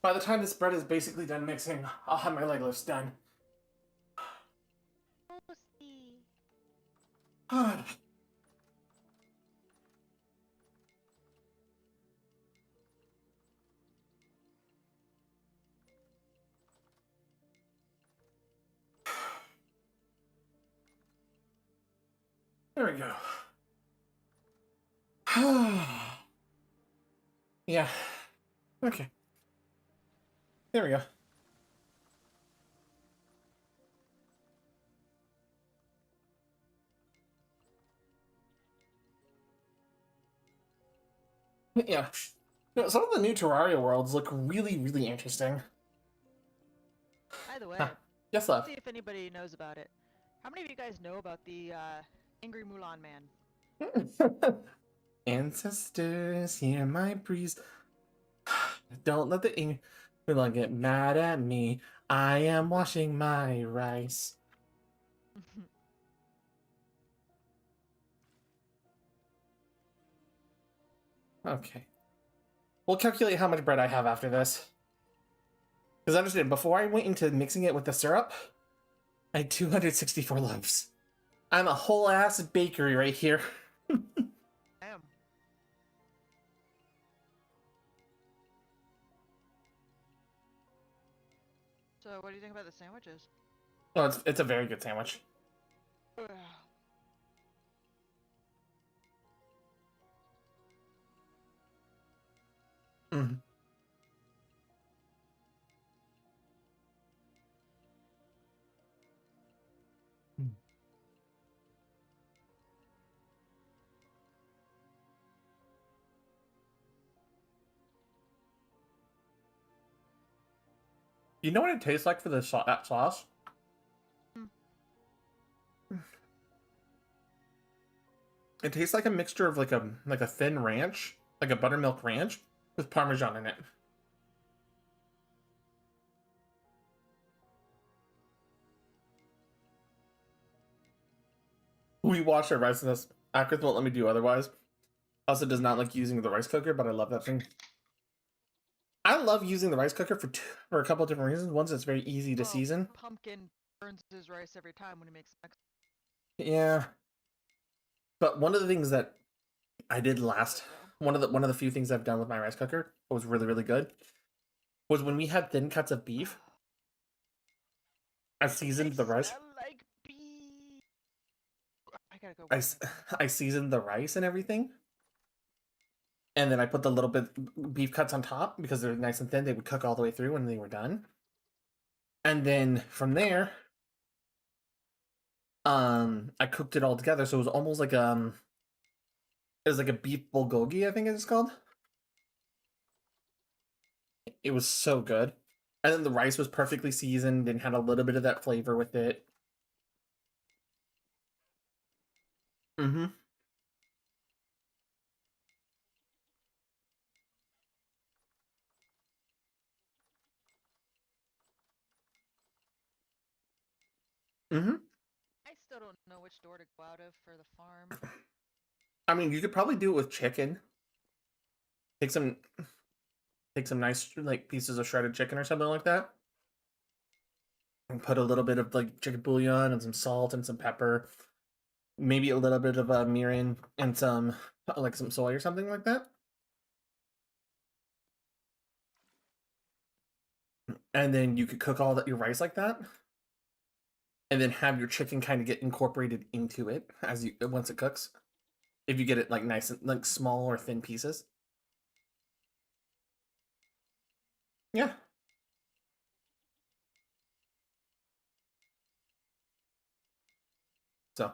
By the time this bread is basically done mixing, I'll have my leg lifts done. There we go. Yeah. Okay. There we go. Yeah. Some of the new Terraria worlds look really, really interesting.
By the way,
Yes,
let's
love.
see if anybody knows about it. How many of you guys know about the Angry Mulan Man?
Ancestors, hear my breeze. Don't let the Mulan get mad at me. I am washing my rice. Okay. We'll calculate how much bread I have after this. Because understand, before I went into mixing it with the syrup, I had 264 loaves. I'm a whole ass bakery right here.
Damn. So, what do you think about the sandwiches?
Oh, it's a very good sandwich. Mm. You know what it tastes like for the that sauce? It tastes like a mixture of like a thin ranch, like a buttermilk ranch, with Parmesan in it. We watched our rice and this actors won't let me do otherwise. Also does not like using the rice cooker, but I love that thing. I love using the rice cooker for a couple of different reasons. One, it's very easy to
Well,
season.
Pumpkin burns his rice every time when he makes next.
Yeah. But one of the things that I did last,
So.
one of the few things I've done with my rice cooker that was really, really good, was when we had thin cuts of beef. I seasoned the rice.
Smell like beef. I gotta go.
I seasoned the rice and everything. And then I put the little bit beef cuts on top because they're nice and thin. They would cook all the way through when they were done. And then from there, I cooked it all together. So it was almost like it was like a beef bulgogi, I think it's called. It was so good. And then the rice was perfectly seasoned and had a little bit of that flavor with it. Mm-hmm. Mm-hmm.
I still don't know which door to go out of for the farm.
I mean, you could probably do it with chicken. Take some nice like pieces of shredded chicken or something like that. And put a little bit of like chicken bouillon and some salt and some pepper. Maybe a little bit of mirin and some like some soy or something like that. And then you could cook all that your rice like that. And then have your chicken kind of get incorporated into it as you once it cooks. If you get it like nice and like small or thin pieces. Yeah. So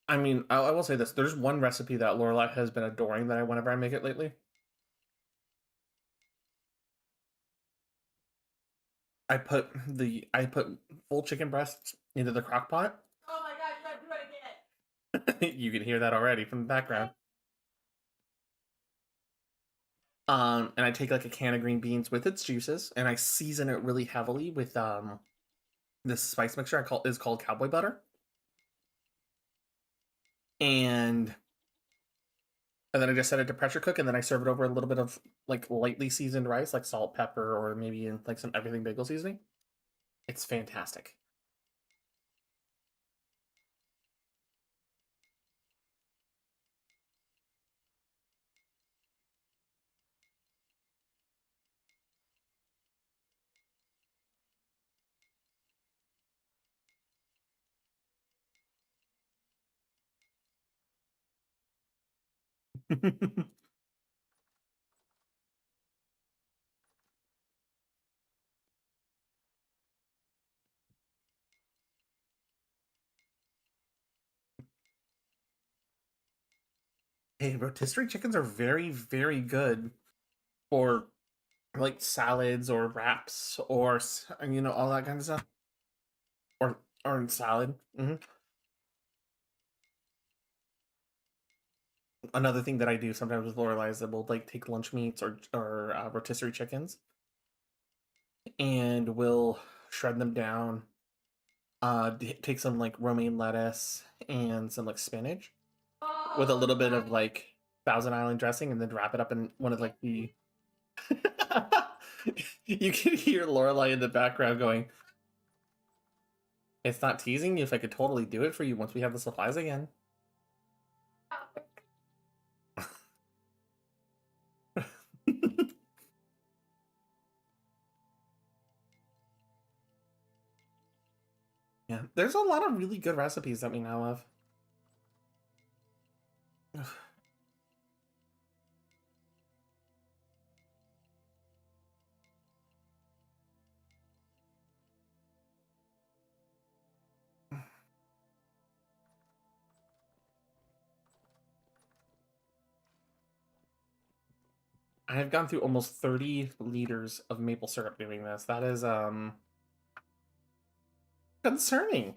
I mean, I will say this. There's one recipe that Lorelai has been adoring that whenever I make it lately. I put full chicken breasts into the crock pot.
Oh my god, you gotta do it again.
You can hear that already from the background. And I take like a can of green beans with its juices, and I season it really heavily with this spice mixture is called cowboy butter. And then I just set it to pressure cook, and then I serve it over a little bit of like lightly seasoned rice, like salt, pepper, or maybe in like some everything bagel seasoning. It's fantastic. Hey, rotisserie chickens are very, very good for like salads or wraps or all that kind of stuff. Or in salad. Another thing that I do sometimes with Lorelai is that we'll like take lunch meats or rotisserie chickens, and we'll shred them down. Take some like romaine lettuce and some like spinach with a little bit of like Thousand Island dressing, and then wrap it up in one of like the. You can hear Lorelai in the background going, "It's not teasing you if I could totally do it for you once we have the supplies again." Yeah, there's a lot of really good recipes that we know of. I have gone through almost 30 liters of maple syrup doing this. That is concerning.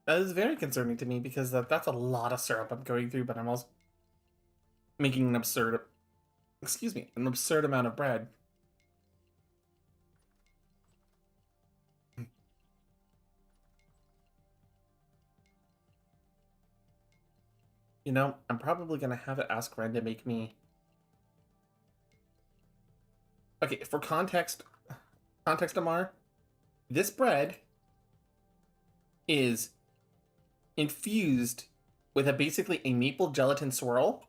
That is very concerning to me because that's a lot of syrup I'm going through, but I'm also making an absurd, an absurd amount of bread. You know, I'm probably gonna have to ask Ren to make me. Okay, for context, Amar, this bread is infused with basically a maple gelatin swirl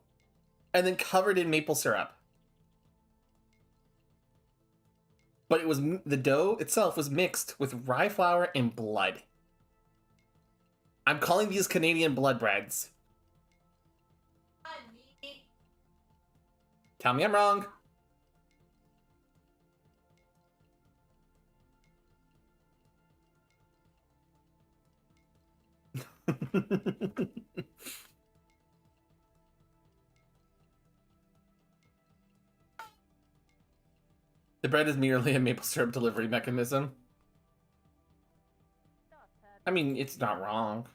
and then covered in maple syrup. But it was the dough itself was mixed with rye flour and blood. I'm calling these Canadian blood breads. Tell me I'm wrong. The bread is merely a maple syrup delivery mechanism. I mean, it's not wrong.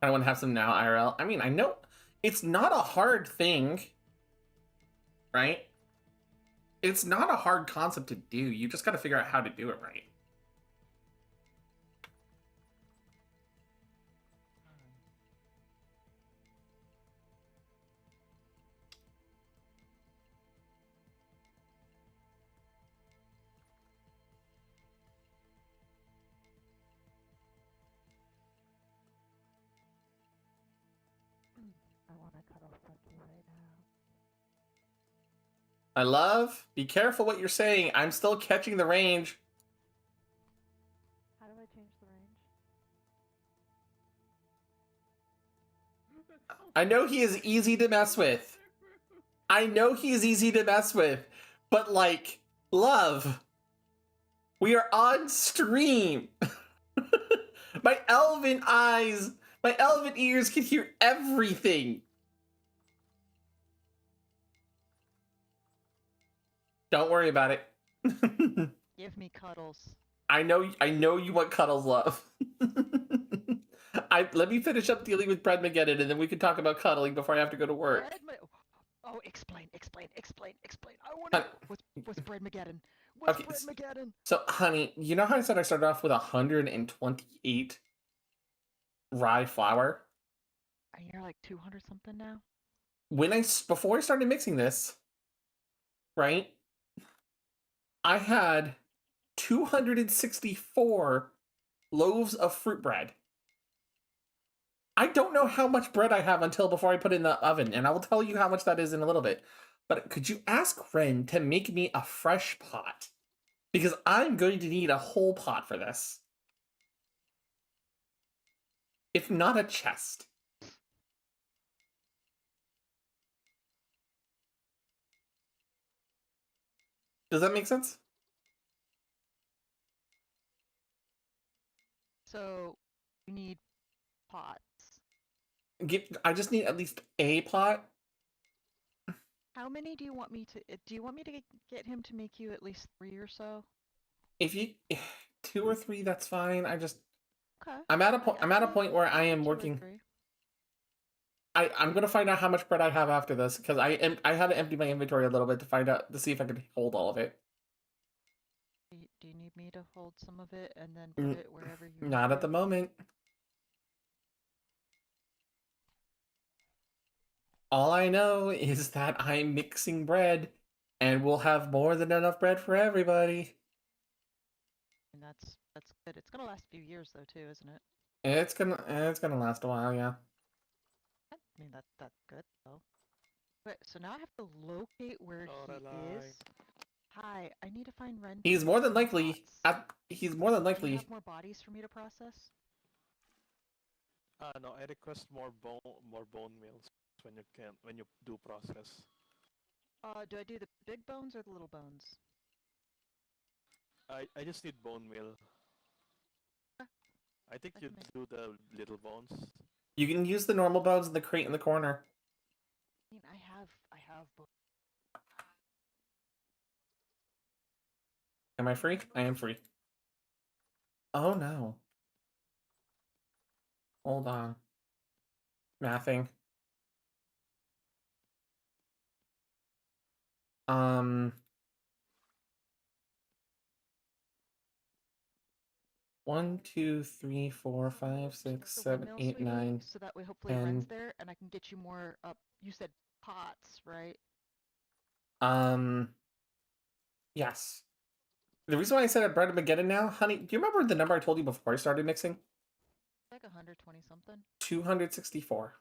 I want to have some now, IRL. I mean, I know it's not a hard thing, right? It's not a hard concept to do. You just got to figure out how to do it right.
I want to cuddle Sucky right now.
I love. Be careful what you're saying. I'm still catching the range.
How do I change the range?
I know he is easy to mess with. I know he's easy to mess with. But, like, love. We are on stream. My elven eyes, my elven ears can hear everything. Don't worry about it.
Give me cuddles.
I know you want cuddles, love. Let me finish up dealing with Breadmageddon, and then we can talk about cuddling before I have to go to work.
Oh, explain. I want to. What's Breadmageddon? What's
Okay,
Breadmageddon?
So, honey, you know how I said I started off with 128 rye flour?
And you're like 200 something now.
Before I started mixing this, right? I had 264 loaves of fruit bread. I don't know how much bread I have until before I put it in the oven, and I will tell you how much that is in a little bit. But could you ask Ren to make me a fresh pot? Because I'm going to need a whole pot for this. If not a chest. Does that make sense?
So, you need pots.
I just need at least a pot.
How many do you want me to? Do you want me to get him to make you at least 3 or so?
If you 2 or 3, that's fine.
Okay.
I'm at a point where I am working. I'm gonna find out how much bread I have after this because I had to empty my inventory a little bit to see if I could hold all of it.
Do you need me to hold some of it and then put it wherever you?
Not at the moment. All I know is that I'm mixing bread, and we'll have more than enough bread for everybody.
And that's good. It's gonna last a few years though too, isn't it?
It's gonna last a while, yeah.
I mean that's good though. But so now I have to locate where he is. Hi, I need to find Ren.
He's more than likely he's more than
Do you
likely.
have more bodies for me to process?
No, I request more bone meals when you do process.
Do I do the big bones or the little bones?
I just need bone meal. I think you do the little bones.
You can use the normal bones in the crate in the corner.
I mean, I have bones.
Am I free? I am free. Oh no. Hold on. Mathing. One, two, three, four, five, six,
The
7,
windmill,
8,
sweetie,
9,
so that way hopefully
10.
Ren's there and I can get you more up. You said pots, right?
Yes. The reason why I said I bred Mageddon now, honey, do you remember the number I told you before I started mixing?
Like 120 something.
264.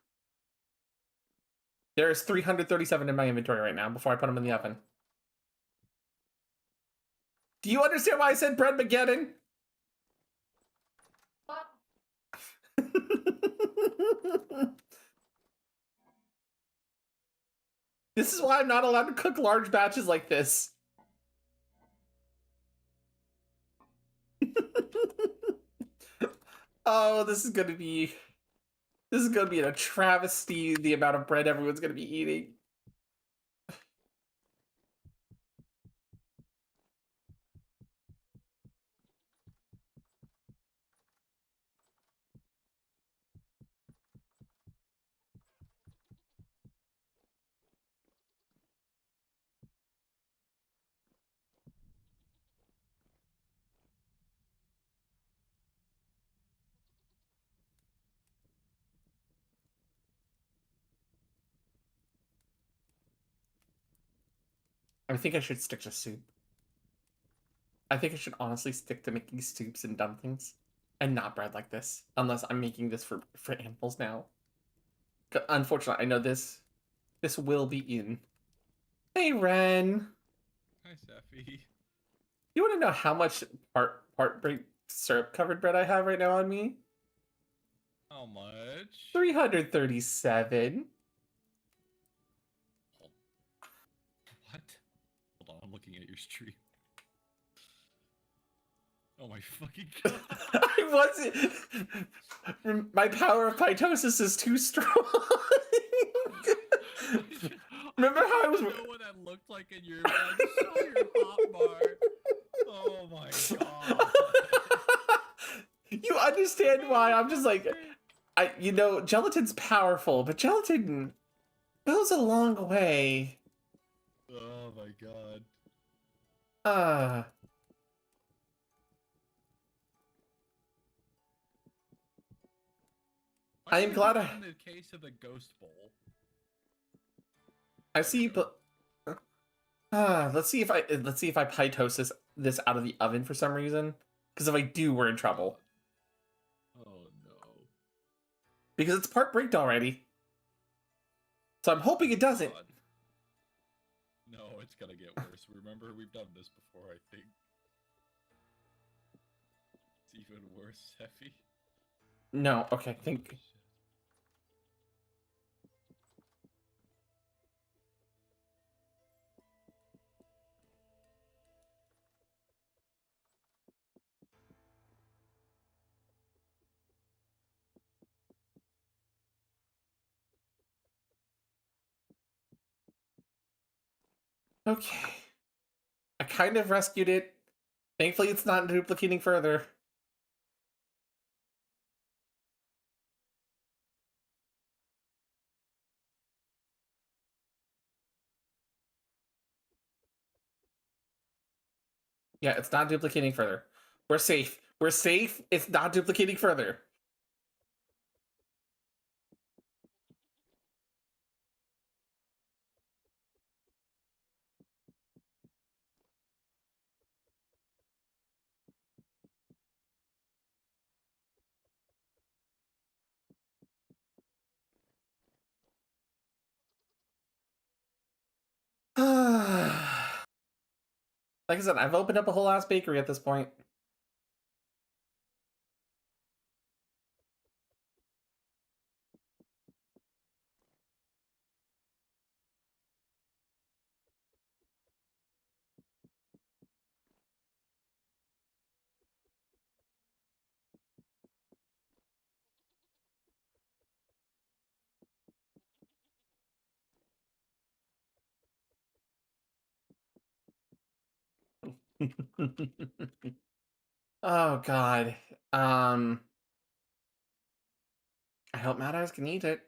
There's 337 in my inventory right now before I put them in the oven. Do you understand why I said bread Mageddon? This is why I'm not allowed to cook large batches like this. Oh, this is gonna be a travesty, the amount of bread everyone's gonna be eating. I think I should stick to soup. I think I should honestly stick to making soups and dumplings and not bread like this, unless I'm making this for animals now. Unfortunately, I know this will be in. Hey, Ren.
Hi, Seffi.
You want to know how much part break syrup covered bread I have right now on me?
How much?
337.
What? Hold on, I'm looking at your stream. Oh my fucking god.
I wasn't. My power of pitosis is too strong. Remember how I was?
know what that looked like in your. I just saw your hotbar. Oh my god.
You understand why I'm just like, gelatin's powerful, but gelatin goes a long way.
Oh my god.
I am glad
in the case of the ghost bowl.
I see, but let's see if I pitosis this out of the oven for some reason. Because if I do, we're in trouble.
Oh no.
Because it's part baked already. So I'm hoping it doesn't.
God. No, it's gonna get worse. Remember, we've done this before, I think. It's even worse, Seffi.
No, okay, think. Okay. I kind of rescued it. Thankfully, it's not duplicating further. Yeah, it's not duplicating further. We're safe. We're safe. It's not duplicating further. Like I said, I've opened up a whole ass bakery at this point. Oh god. I hope Mad Eyes can eat it.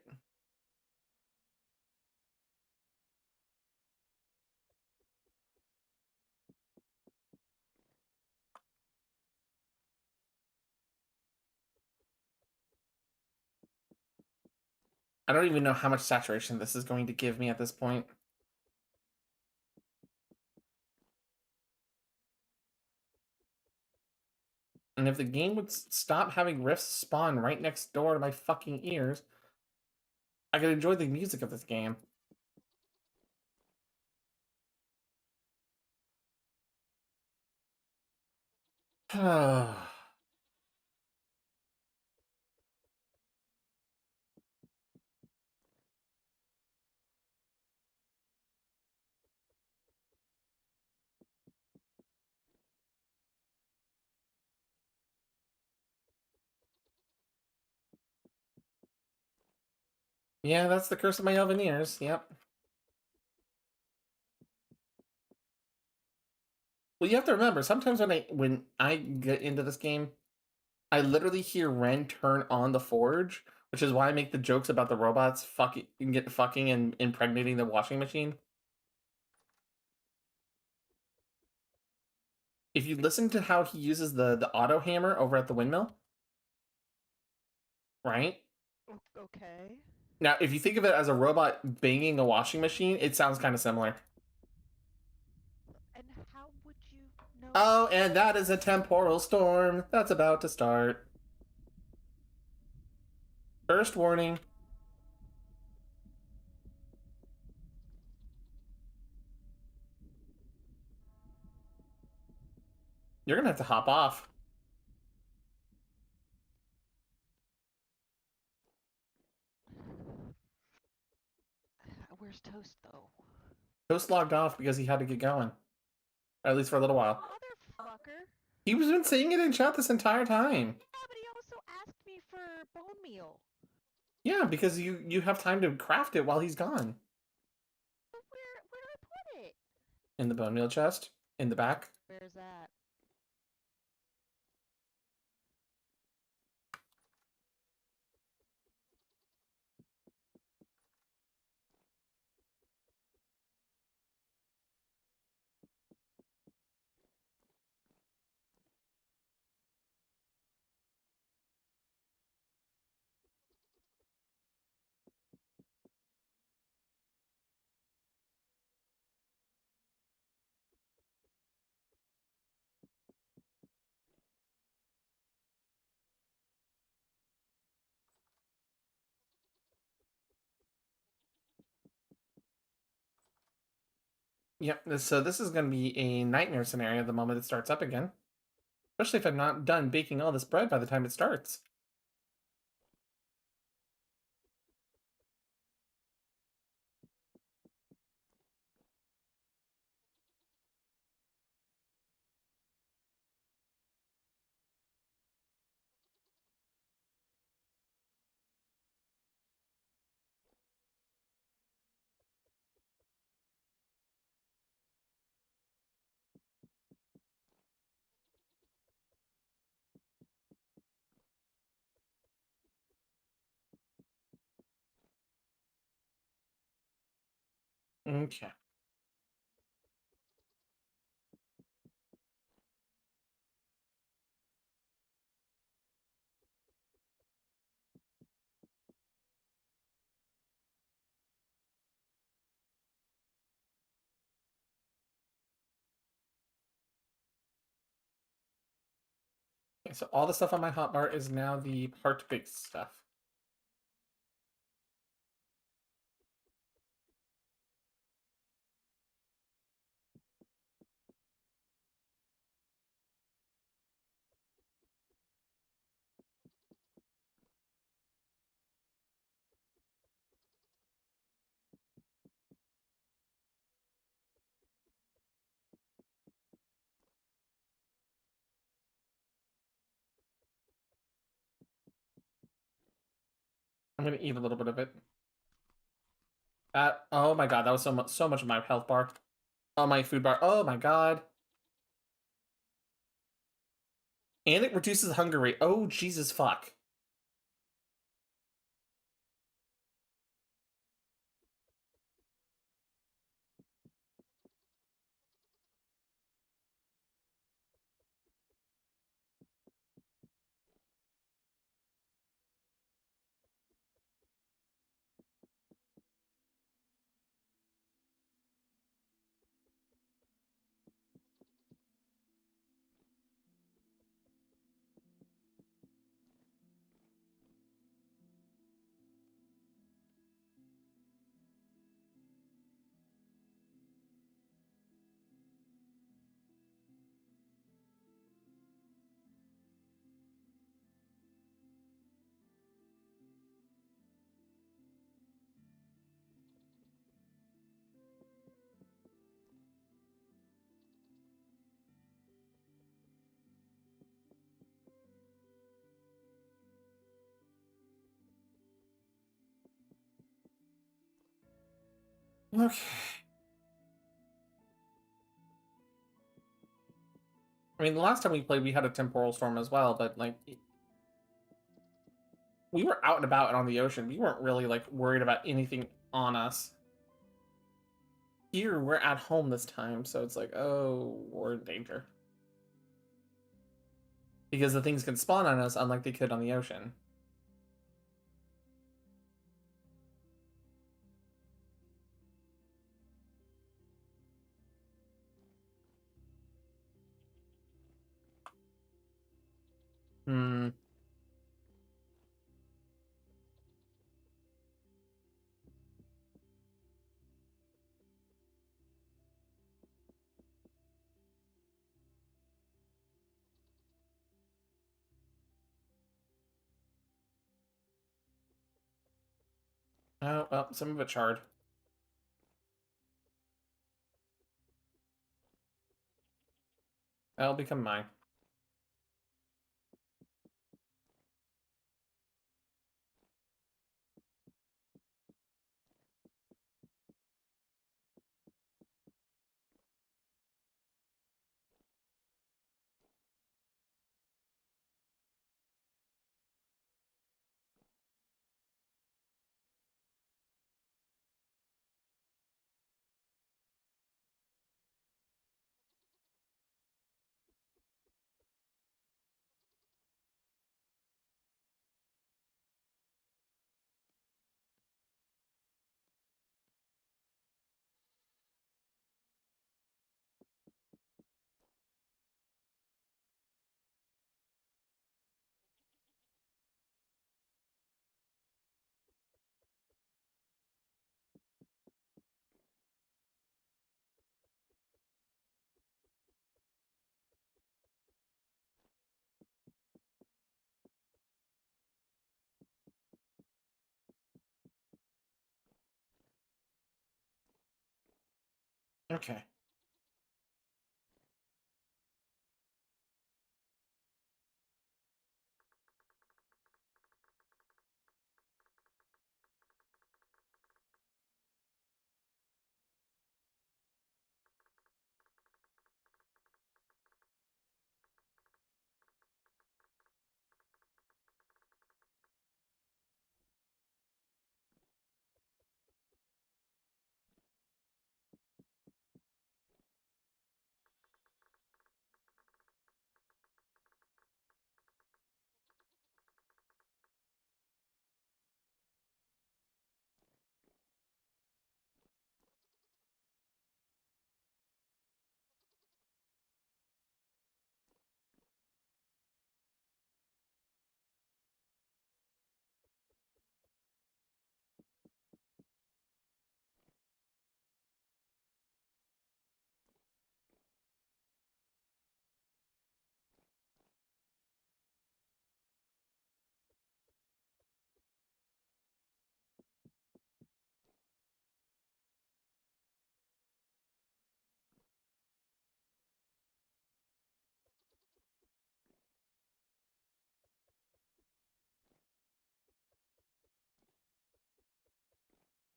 I don't even know how much saturation this is going to give me at this point. And if the game would stop having rifts spawn right next door to my fucking ears, I could enjoy the music of this game. Yeah, that's the curse of my elven ears. Yep. Well, you have to remember, sometimes when I get into this game, I literally hear Ren turn on the forge, which is why I make the jokes about the robots fucking and impregnating the washing machine. If you listen to how he uses the auto hammer over at the windmill, right?
Okay.
Now, if you think of it as a robot banging a washing machine, it sounds kind of similar.
And how would you know?
Oh, and that is a temporal storm that's about to start. First warning. You're gonna have to hop off.
Where's Toast though?
Toast logged off because he had to get going. At least for a little while.
Motherfucker.
He was been saying it in chat this entire time.
Yeah, but he also asked me for bone meal.
Yeah, because you have time to craft it while he's gone.
Where do I put it?
In the bone meal chest. In the back.
Where's that?
Yep, so this is going to be a nightmare scenario the moment it starts up again. Especially if I'm not done baking all this bread by the time it starts. Okay. Okay, so all the stuff on my hotbar is now the part-baked stuff. I'm gonna eat a little bit of it. Oh my god, that was so much of my health bar. Oh, my food bar. Oh my god. And it reduces hunger rate. Oh, Jesus fuck. Okay. I mean, the last time we played, we had a temporal storm as well, but like, we were out and about and on the ocean. We weren't really like worried about anything on us. Here, we're at home this time, so it's like, oh, we're in danger. Because the things can spawn on us unlike they could on the ocean. Hmm. Oh, well, some of it charred. That'll become mine. Okay.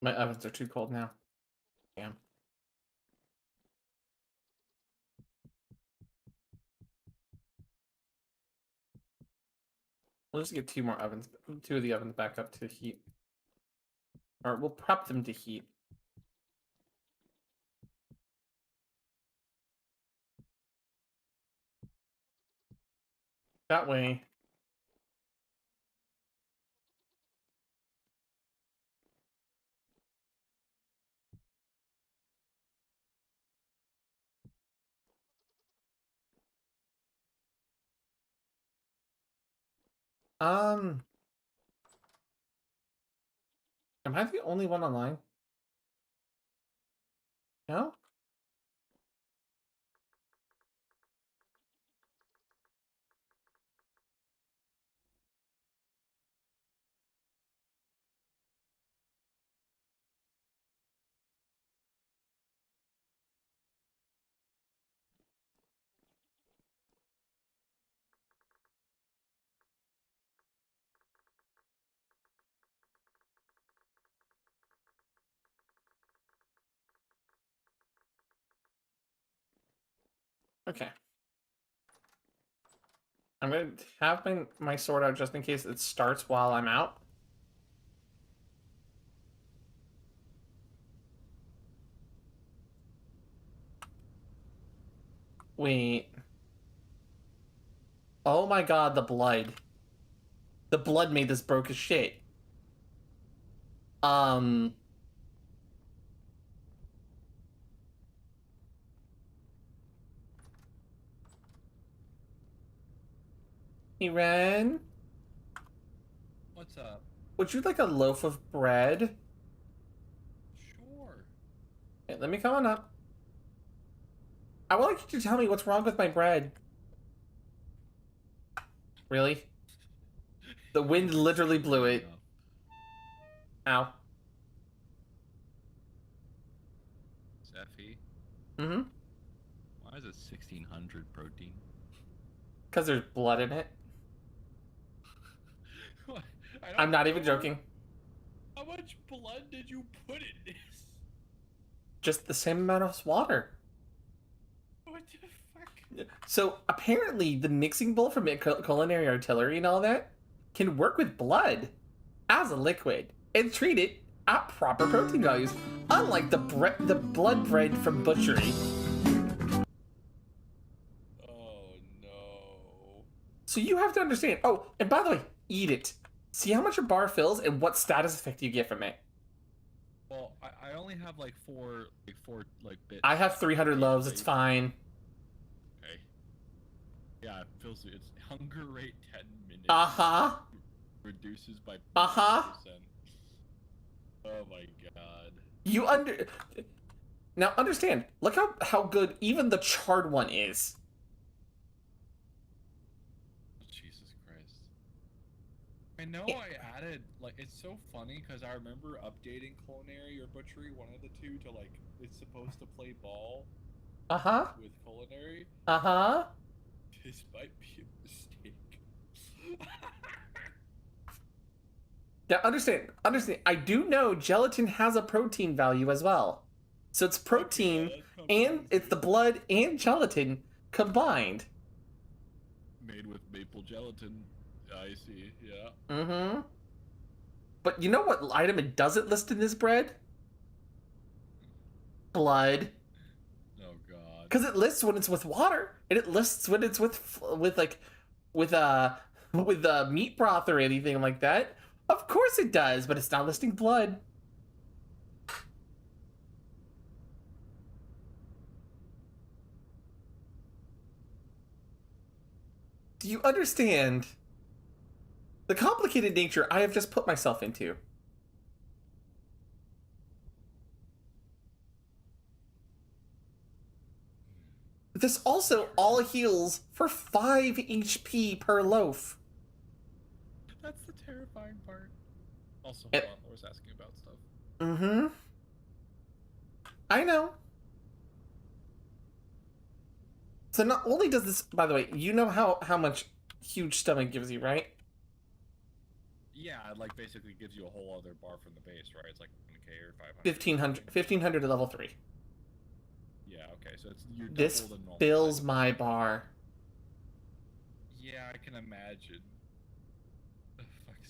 My ovens are too cold now. Damn. We'll just get two of the ovens back up to heat. Or we'll prep them to heat. That way. Am I the only one online? No? Okay. I'm gonna have my sword out just in case it starts while I'm out. Wait. Oh my god, the blood. The blood made this broke as shit. Hey, Ren?
What's up?
Would you like a loaf of bread?
Sure.
Okay, let me come on up. I would like you to tell me what's wrong with my bread. Really? The wind literally blew it. Ow.
Zephy,
Mm-hmm.
why is it 1600 protein?
Because there's blood in it.
What?
I'm not even joking.
How much blood did you put in this?
Just the same amount of water.
What the fuck?
So apparently the mixing bowl from culinary artillery and all that can work with blood as a liquid and treat it at proper protein values, unlike the blood bread from butchery.
Oh no.
So you have to understand. Oh, and by the way, eat it. See how much your bar fills and what status effect you get from it.
Well, I only have like four bits.
I have 300 loaves. It's fine.
Okay. Yeah, it feels it's hunger rate 10 minutes.
Uh-huh.
Reduces by 50%.
Uh-huh.
Oh my god.
Now understand. Look how good even the charred one is.
Jesus Christ. I know I added, like, it's so funny because I remember updating Culinary or Butchery, one of the two, to, like, it's supposed to play ball
Uh-huh.
with Culinary.
Uh-huh.
This might be a mistake.
Now understand. I do know gelatin has a protein value as well. So it's protein and it's the blood and gelatin combined.
Made with maple gelatin. I see, yeah.
Mm-hmm. But you know what item it doesn't list in this bread? Blood.
Oh god.
Because it lists when it's with water, and it lists when it's with meat broth or anything like that. Of course it does, but it's not listing blood. Do you understand the complicated nature I have just put myself into? This also all heals for 5 HP per loaf.
That's the terrifying part. Also,
It-
hold on, I was asking about stuff.
Mm-hmm. I know. So not only does this, by the way, you know how much huge stomach gives you, right?
Yeah, it like basically gives you a whole other bar from the base, right? It's like 1K or 500.
1500 to level 3.
Yeah, okay, so it's you're
This
double the normal
fills
size.
my bar.
Yeah, I can imagine.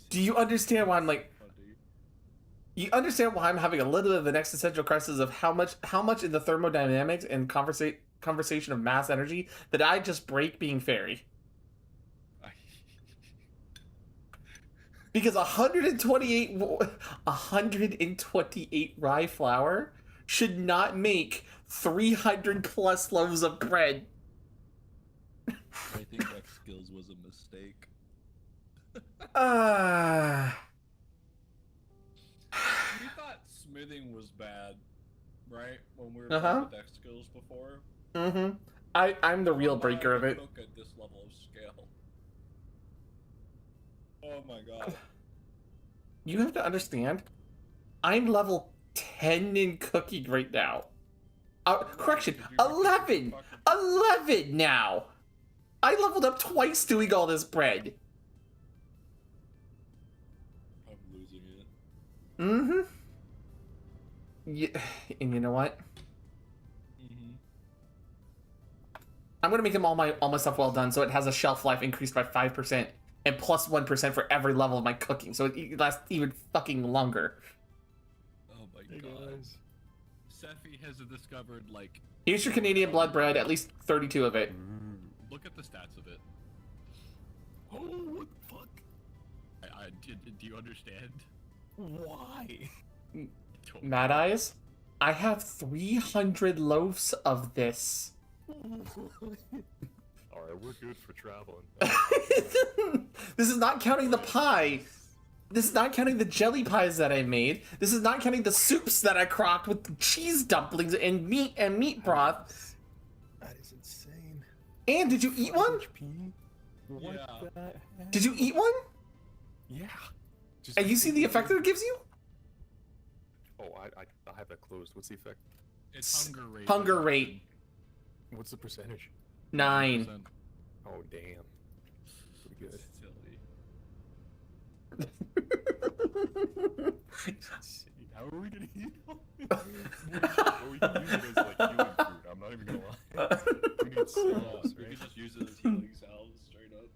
Do you understand why I'm like?
Funny.
You understand why I'm having a little bit of an existential crisis of how much in the thermodynamics and conversation of mass energy that I just break being fairy. Because 128 rye flour should not make 300 plus loaves of bread.
I think X skills was a mistake.
We thought smithing was bad, right? When we were
Uh-huh.
playing with X skills before.
Mm-hmm. I'm the real breaker of it.
Cook at this level of scale. Oh my god.
You have to understand, I'm level 10 in cooking right now. Correction, 11! 11 now! I leveled up twice doing all this bread.
I'm losing it.
Mm-hmm. Yeah, and you know what?
Mm-hmm.
I'm gonna make them all my stuff well done, so it has a shelf life increased by 5% and plus 1% for every level of my cooking, so it lasts even fucking longer.
Oh my god. Sephi has discovered like.
Here's your Canadian blood bread, at least 32 of it.
Look at the stats of it.
Oh, what the fuck?
Do you understand?
Why?
Mad Eyes, I have 300 loaves of this.
Alright, we're good for traveling.
This is not counting the pie. This is not counting the jelly pies that I made. This is not counting the soups that I crocked with cheese dumplings and meat broth.
That is insane.
And did you eat one?
What
Yeah.
the heck?
Did you eat one?
Yeah.
And you see the effect that it gives you?
Oh, I have that closed. What's the effect?
It's hunger rate.
Hunger rate.
What's the percentage?
9.
Oh, damn. Pretty good.
Silly.
How are we gonna eat all this? Well, we can use it as like healing food. I'm not even gonna lie. We need salves,
We
right?
could just use it as healing salves straight up.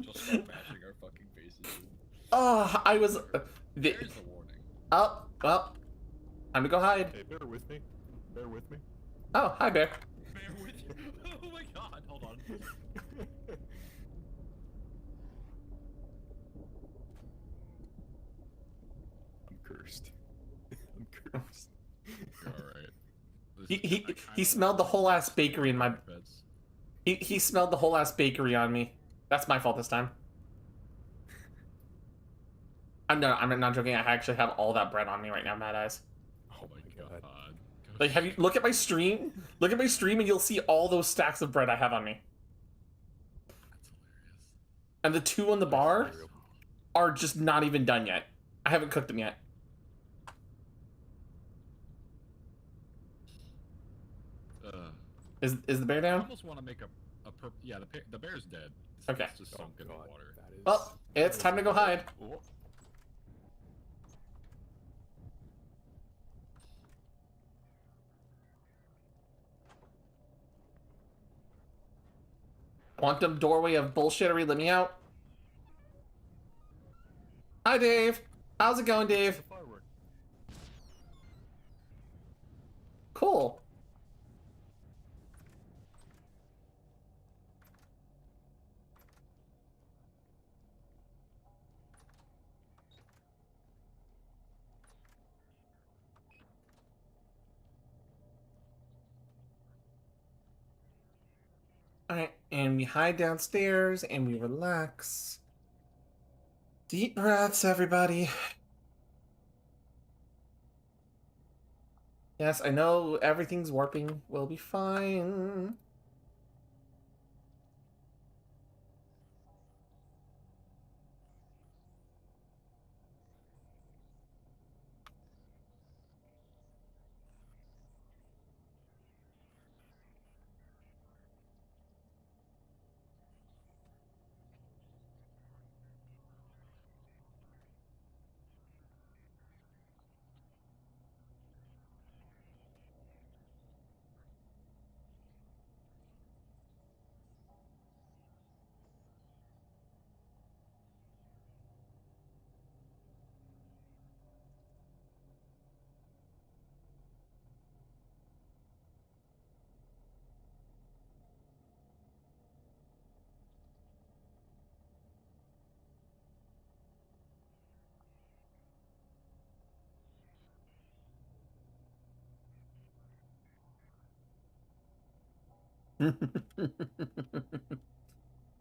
Just start bashing our fucking faces.
Oh, I was.
There's the warning.
Oh, well. Time to go hide.
Hey, bear with me. Bear with me.
Oh, hi, Bear.
Bear with you. Oh my god, hold on.
I'm cursed. I'm cursed.
Alright.
He smelled the whole ass bakery in my. He smelled the whole ass bakery on me. That's my fault this time. I'm not joking. I actually have all that bread on me right now, Mad Eyes.
Oh my god.
Like, have you look at my stream? Look at my stream, and you'll see all those stacks of bread I have on me.
That's hilarious.
And the 2 on the bar are just not even done yet. I haven't cooked them yet. Is the bear
I
down?
almost want to make yeah, the bear's dead.
Okay.
It's just sunk in the
God,
water.
that is...
Well, it's time to go hide.
Oh.
Quantum doorway of bullshittery, let me out. Hi, Dave. How's it going, Dave?
Firework.
Cool. Alright, and we hide downstairs and we relax. Deep breaths, everybody. Yes, I know everything's warping. We'll be fine.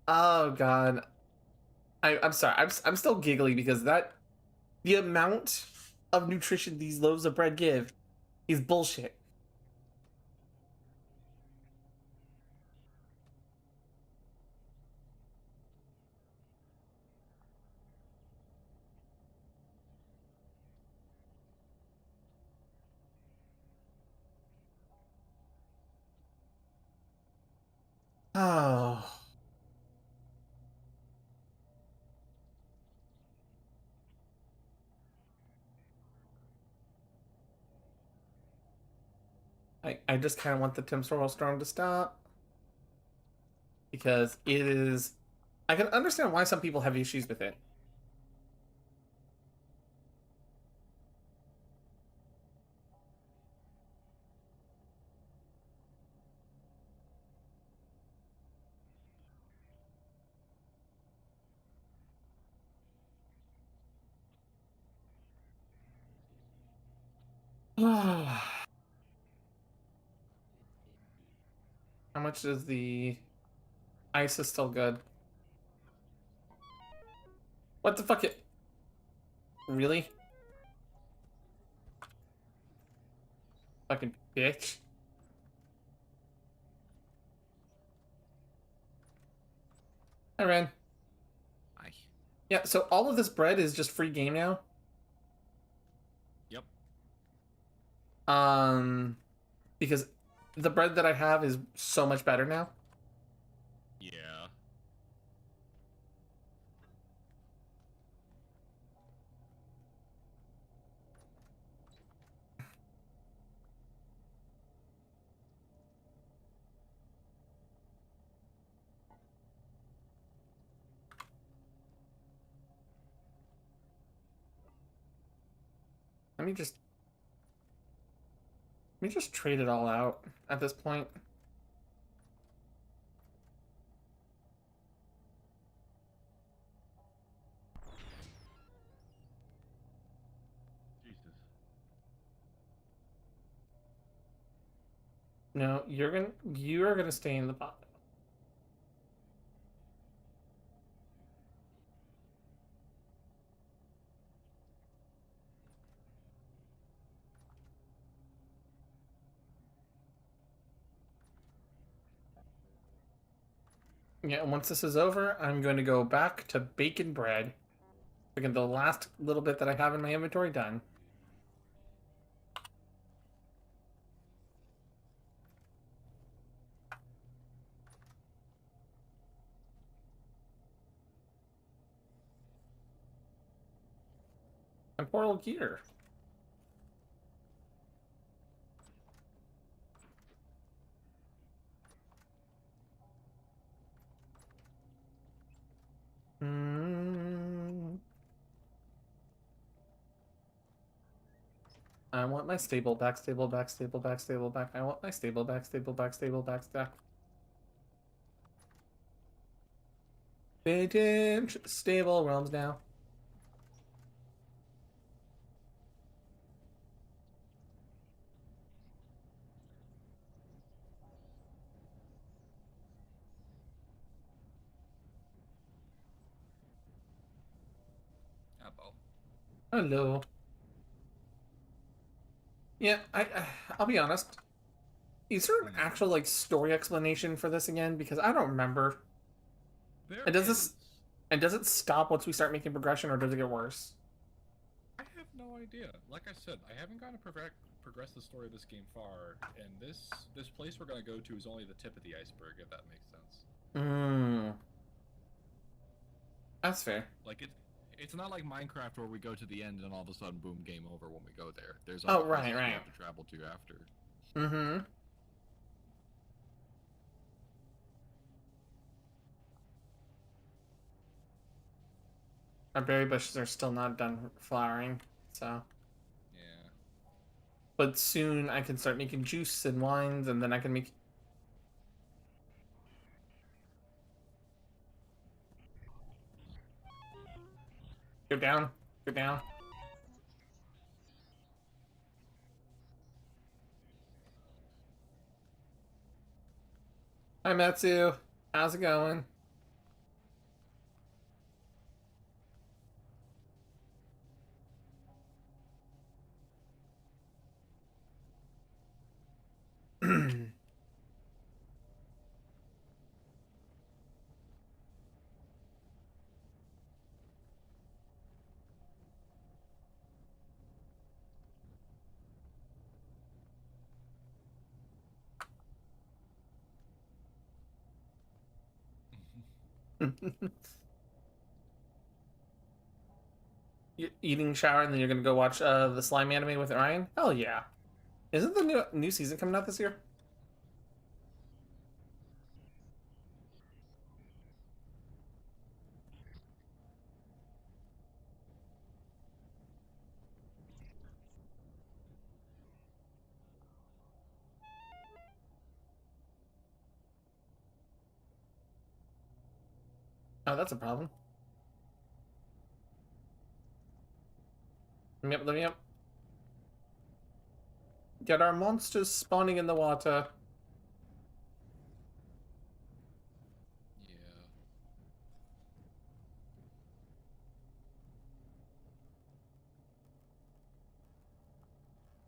Oh god. I'm sorry. I'm still giggly because the amount of nutrition these loaves of bread give is bullshit. Oh. I just kind of want the temporal storm to stop. Because it is... I can understand why some people have issues with it. How much is the... Ice is still good. What the fuck it... Really? Fucking bitch. Hi, Ren.
Hi.
Yeah, so all of this bread is just free game now?
Yep.
Because the bread that I have is so much better now.
Yeah.
Let me just trade it all out at this point.
Jesus.
No, you are gonna stay in the pot. Yeah, and once this is over, I'm going to go back to bacon bread. To get the last little bit that I have in my inventory done. And portal gear. I want my stable back, stable back, stable back, stable back. I want my stable back, stable back, stable back, stack. Vintage stable realms now.
Abo.
Hello. Yeah, I'll be honest. Is there an actual like story explanation for this again? Because I don't remember.
There
And does
is.
this and does it stop once we start making progression, or does it get worse?
I have no idea. Like I said, I haven't gotten to progress the story of this game far, and this place we're gonna go to is only the tip of the iceberg, if that makes sense.
That's fair.
Like it's not like Minecraft where we go to the end and all of a sudden, boom, game over when we go there. There's
Oh,
other
right,
places we
right.
have to travel to after.
Mm-hmm. Our berry bushes are still not done flowering, so.
Yeah.
But soon I can start making juice and wines, and then I can make. Go down. Go down. Hi, Metsu. How's it going? Eating shower, and then you're gonna go watch the slime anime with Ryan? Hell yeah. Isn't the new season coming out this year? Oh, that's a problem. Let me up. Get our monsters spawning in the water.
Yeah.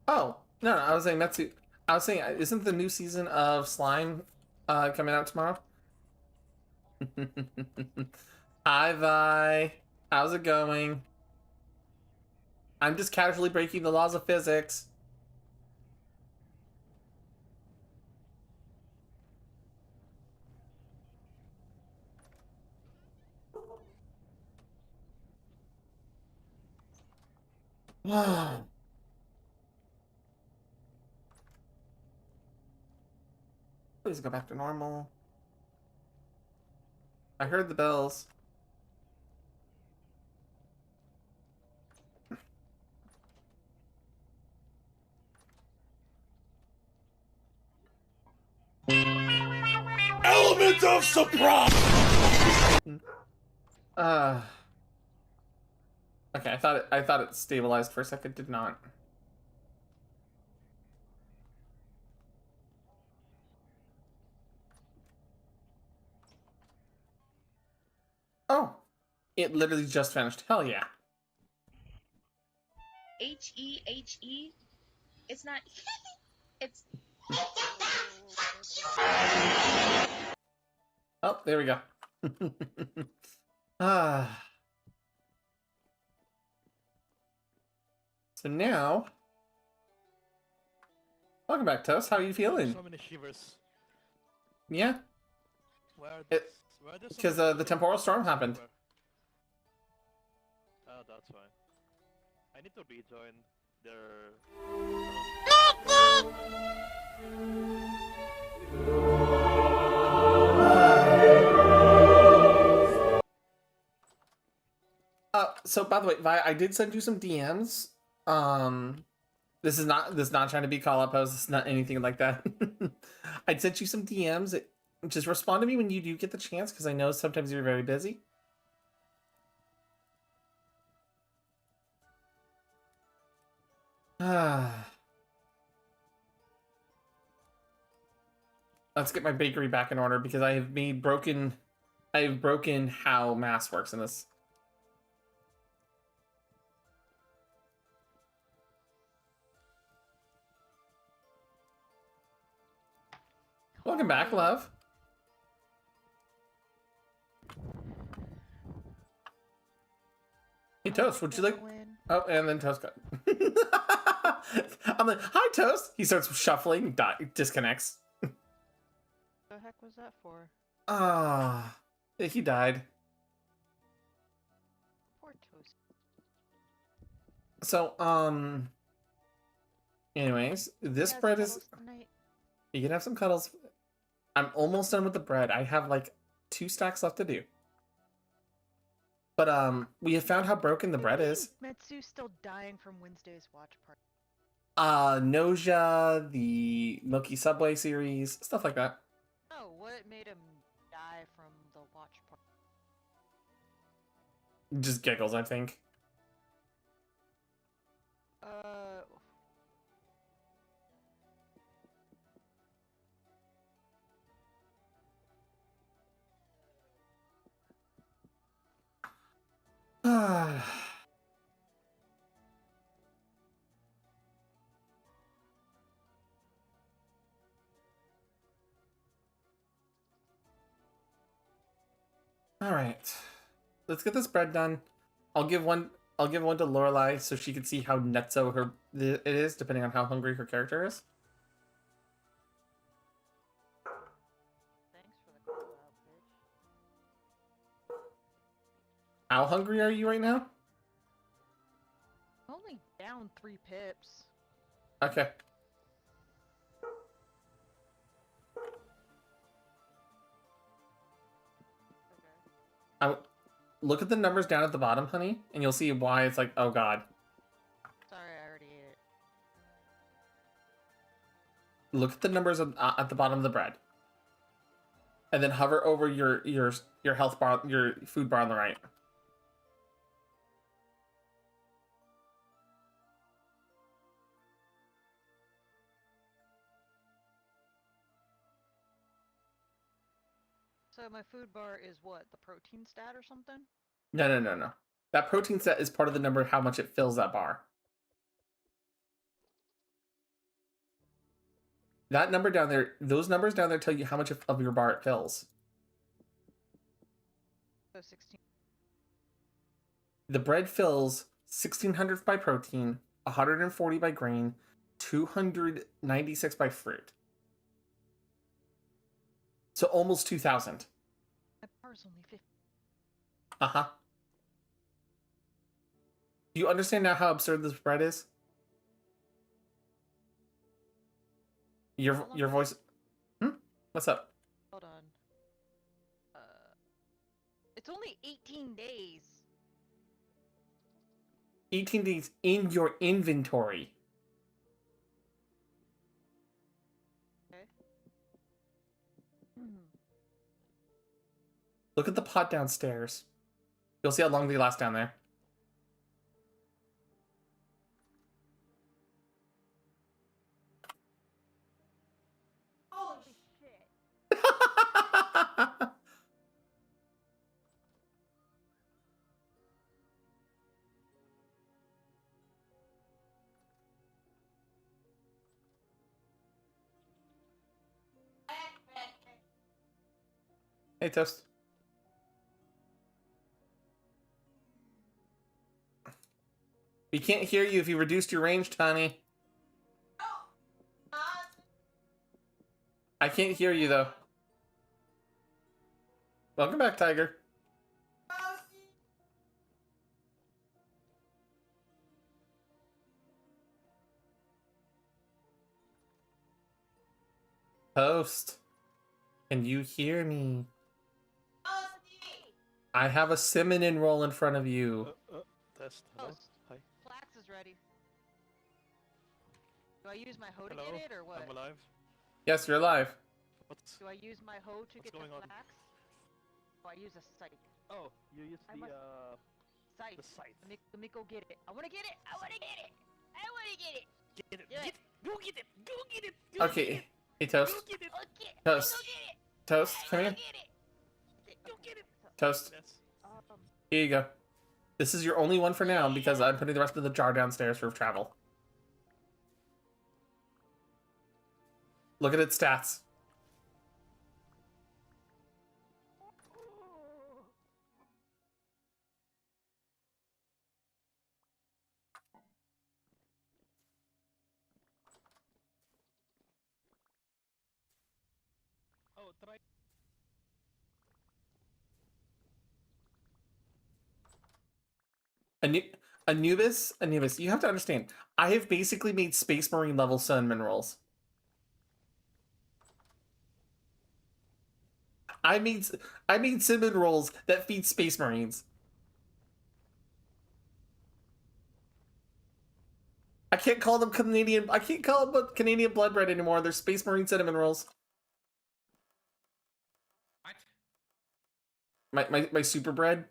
Oh, no, I was saying that's. I was saying, isn't the new season of Slime coming out tomorrow? Hi, Vi. How's it going? I'm just casually breaking the laws of physics. Please go back to normal. I heard the bells.
Element of surprise!
Uh. Okay, I thought it stabilized for a second. Did not. Oh, it literally just finished. Hell yeah.
H-E-H-E. It's not. It's.
Oh, there we go. Ah. So now, welcome back, Toast. How are you feeling?
So many shivers.
Yeah,
Where are
It-
where are there so
because
many
the
shivers
temporal storm happened.
everywhere? Oh, that's fine. I need to rejoin their.
So by the way, Vi, I did send you some DMs. This is not trying to be call out post. It's not anything like that. I sent you some DMs. Just respond to me when you do get the chance, because I know sometimes you're very busy. Let's get my bakery back in order because I have broken how mass works in this. Welcome back, love. Hey, Toast, would you like... Oh, and then Toast got... I'm like, hi, Toast! He starts shuffling, disconnects.
The heck was that for?
Ah, he died.
Poor Toast.
So, anyways, this
Yes,
bread is...
cuddles tonight.
You can have some cuddles. I'm almost done with the bread. I have, like, 2 stacks left to do. But, we have found how broken the bread is.
Metsu's still dying from Wednesday's watch party.
Noja, the Milky Subway series, stuff like that.
Oh, what made him die from the watch party?
Just giggles, I think. All right, let's get this bread done. I'll give one to Lorelai so she can see how nutso it is, depending on how hungry her character is.
Thanks for the call out, bitch.
How hungry are you right now?
Only down 3 pips.
Okay. look at the numbers down at the bottom, honey, and you'll see why it's like, oh god.
Sorry, I already ate it.
Look at the numbers at the bottom of the bread, and then hover over your health bar, your food bar on the right.
So my food bar is what? The protein stat or something?
No. That protein set is part of the number how much it fills that bar. That number down there, those numbers down there tell you how much of your bar it fills.
So 16.
The bread fills 1600 by protein, 140 by grain, 296 by fruit. So almost 2000.
My bar's only 50.
Uh-huh. Do you understand now how absurd this bread is? Your voice. What's up?
Hold on. It's only 18 days.
18 days in your inventory.
Okay.
Look at the pot downstairs. You'll see how long they last down there.
Holy shit.
Hey, Toast. We can't hear you if you reduced your range, Tony. I can't hear you, though. Welcome back, Tiger. Toast. Can you hear me? I have a cinnamon roll in front of you.
Test. Hello?
Toast.
Hi.
Flax is ready. Do I use my hoe to
Hello.
get it or what?
I'm alive.
Yes, you're alive.
What's
Do I use my hoe to get the
going on?
flax? Oh, I use a scythe.
Oh, you used
I
the
must- Scythe.
the scythe.
Let me go get it. I wanna get it! I wanna get it! I wanna get it!
Get it.
Do it.
Go get it. Go get it. Go Get
Okay.
it.
Hey, Toast.
Go get it.
Okay,
Toast.
I go get it!
Toast,
I
come
go
here.
get it!
Go get it.
Toast,
Yes.
here you go. This is your only one for now because I'm putting the rest of the jar downstairs for travel. Look at its stats.
Oh, try.
Anubis, you have to understand. I have basically made Space Marine level cinnamon rolls. I made cinnamon rolls that feed Space Marines. I can't call them Canadian. I can't call them Canadian blood bread anymore. They're Space Marine cinnamon rolls.
What?
My super bread.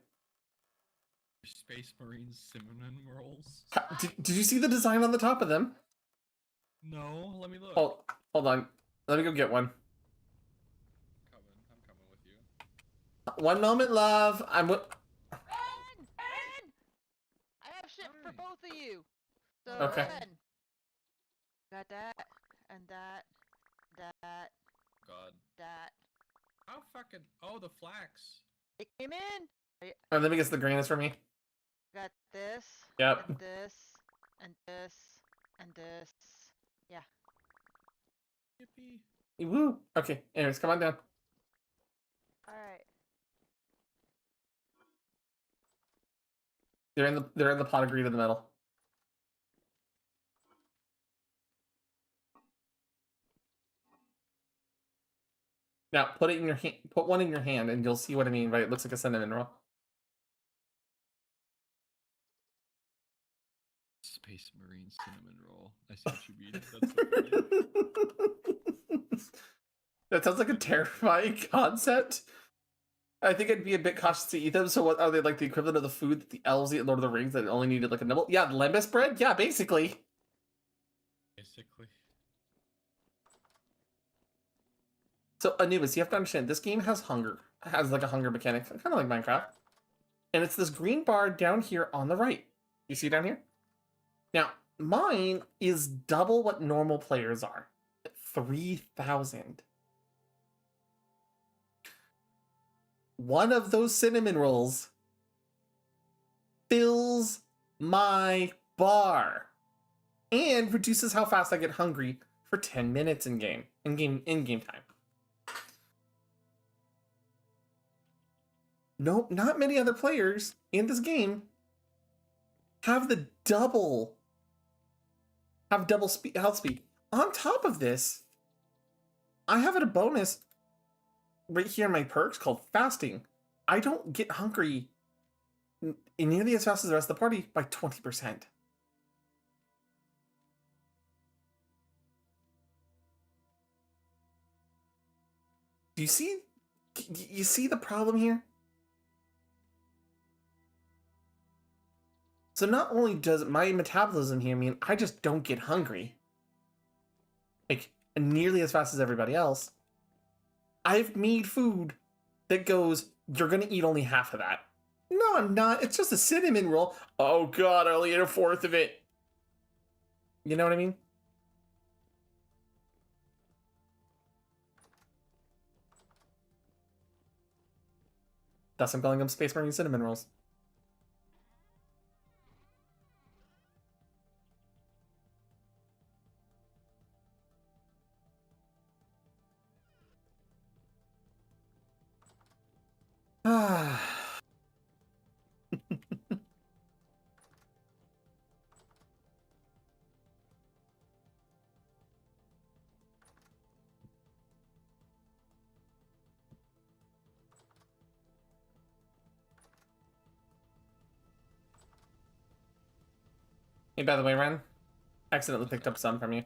Space Marines cinnamon rolls?
Did you see the design on the top of them?
No, let me look.
Oh, hold on. Let me go get one.
I'm coming with you.
One moment, love.
Ren! I have shit for
Hi.
both of you. So
Okay.
Ren, got that, and that,
God.
that.
How fucking... Oh, the flax.
It came in.
Oh, let me guess the green is for me.
Got this,
Yep.
and this, and this, and this. Yeah.
Yippee.
Woo. Okay. Anyways, come on down.
Alright.
They're in the pot of green in the middle. Now put it in your hand. Put one in your hand, and you'll see what I mean by it looks like a cinnamon roll.
Space Marine cinnamon roll. I see what you mean. That's so funny.
That sounds like a terrifying concept. I think I'd be a bit cautious to eat them. So what are they, like the equivalent of the food that the elves eat in Lord of the Rings that only needed like a nibble? Yeah, lembas bread? Yeah, basically.
Basically.
So Anubis, you have to understand this game has like a hunger mechanic, kind of like Minecraft. And it's this green bar down here on the right. You see down here? Now, mine is double what normal players are. 3,000. One of those cinnamon rolls fills my bar and reduces how fast I get hungry for 10 minutes in game time. Nope, not many other players in this game have double health speed. On top of this, I have it a bonus right here in my perks called fasting. I don't get hungry nearly as fast as the rest of the party by 20%. Do you see? You see the problem here? So not only does my metabolism here mean I just don't get hungry, like nearly as fast as everybody else, I've made food that goes, you're gonna eat only half of that. No, I'm not. It's just a cinnamon roll. Oh god, I only ate a fourth of it. You know what I mean? Thus I'm calling them Space Marine cinnamon rolls. Ah. Hey, by the way, Ren, accidentally picked up some from you.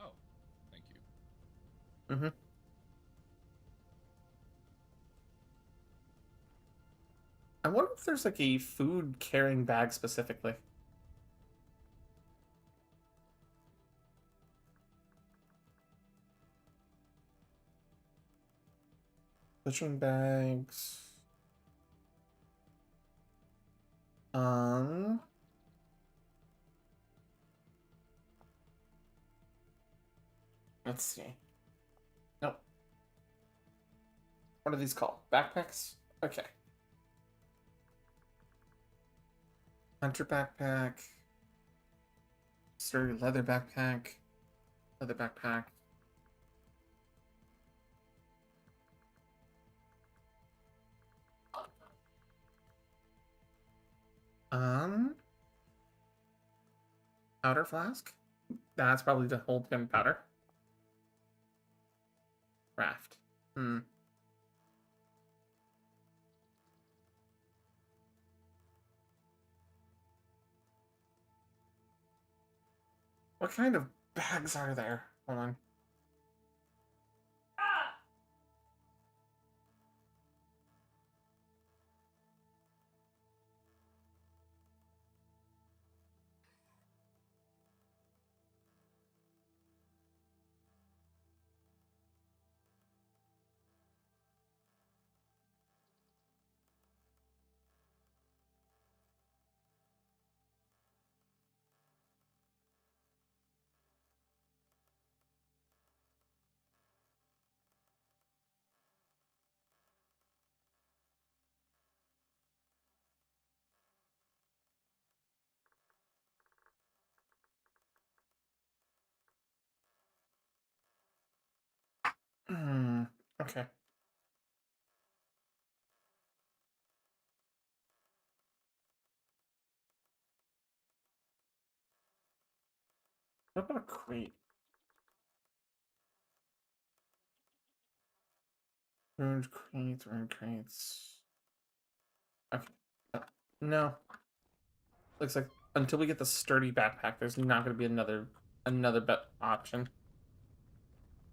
Oh, thank you.
Mm-hmm. I wonder if there's like a food carrying bag specifically. Butchering bags. Let's see. Nope. What are these called? Backpacks? Okay. Hunter backpack. Sturdy leather backpack. Leather backpack. Powder flask? That's probably to hold gunpowder. Raft. What kind of bags are there? Hold on. Okay. What about a crate? Ruined crates. Okay. No. Looks like until we get the sturdy backpack, there's not going to be another bet option.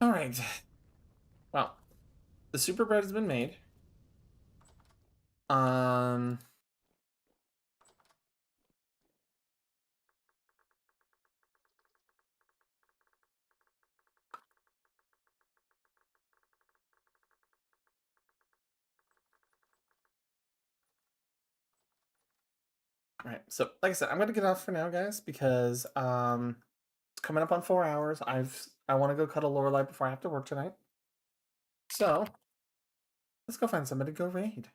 All right. Well, the super bread has been made. All right, so like I said, I'm gonna get off for now, guys, because it's coming up on 4 hours. I want to go cuddle Lorelai before I have to work tonight. So let's go find somebody to go raid.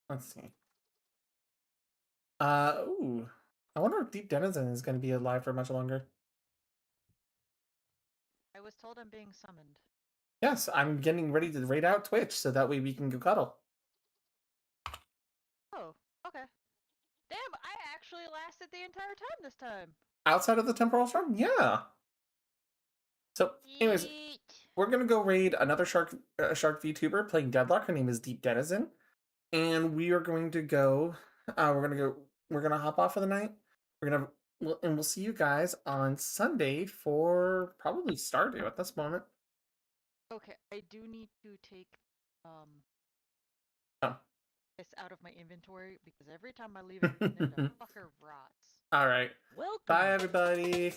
Let's see. Ooh, I wonder if Deep Denizen is gonna be alive for much longer.
I was told I'm being summoned.
Yes, I'm getting ready to raid out Twitch so that way we can go cuddle.
Oh, okay. Damn, I actually lasted the entire time this time.
Outside of the temporal storm, yeah. So, anyways, we're gonna go raid another shark VTuber playing Deadlock. Her name is Deep Denizen, and we are going to go. We're gonna hop off for the night. We'll see you guys on Sunday for probably Stardew at this moment.
Okay, I do need to take
Oh.
this out of my inventory because every time I leave it in there, the fucker rots.
All right.
Welcome.
Bye, everybody.